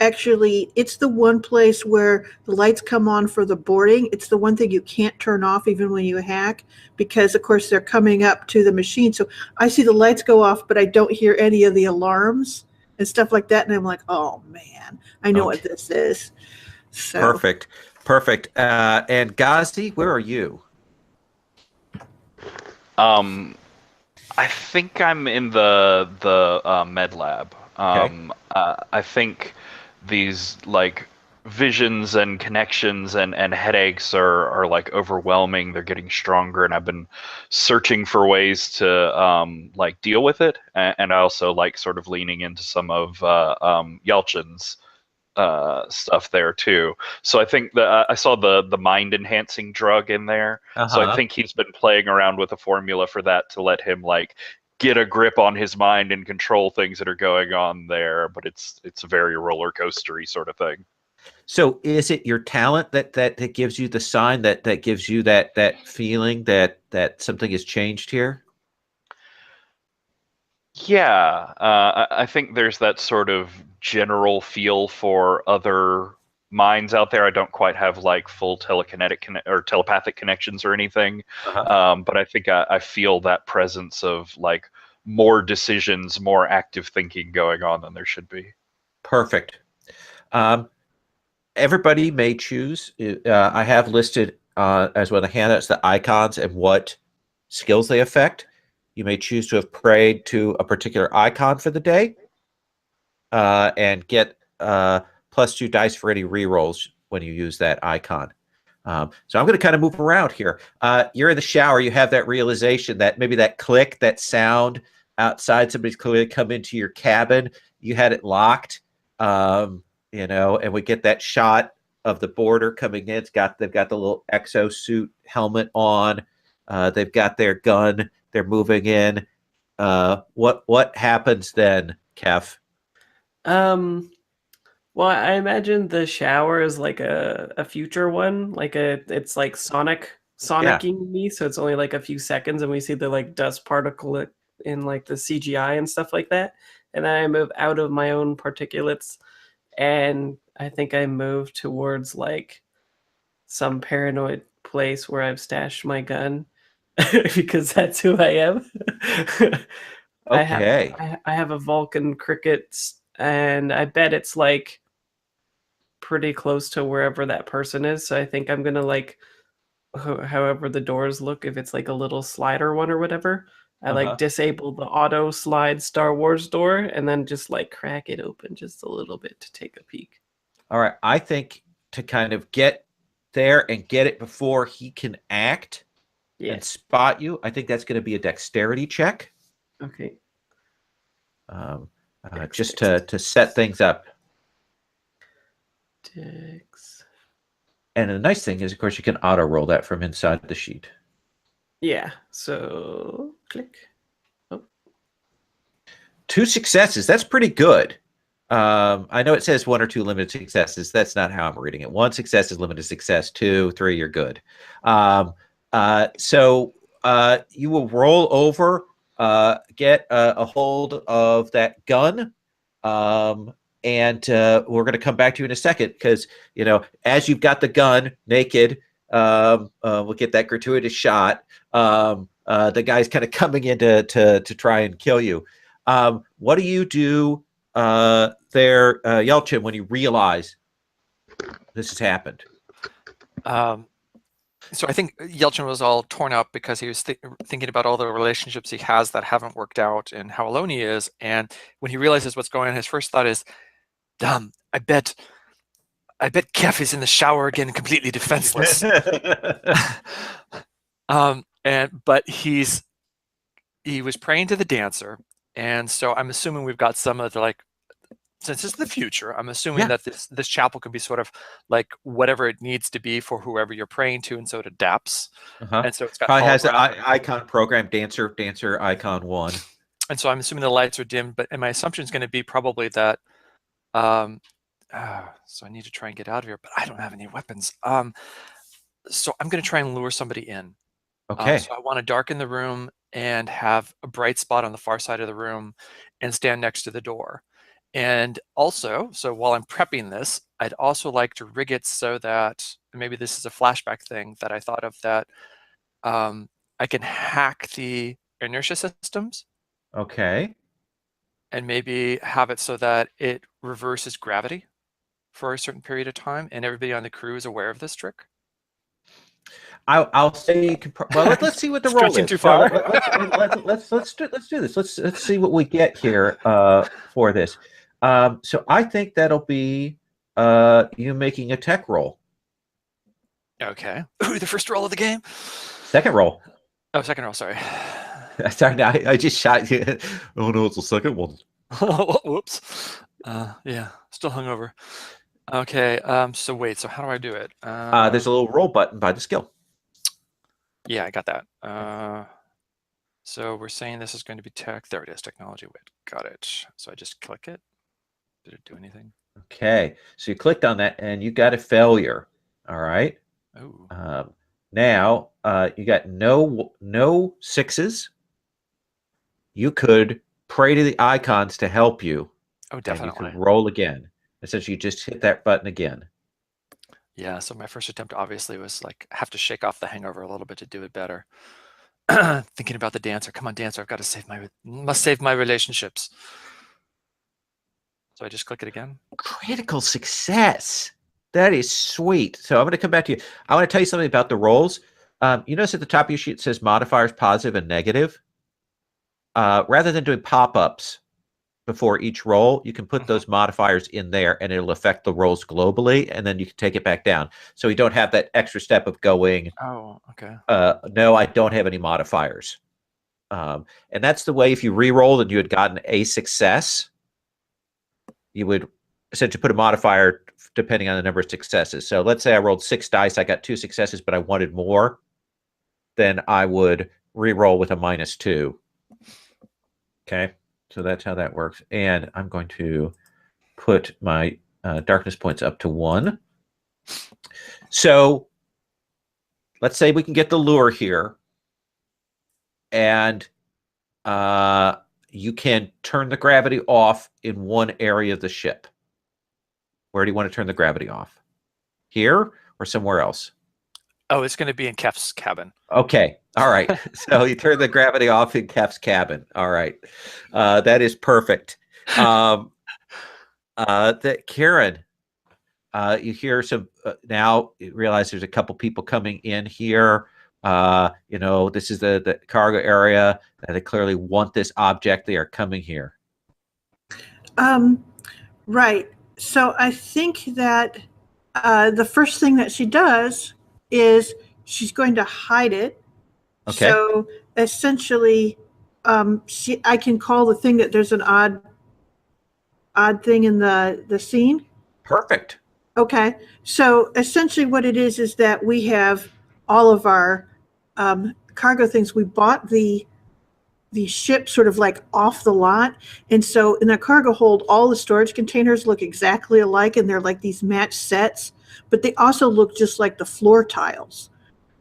actually it's the one place where the lights come on for the boarding. It's the one thing you can't turn off even when you hack, because of course they're coming up to the machine. So I see the lights go off, but I don't hear any of the alarms. and stuff like that. And I'm like, oh man, I know what this is. So Perfect. And Ghazi, where are you? I think I'm in the med lab. I think these like visions and connections and headaches are like overwhelming. They're getting stronger, and I've been searching for ways to like deal with it. And I also like sort of leaning into some of Yelchin's stuff there too. So I think that I saw the mind enhancing drug in there. So I think he's been playing around with a formula for that to let him like get a grip on his mind and control things that are going on there. But it's a very roller coastery sort of thing. So is it your talent that gives you the sign that gives you that feeling that something has changed here? Yeah, I think there's that sort of general feel for other minds out there. I don't quite have like full telekinetic or telepathic connections or anything, but I think I feel that presence of like more decisions, more active thinking going on than there should be. Perfect. Everybody may choose. I have listed as one of the handouts the icons and what skills they affect. You may choose to have prayed to a particular icon for the day and get +2 dice for any rerolls when you use that icon. So I'm going to kind of move around here. You're in the shower. You have that realization that maybe that click, that sound outside, somebody's clearly come into your cabin. You had it locked, and we get that shot of the border coming in. They've got the little exosuit helmet on. They've got their gun. They're moving in. What happens then, Kev? Well, I imagine the shower is like a future one, it's like sonicking me, so it's only like a few seconds, and we see the like dust particle in like the CGI and stuff like that, and then I move out of my own particulates, and I think I move towards like some paranoid place where I've stashed my gun. Because that's who I am. Okay. I have a Vulcan cricket, and I bet it's like pretty close to wherever that person is. So I think I'm gonna like, however the doors look, if it's like a little slider one or whatever, I like disable the auto slide Star Wars door and then just like crack it open just a little bit to take a peek. All right. I think to kind of get there and get it before he can act. And spot you. I think that's going to be a dexterity check. Okay. Just to set things up. Dex. And the nice thing is, of course, you can auto roll that from inside the sheet. Yeah. So click. Oh. 2 successes. That's pretty good. I know it says 1 or 2 limited successes. That's not how I'm reading it. 1 success is limited success. 2, 3, you're good. So you will roll over, get a hold of that gun, and we're going to come back to you in a second because, as you've got the gun naked, we'll get that gratuitous shot. The guy's kind of coming in to try and kill you. What do you do there, Yelchin, when you realize this has happened? So I think Yelchin was all torn up because he was thinking about all the relationships he has that haven't worked out and how alone he is. And when he realizes what's going on, his first thought is, "Damn, I bet Kef is in the shower again, completely defenseless." But he was praying to the dancer, and so I'm assuming we've got some of the like. Since it's the future, I'm assuming that this chapel can be sort of like whatever it needs to be for whoever you're praying to, and so it adapts. And so it's got probably has an icon program, dancer icon 1. And so I'm assuming the lights are dim, and my assumption is going to be probably that. So I need to try and get out of here, but I don't have any weapons. So I'm going to try and lure somebody in. Okay. So I want to darken the room and have a bright spot on the far side of the room, and stand next to the door. And also, so while I'm prepping this, I'd also like to rig it so that, maybe this is a flashback thing that I thought of, that I can hack the inertia systems. Okay. and maybe have it so that it reverses gravity for a certain period of time, and everybody on the crew is aware of this trick? I'll say you can. Well, let's see what the roll Stretching is. too far. Let's do this. Let's see what we get here for this. So I think that'll be you making a tech roll. Okay. Ooh, the first roll of the game. Second roll. Oh, second roll. Sorry. Sorry, no, I just shot you. Oh no, it's the second one. Whoops. Yeah, still hungover. Okay. So wait. So how do I do it? There's a little roll button by the skill. Yeah, I got that. So we're saying this is going to be tech. There it is. Technology. Wait, got it. So I just click it. Did it do anything? Okay, so you clicked on that and you got a failure. All right. Oh. Now you got no sixes. You could pray to the icons to help you. Oh, definitely. And you can roll again. Essentially, you just hit that button again. Yeah. So my first attempt obviously was like have to shake off the hangover a little bit to do it better. Thinking about the dancer. Come on, dancer! I've got to must save my relationships. So I just click it again. Critical success. That is sweet. So I'm going to come back to you. I want to tell you something about the rolls. You notice at the top of your sheet it says modifiers positive and negative. Rather than doing pop-ups before each roll, you can put those modifiers in there and it'll affect the rolls globally, and then you can take it back down. So you don't have that extra step of going, Oh, okay. no, I don't have any modifiers. And that's the way if you re-rolled and you had gotten a success, you would essentially put a modifier depending on the number of successes. So let's say I rolled 6 dice, I got 2 successes, but I wanted more, then I would re-roll with a -2. Okay, so that's how that works. And I'm going to put my darkness points up to 1. So let's say we can get the lure here, and you can turn the gravity off in one area of the ship. Where do you want to turn the gravity off? Here or somewhere else? Oh, it's going to be in Kef's cabin. Okay. All right. So you turn the gravity off in Kef's cabin. All right. That is perfect. Karen, you hear some now you realize there's a couple people coming in here. This is the cargo area. They clearly want this object. They are coming here. Right. So I think that the first thing that she does is she's going to hide it. Okay. So essentially, I can call the thing that there's an odd thing in the scene. Perfect. Okay. So essentially what it is that we have all of our cargo things. We bought the ship sort of like off the lot. And so in the cargo hold, all the storage containers look exactly alike, and they're like these matched sets, but they also look just like the floor tiles.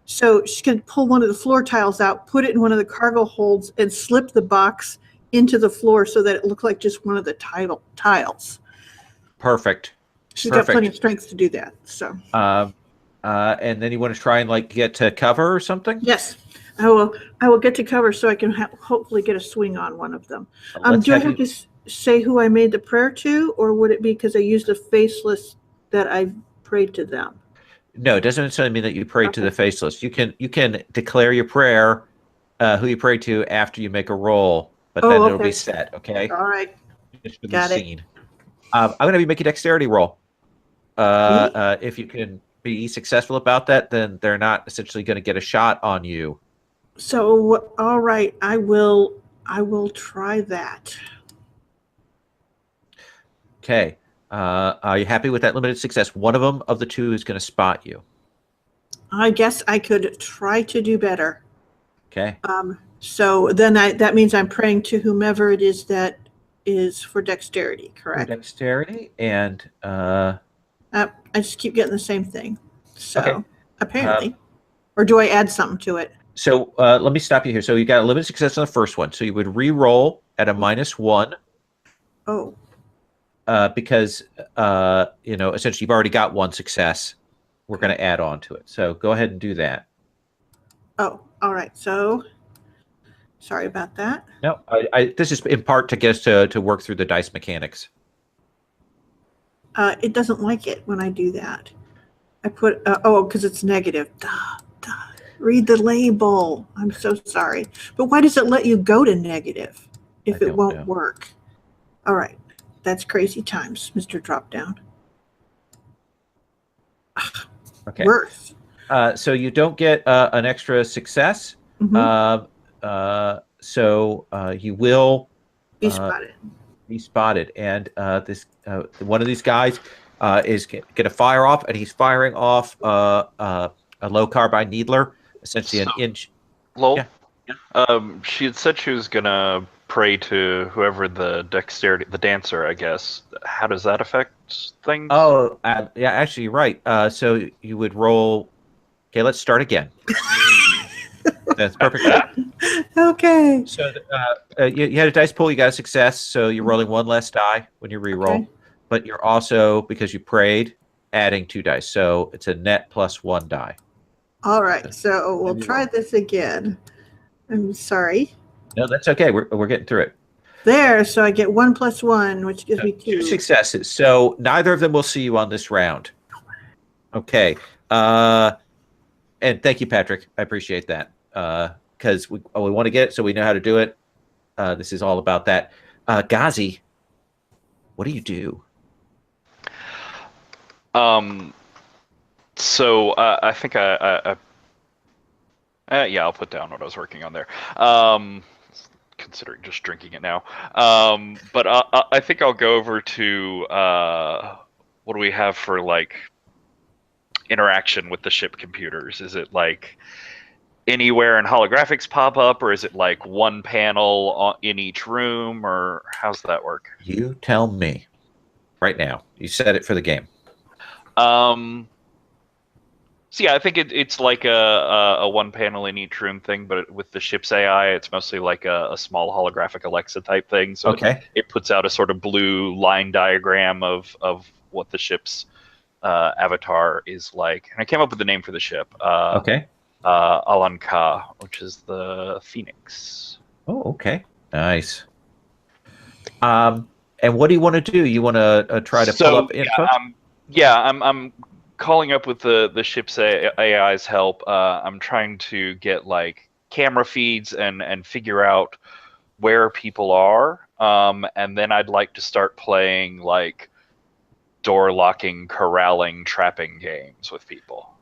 So she can pull one of the floor tiles out, put it in one of the cargo holds, and slip the box into the floor so that it looked like just one of the tiles. Perfect. She's got plenty of strength to do that. So. And then you want to try and get to cover or something? Yes. I will get to cover so I can hopefully get a swing on one of them. Do I have to say who I made the prayer to, or would it be because I used a faceless that I prayed to them? No, it doesn't necessarily mean that you prayed to the faceless. You can declare your prayer, who you pray to after you make a roll, but then it'll be set. Okay. All right. Got it. I'm going to be making a dexterity roll. If you can be successful about that, then they're not essentially going to get a shot on you. So, all right, I will try that. Okay. Are you happy with that limited success? One of the two is going to spot you. I guess I could try to do better. Okay. So then that means I'm praying to whomever it is that is for dexterity, correct? For dexterity, and I just keep getting the same thing. So okay. Apparently, or do I add something to it? So let me stop you here. So you got a limited success on the first one. So you would re-roll at a -1. Oh. Because essentially you've already got one success. We're going to add on to it. So go ahead and do that. Oh, all right. So Sorry about that. No, this is in part to get us to work through the dice mechanics. It doesn't like it when I do that. I put, because it's negative. Duh. Read the label. I'm so sorry. But why does it let you go to negative if it won't work? All right. That's crazy times, Mr. Dropdown. Okay. Worse. So you don't get an extra success. So you will Be spotted. Be spotted, and this one of these guys is going to fire off, and he's firing off a low carbine needler, essentially an inch. Lol. Yeah. She had said she was gonna pray to whoever the dancer, I guess. How does that affect things? Oh, yeah, actually, you're right. So you would roll. Okay, let's start again. That's perfect. Okay. So you had a dice pool, you got a success, so you're rolling one less die when you re-roll. Okay. But you're also, because you prayed, adding 2 dice. So it's a net plus 1 die. All right. So we'll try this again. I'm sorry. No, that's okay. We're getting through it. There. So I get 1 plus 1, which gives me 2. 2 successes. So neither of them will see you on this round. Okay. And thank you, Patrick. I appreciate that. Because we want to get it so we know how to do it. This is all about that. Ghazi, what do you do? So I think I'll put down what I was working on there. Considering just drinking it now. But I think I'll go over to what do we have for like interaction with the ship computers? Is it like anywhere and holographics pop up, or is it like one panel in each room, or how's that work? You tell me right now. You set it for the game. So yeah, I think it's like a one panel in each room thing, but with the ship's AI, it's mostly like a small holographic Alexa type thing. So okay. It puts out a sort of blue line diagram of what the ship's avatar is like. And I came up with the name for the ship. Okay. Alanka, which is the Phoenix. Oh, okay. Nice. And what do you want to do? You want to try to pull up info? I'm calling up with the ship's AI's help. I'm trying to get like camera feeds and figure out where people are. And then I'd like to start playing like door locking, corralling, trapping games with people.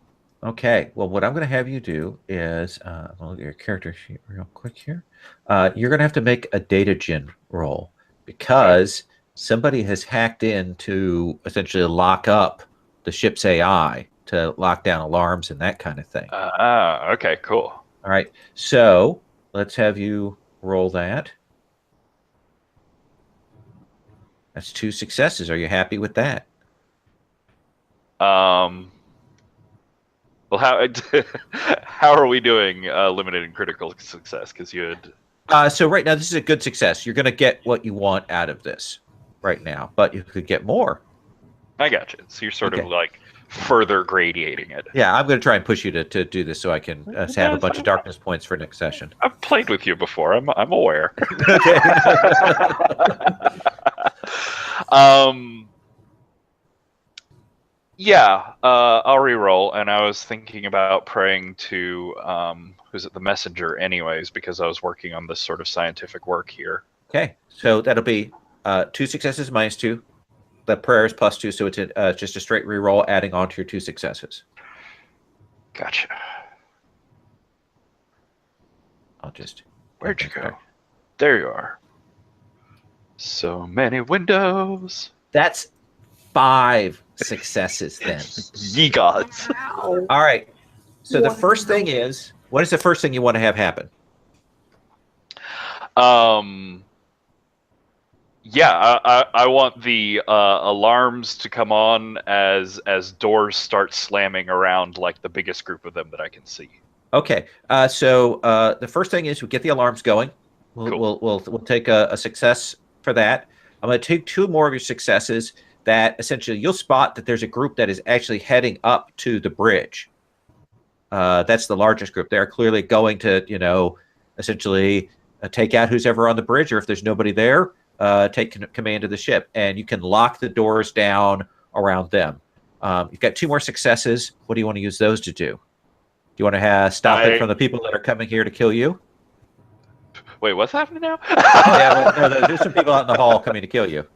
Okay. Well, what I'm going to have you do is, I'll look at your character sheet real quick here. You're going to have to make a data gen roll because somebody has hacked in to essentially lock up the ship's AI to lock down alarms and that kind of thing. Okay, cool. All right. So let's have you roll that. That's 2 successes. Are you happy with that? Well, how are we doing limited and critical success? Because you had. So right now, this is a good success. You're going to get what you want out of this right now, but you could get more. I got you. So you're sort of like further gradiating it. Yeah, I'm going to try and push you to do this so I can have a bunch of darkness points for next session. I've played with you before. I'm aware. Okay. I'll re-roll, and I was thinking about praying to who's it, the messenger, anyways, because I was working on this sort of scientific work here. Okay, so that'll be 2 successes minus 2. The prayer is plus 2, so it's just a straight re-roll, adding on to your 2 successes. Gotcha. I'll just. Where'd you go? There you are. So many windows. That's 5 successes then. Ye gods. Wow. All right. So the first thing is, what is the first thing you want to have happen? I want the alarms to come on as doors start slamming around like the biggest group of them that I can see. Okay. So the first thing is we get the alarms going. We'll take a success for that. I'm going to take 2 more of your successes that essentially you'll spot that there's a group that is actually heading up to the bridge. That's the largest group. They're clearly going to, essentially take out who's ever on the bridge, or if there's nobody there, take command of the ship. And you can lock the doors down around them. You've got 2 more successes. What do you want to use those to do? Do you want to stop it from the people that are coming here to kill you? Wait, what's happening now? Yeah, well, no, there's some people out in the hall coming to kill you.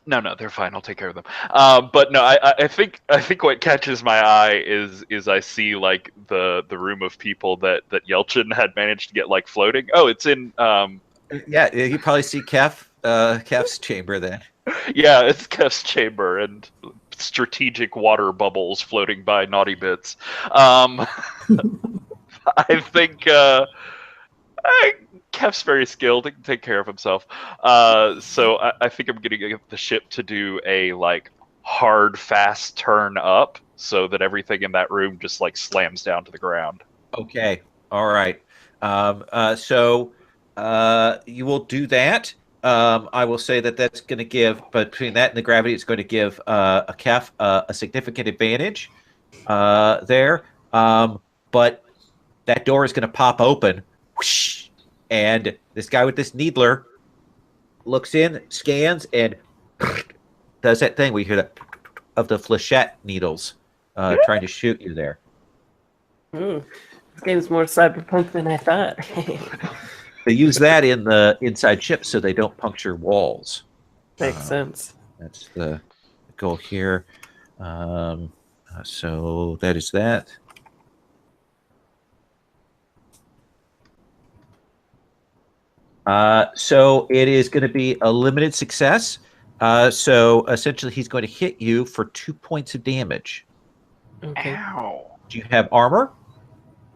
No, they're fine. I'll take care of them. But no, I think what catches my eye is I see like the room of people that Yelchin had managed to get like floating. Oh, it's in. Yeah, you probably see Kef's chamber then. Yeah, it's Kef's chamber and strategic water bubbles floating by naughty bits. I think Kef's very skilled. He can take care of himself. So I think I'm going to get the ship to do a like hard, fast turn up so that everything in that room just like slams down to the ground. Okay. All right. So you will do that. I will say that's going to give, but between that and the gravity, it's going to give a Kef a significant advantage there. But that door is going to pop open, whoosh, and this guy with this needler looks in, scans, and does that thing we hear that of the flechette needles trying to shoot you there. This game's more cyberpunk than I thought. They use that in the inside ships so they don't puncture walls. Makes sense. That's the goal here. So that is that. So it is going to be a limited success. So essentially, he's going to hit you for 2 points of damage. Okay. Ow. Do you have armor?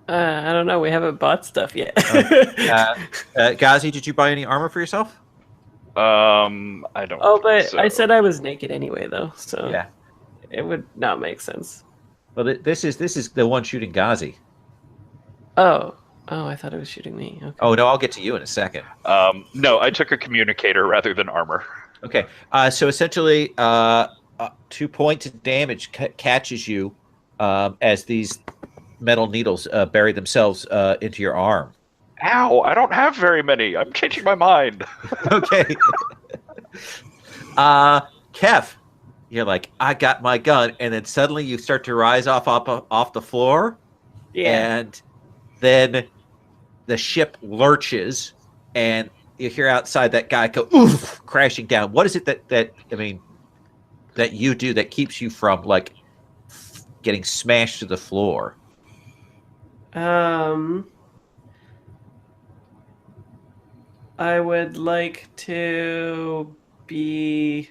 I don't know. We haven't bought stuff yet. Ghazi, did you buy any armor for yourself? I don't. Oh, but so. I said I was naked anyway, though, so Yeah. it would not make sense. Well, this is the one shooting Ghazi. Oh, I thought it was shooting me. Okay. Oh no, I'll get to you in a second. No, I took a communicator rather than armor. Okay. So essentially, 2 points of damage catches you as these metal needles bury themselves into your arm. Ow! I don't have very many. I'm changing my mind. Okay. Kef, you're like, I got my gun, and then suddenly you start to rise off the floor. Yeah. And then the ship lurches, and you hear outside that guy go oof, crashing down. What is it that you do that keeps you from like getting smashed to the floor? I would like to be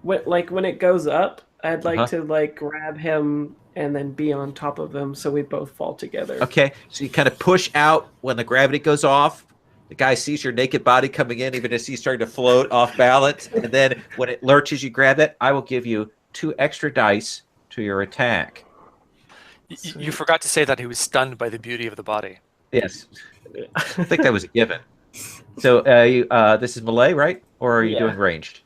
when it goes up, I'd like to like grab him and then be on top of him so we both fall together. Okay, so you kind of push out when the gravity goes off. The guy sees your naked body coming in, even as he's starting to float off balance. And then when it lurches, you grab it. I will give you 2 extra dice to your attack. You forgot to say that he was stunned by the beauty of the body. Yes, I think that was a given. So this is melee, right? Or are you doing ranged?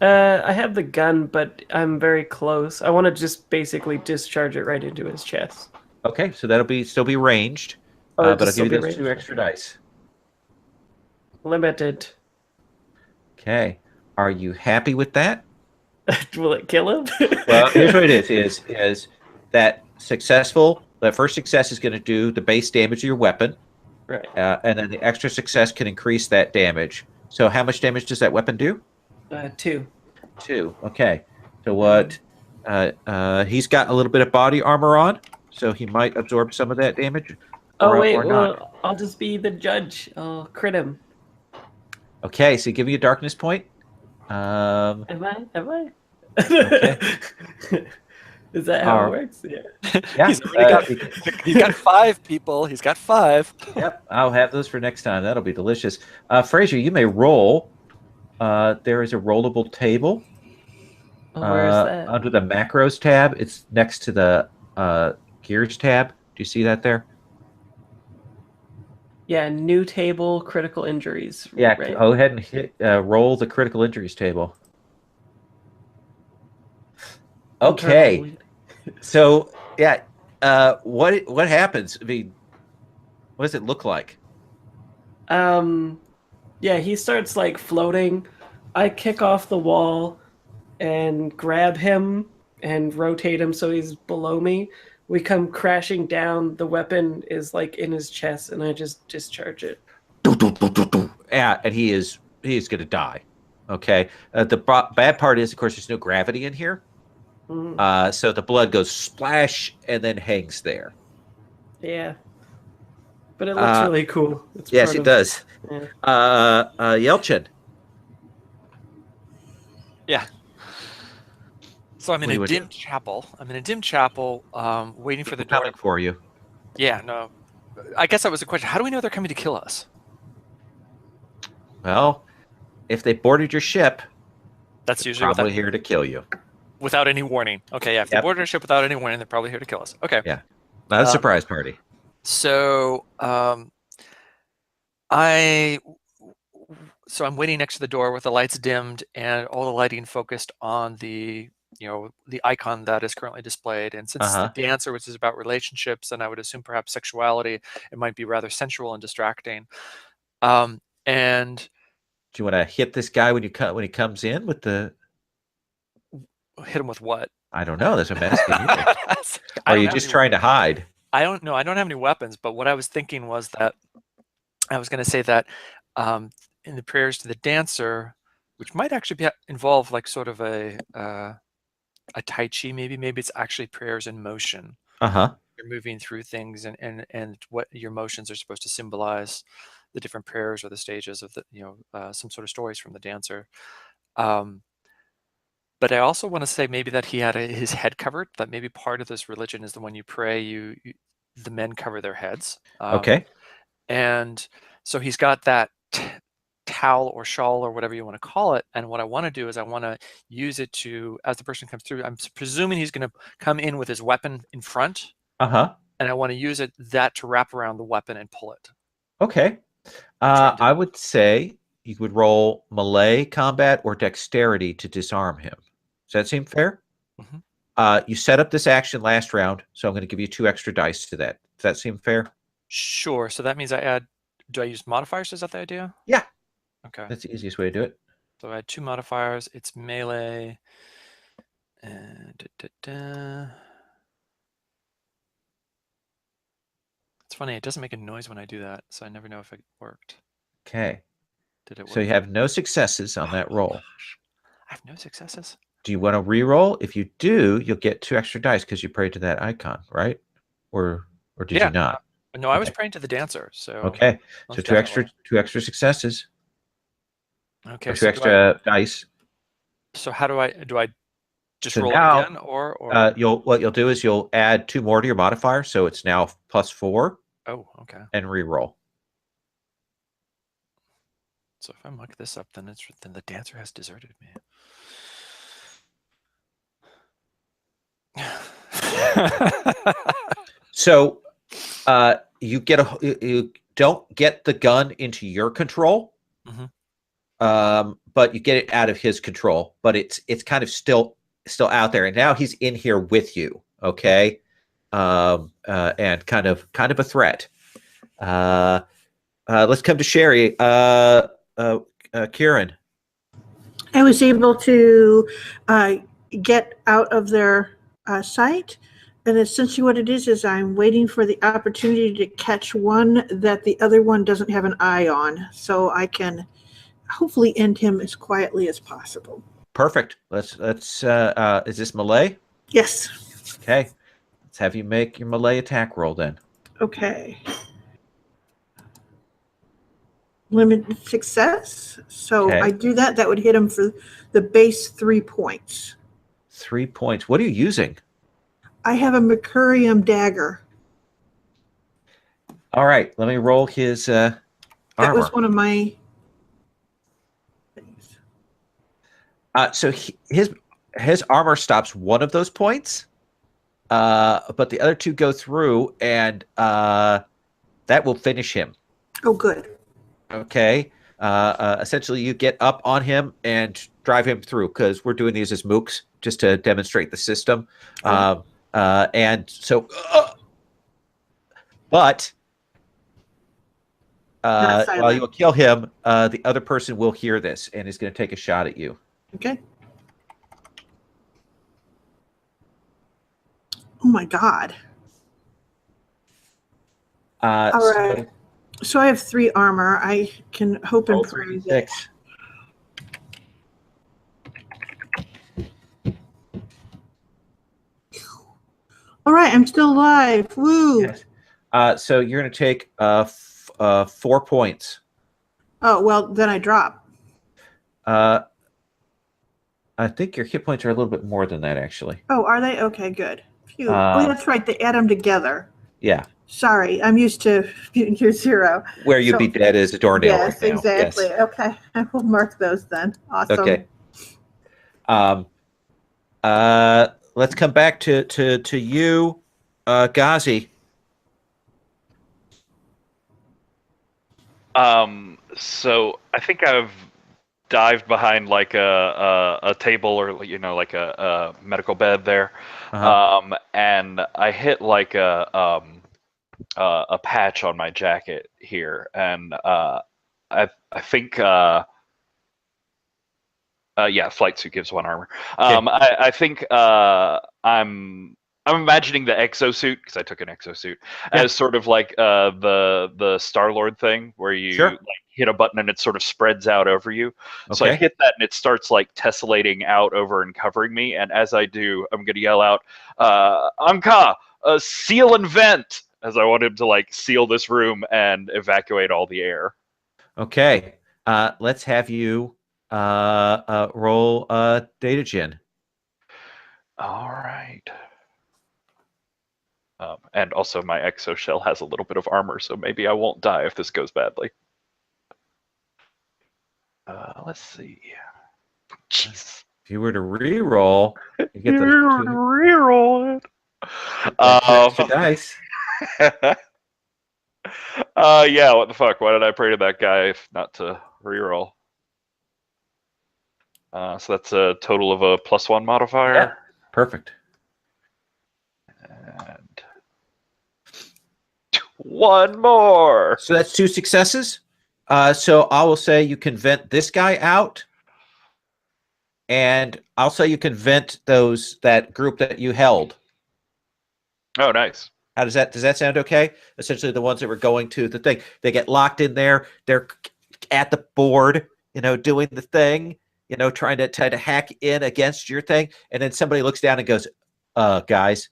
I have the gun, but I'm very close. I want to just basically discharge it right into his chest. Okay, so that'll still be ranged. But I'll give you those 2 extra dice. Limited. Okay. Are you happy with that? Will it kill him? Well, here's what it is that that first success is going to do the base damage of your weapon. Right. And then the extra success can increase that damage. So how much damage does that weapon do? 2. 2. Okay. So what? He's got a little bit of body armor on, so he might absorb some of that damage. Well, I'll just be the judge. I'll crit him. Okay, so give me a darkness point. Am I? Okay. Is that how it works? Yeah. Yeah. He's got 5 people. He's got 5. Yep. I'll have those for next time. That'll be delicious. Fraser, you may roll. There is a rollable table. Where is that? Under the macros tab. It's next to the gears tab. Do you see that there? Yeah, new table, critical injuries. Yeah, right? go ahead and roll the critical injuries table. Okay. So, yeah, what happens? I mean, What does it look like? Yeah, he starts like floating. I kick off the wall and grab him and rotate him so he's below me. We come crashing down. The weapon is like in his chest, and I just discharge it. Yeah, and he is going to die. Okay. The bad part is, of course, there's no gravity in here. So the blood goes splash and then hangs there. Yeah. But it looks really cool. It's yes, it does. Yeah. Yelchin. Yeah. So I'm in a dim chapel. Waiting for the door. Coming for you. Yeah, no. I guess that was the question. How do we know they're coming to kill us? Well, if they boarded your ship, that's usually probably here to kill you. Without any warning. Okay, yeah. If they boarded our ship without any warning, they're probably here to kill us. Okay. Yeah. Not a surprise party. So I'm waiting next to the door with the lights dimmed and all the lighting focused on the icon that is currently displayed. And since the dancer, which is about relationships, and I would assume perhaps sexuality, it might be rather sensual and distracting. And do you want to hit this guy when he comes in with the? Hit him with what? I don't know. That's what I'm asking you. Are you just trying to hide? I don't know. I don't have any weapons, but what I was thinking was that I was going to say that in the prayers to the dancer, which might actually involve like sort of a Tai Chi, maybe it's actually prayers in motion. You're moving through things and what your motions are supposed to symbolize the different prayers or the stages of the some sort of stories from the dancer. But I also want to say maybe that he had his head covered, that maybe part of this religion is that when you pray, the men cover their heads. Okay. And so he's got that towel or shawl or whatever you want to call it. And what I want to do is I want to use it to, as the person comes through, I'm presuming he's going to come in with his weapon in front. And I want to use that to wrap around the weapon and pull it. Okay. I would say you would roll melee combat or dexterity to disarm him. Does that seem fair? You set up this action last round, so I'm going to give you 2 extra dice to that. Does that seem fair? Sure. So that means do I use modifiers? Is that the idea? Yeah. Okay. That's the easiest way to do it. So I had 2 modifiers. It's melee. And It's funny. It doesn't make a noise when I do that, so I never know if it worked. Okay. Did it work? So you have no successes on that roll. Gosh. I have no successes. Do you want to re-roll? If you do, you'll get 2 extra dice because you prayed to that icon, right? Or did you not? No, I was praying to the dancer. So okay. So 2 extra successes. Okay. Or 2 extra dice. So how do I just roll again or what you'll do is you'll add 2 more to your modifier, so it's now +4. Oh, okay. And re-roll. So if I muck this up, then the dancer has deserted me. So you don't get the gun into your control, but you get it out of his control. But it's kind of still out there, and now he's in here with you. Okay, and kind of a threat. Let's come to Sherry. Kieran. I was able to get out of their sight, and essentially what it is I'm waiting for the opportunity to catch one that the other one doesn't have an eye on, so I can hopefully end him as quietly as possible. Perfect. Let's is this melee? Yes. Okay. Let's have you make your melee attack roll then. Okay. Limited success. So I do that. That would hit him for the base 3 points. 3 points. What are you using? I have a Mercurium dagger. All right. Let me roll his armor. That was one of my things. So his armor stops one of those points, but the other 2 go through, and that will finish him. Oh, good. Okay. Essentially, you get up on him and drive him through, because we're doing these as mooks just to demonstrate the system. And so, but Not while silent. you'll kill him, the other person will hear this and is going to take a shot at you. Okay. Oh my god. All right. So I have 3 armor. I can hope and pray that. All right, I'm still alive. Woo! Yes. So you're going to take 4 points. Oh well, then I drop. I think your hit points are a little bit more than that, actually. Oh, are they? Okay, good. Phew. Oh, that's right. They add them together. Yeah. Sorry, I'm used to your 0. Where you'd be dead as a doornail yes, right now. Exactly. Yes. Okay, I will mark those then. Awesome. Okay. Let's come back to you, Ghazi. So I think I've dived behind like a table or like a medical bed there, and I hit like a patch on my jacket here, and I think flight suit gives 1 armor. Okay. I think I'm imagining the exosuit, because I took an exosuit, as sort of like the Star-Lord thing where you like hit a button and it sort of spreads out over you. Okay. So I hit that and it starts like tessellating out over and covering me. And as I do, I'm going to yell out, Anka, seal and vent, as I want him to like seal this room and evacuate all the air. Okay. Let's have you roll data gen. All right. And also my exo shell has a little bit of armor, so maybe I won't die if this goes badly. Let's see. Jesus. If you were to re-roll, you get those re-roll it. extra dice. Yeah, what the fuck? Why did I pray to that guy if not to re-roll? So that's a total of a +1 modifier. Yeah, perfect. And 1 more. So that's 2 successes. So I will say you can vent this guy out, and I'll say you can vent that group that you held. Oh, nice. How does that sound okay? Essentially, the ones that were going to the thing, they get locked in there. They're at the board, doing the thing, trying to hack in against your thing, and then somebody looks down and goes, guys,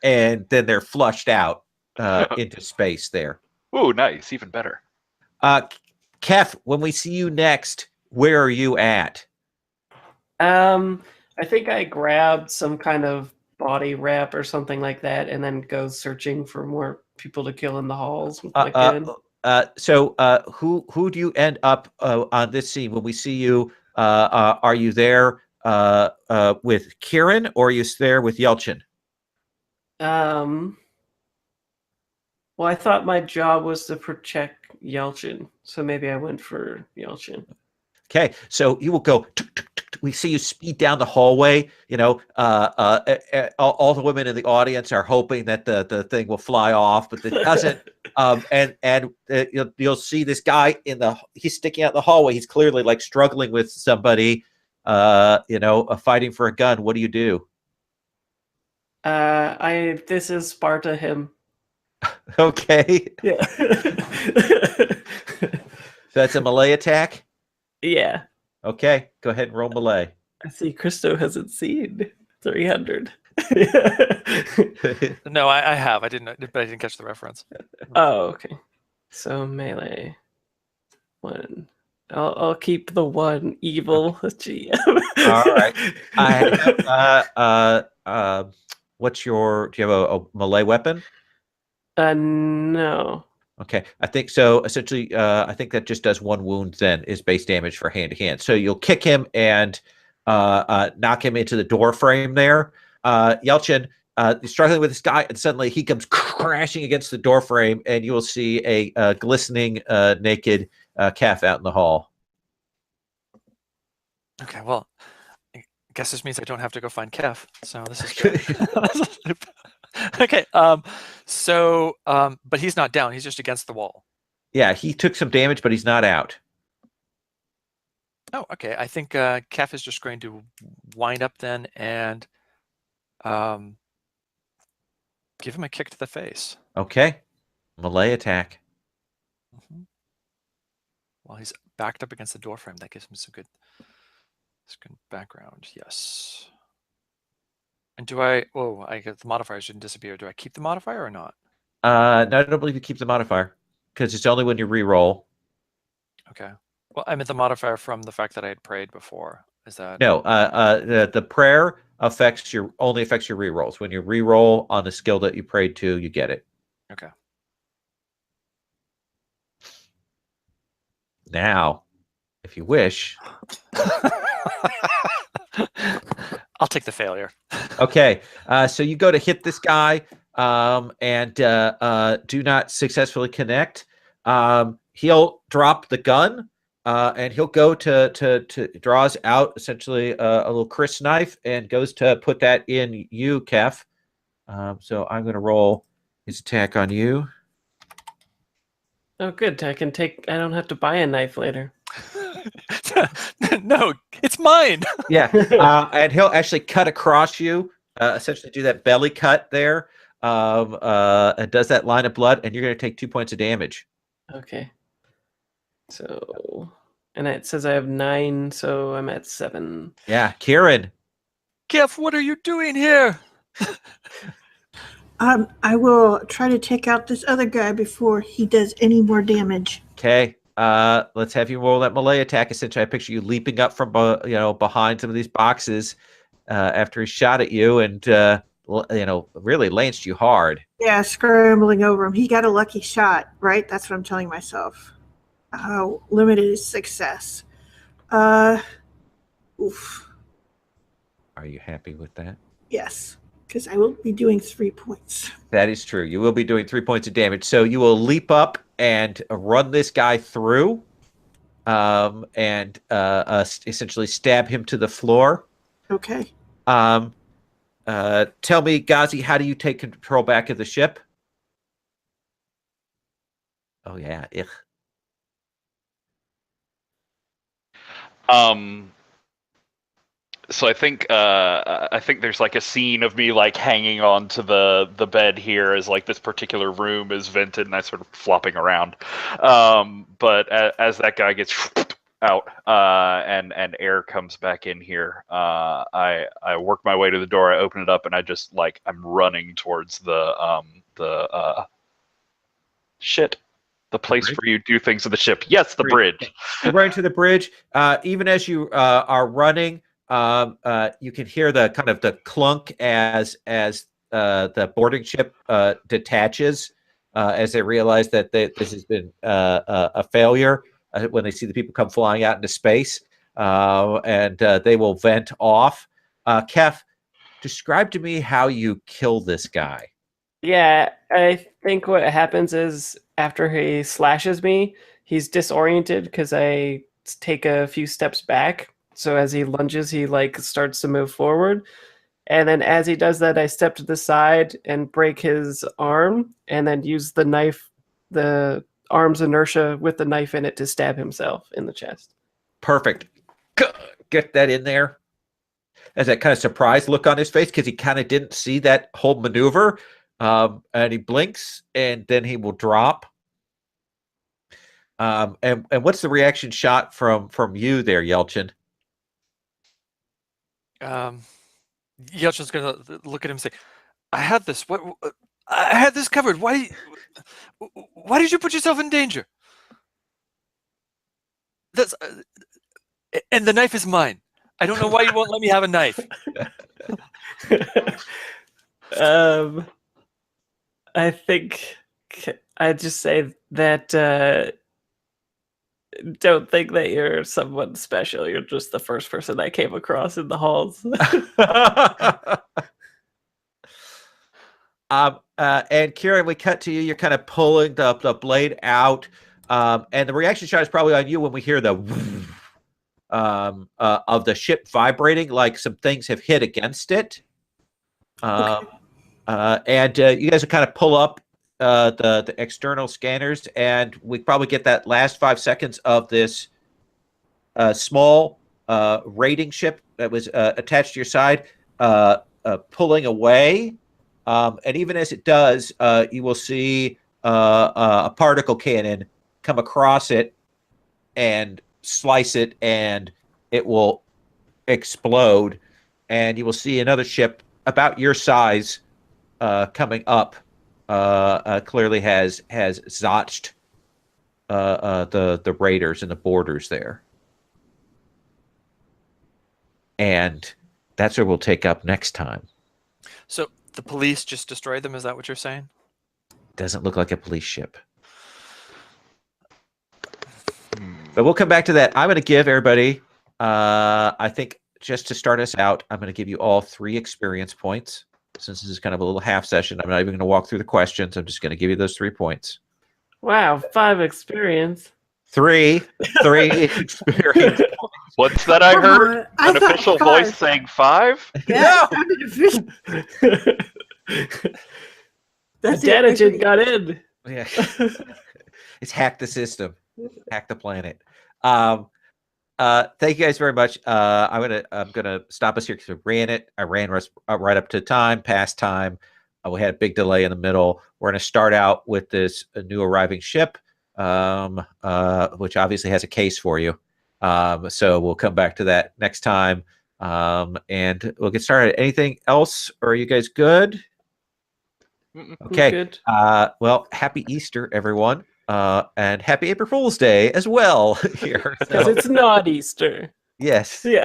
and then they're flushed out into space there. Ooh, nice, even better. Kef, when we see you next, where are you at? I think I grabbed some kind of body wrap or something like that, and then go searching for more people to kill in the halls with my gun. So who do you end up on this scene when we see you? Are you there with Kieran, or are you there with Yelchin? Well, I thought my job was to protect Yelchin, so maybe I went for Yelchin. Okay, so you will go. We see you speed down the hallway. All the women in the audience are hoping that the thing will fly off, but it doesn't. And you'll see this guy he's sticking out in the hallway. He's clearly like struggling with somebody, fighting for a gun. What do you do? This is Sparta him. Okay. Yeah. So that's a melee attack? Yeah. Okay, go ahead and roll melee. I see Christo hasn't seen 300. No, I have. I didn't catch the reference. Oh, okay. So melee 1. I'll keep the 1 evil GM. All right. I have, do you have a melee weapon? No. Okay, I think so. Essentially, I think that just does 1 wound. Then is base damage for hand to hand. So you'll kick him and knock him into the door frame there. Yelchin, is struggling with this guy, and suddenly he comes crashing against the door frame, and you will see a glistening, naked calf out in the hall. Okay, well, I guess this means I don't have to go find Kef. So this is good. Okay. But he's not down. He's just against the wall. Yeah, he took some damage, but he's not out. Oh, okay. I think Kef is just going to wind up then and give him a kick to the face. Okay. Melee attack. Mm-hmm. While he's backed up against the door frame, that gives him some good background. Yes. And do I? Oh, I get the modifiers didn't disappear. Do I keep the modifier or not? No, I don't believe you keep the modifier because it's only when you re-roll. Okay. Well, I meant the modifier from the fact that I had prayed before. Is that No? The prayer only affects your re-rolls. When you re-roll on the skill that you prayed to, you get it. okay? Now, if you wish. I'll take the failure. Okay, so you go to hit this guy and do not successfully connect. He'll drop the gun and he'll go to draws out essentially a little Chris knife and goes to put that in you, Kef. So I'm going to roll his attack on you. Oh, good. I don't have to buy a knife later. No, it's mine. Yeah, and he'll actually cut across you, essentially do that belly cut there, and does that line of blood, and you're going to take 2 points of damage. Okay. So, and it says I have 9, so I'm at 7. Yeah, Kieran. Kef, what are you doing here? I will try to take out this other guy before he does any more damage. Okay, let's have you roll that melee attack. Essentially, I picture you leaping up from behind some of these boxes after he shot at you and really lanced you hard. Yeah, scrambling over him. He got a lucky shot, right? That's what I'm telling myself. Limited success. Oof. Are you happy with that? Yes, because I will be doing 3 points. That is true. You will be doing 3 points of damage. So you will leap up and run this guy through and essentially stab him to the floor. Okay. Tell me, Ghazi, how do you take control back of the ship? Oh, yeah. Ugh. So I think there's like a scene of me like hanging on to the bed here as like this particular room is vented and I sort of flopping around. But as that guy gets out and air comes back in here, I work my way to the door. I open it up and I just like I'm running towards the place where you do things with the ship. Yes, the bridge. You're running to the bridge. Even as you are running, you can hear the kind of the clunk as the boarding ship detaches as they realize that this has been a failure. When they see the people come flying out into space, and they will vent off. Kef, describe to me how you kill this guy. Yeah, I think what happens is after he slashes me, he's disoriented because I take a few steps back. So as he lunges, he like starts to move forward. And then as he does that, I step to the side and break his arm and then use the knife, the arm's inertia with the knife in it to stab himself in the chest. Perfect. Get that in there. There's that kind of surprised look on his face because he kind of didn't see that whole maneuver. And he blinks and then he will drop. And what's the reaction shot from you there, Yelchin? Yelchin's gonna look at him and say, "I had this. I had this covered. Why did you put yourself in danger? That's and the knife is mine. I don't know why you won't let me have a knife." I think I'd just say that don't think that you're someone special. You're just the first person I came across in the halls. And Kieran, we cut to you. You're kind of pulling the blade out. And the reaction shot is probably on you when we hear the of the ship vibrating, like some things have hit against it. Okay. And you guys will kind of pull up the external scanners, and we probably get that last 5 seconds of this small raiding ship that was attached to your side pulling away. And even as it does, you will see a particle cannon come across it and slice it, and it will explode. And you will see another ship about your size coming up. Clearly has zotched the raiders and the boarders there. And that's where we'll take up next time. So the police just destroyed them? Is that what you're saying? Doesn't look like a police ship. But we'll come back to that. I'm going to give everybody, I think, just to start us out, I'm going to give you all 3 experience points. Since this is kind of a little half session, I'm not even going to walk through the questions. I'm just going to give you those 3 points. Wow, 5 experience. 3 experience points. What's that I heard? I An thought official 5. voice saying 5? Yeah, it sounded official. That's it. Datagen got in. Yeah. It's hacked the system, hack the planet. Thank you guys very much. I'm gonna stop us here because I ran right up to time, past time. We had a big delay in the middle. We're gonna start out with this new arriving ship, which obviously has a case for you. So we'll come back to that next time, and we'll get started. Anything else? Or are you guys good? Okay. Good. Well, happy Easter, everyone. And happy April Fool's Day as well here. Because it's not Easter. Yes. Yeah.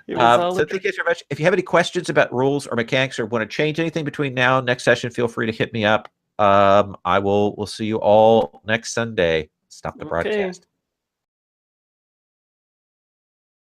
So thank you guys very much. If you have any questions about rules or mechanics or want to change anything between now and next session, feel free to hit me up. We'll see you all next Sunday. Stop the broadcast.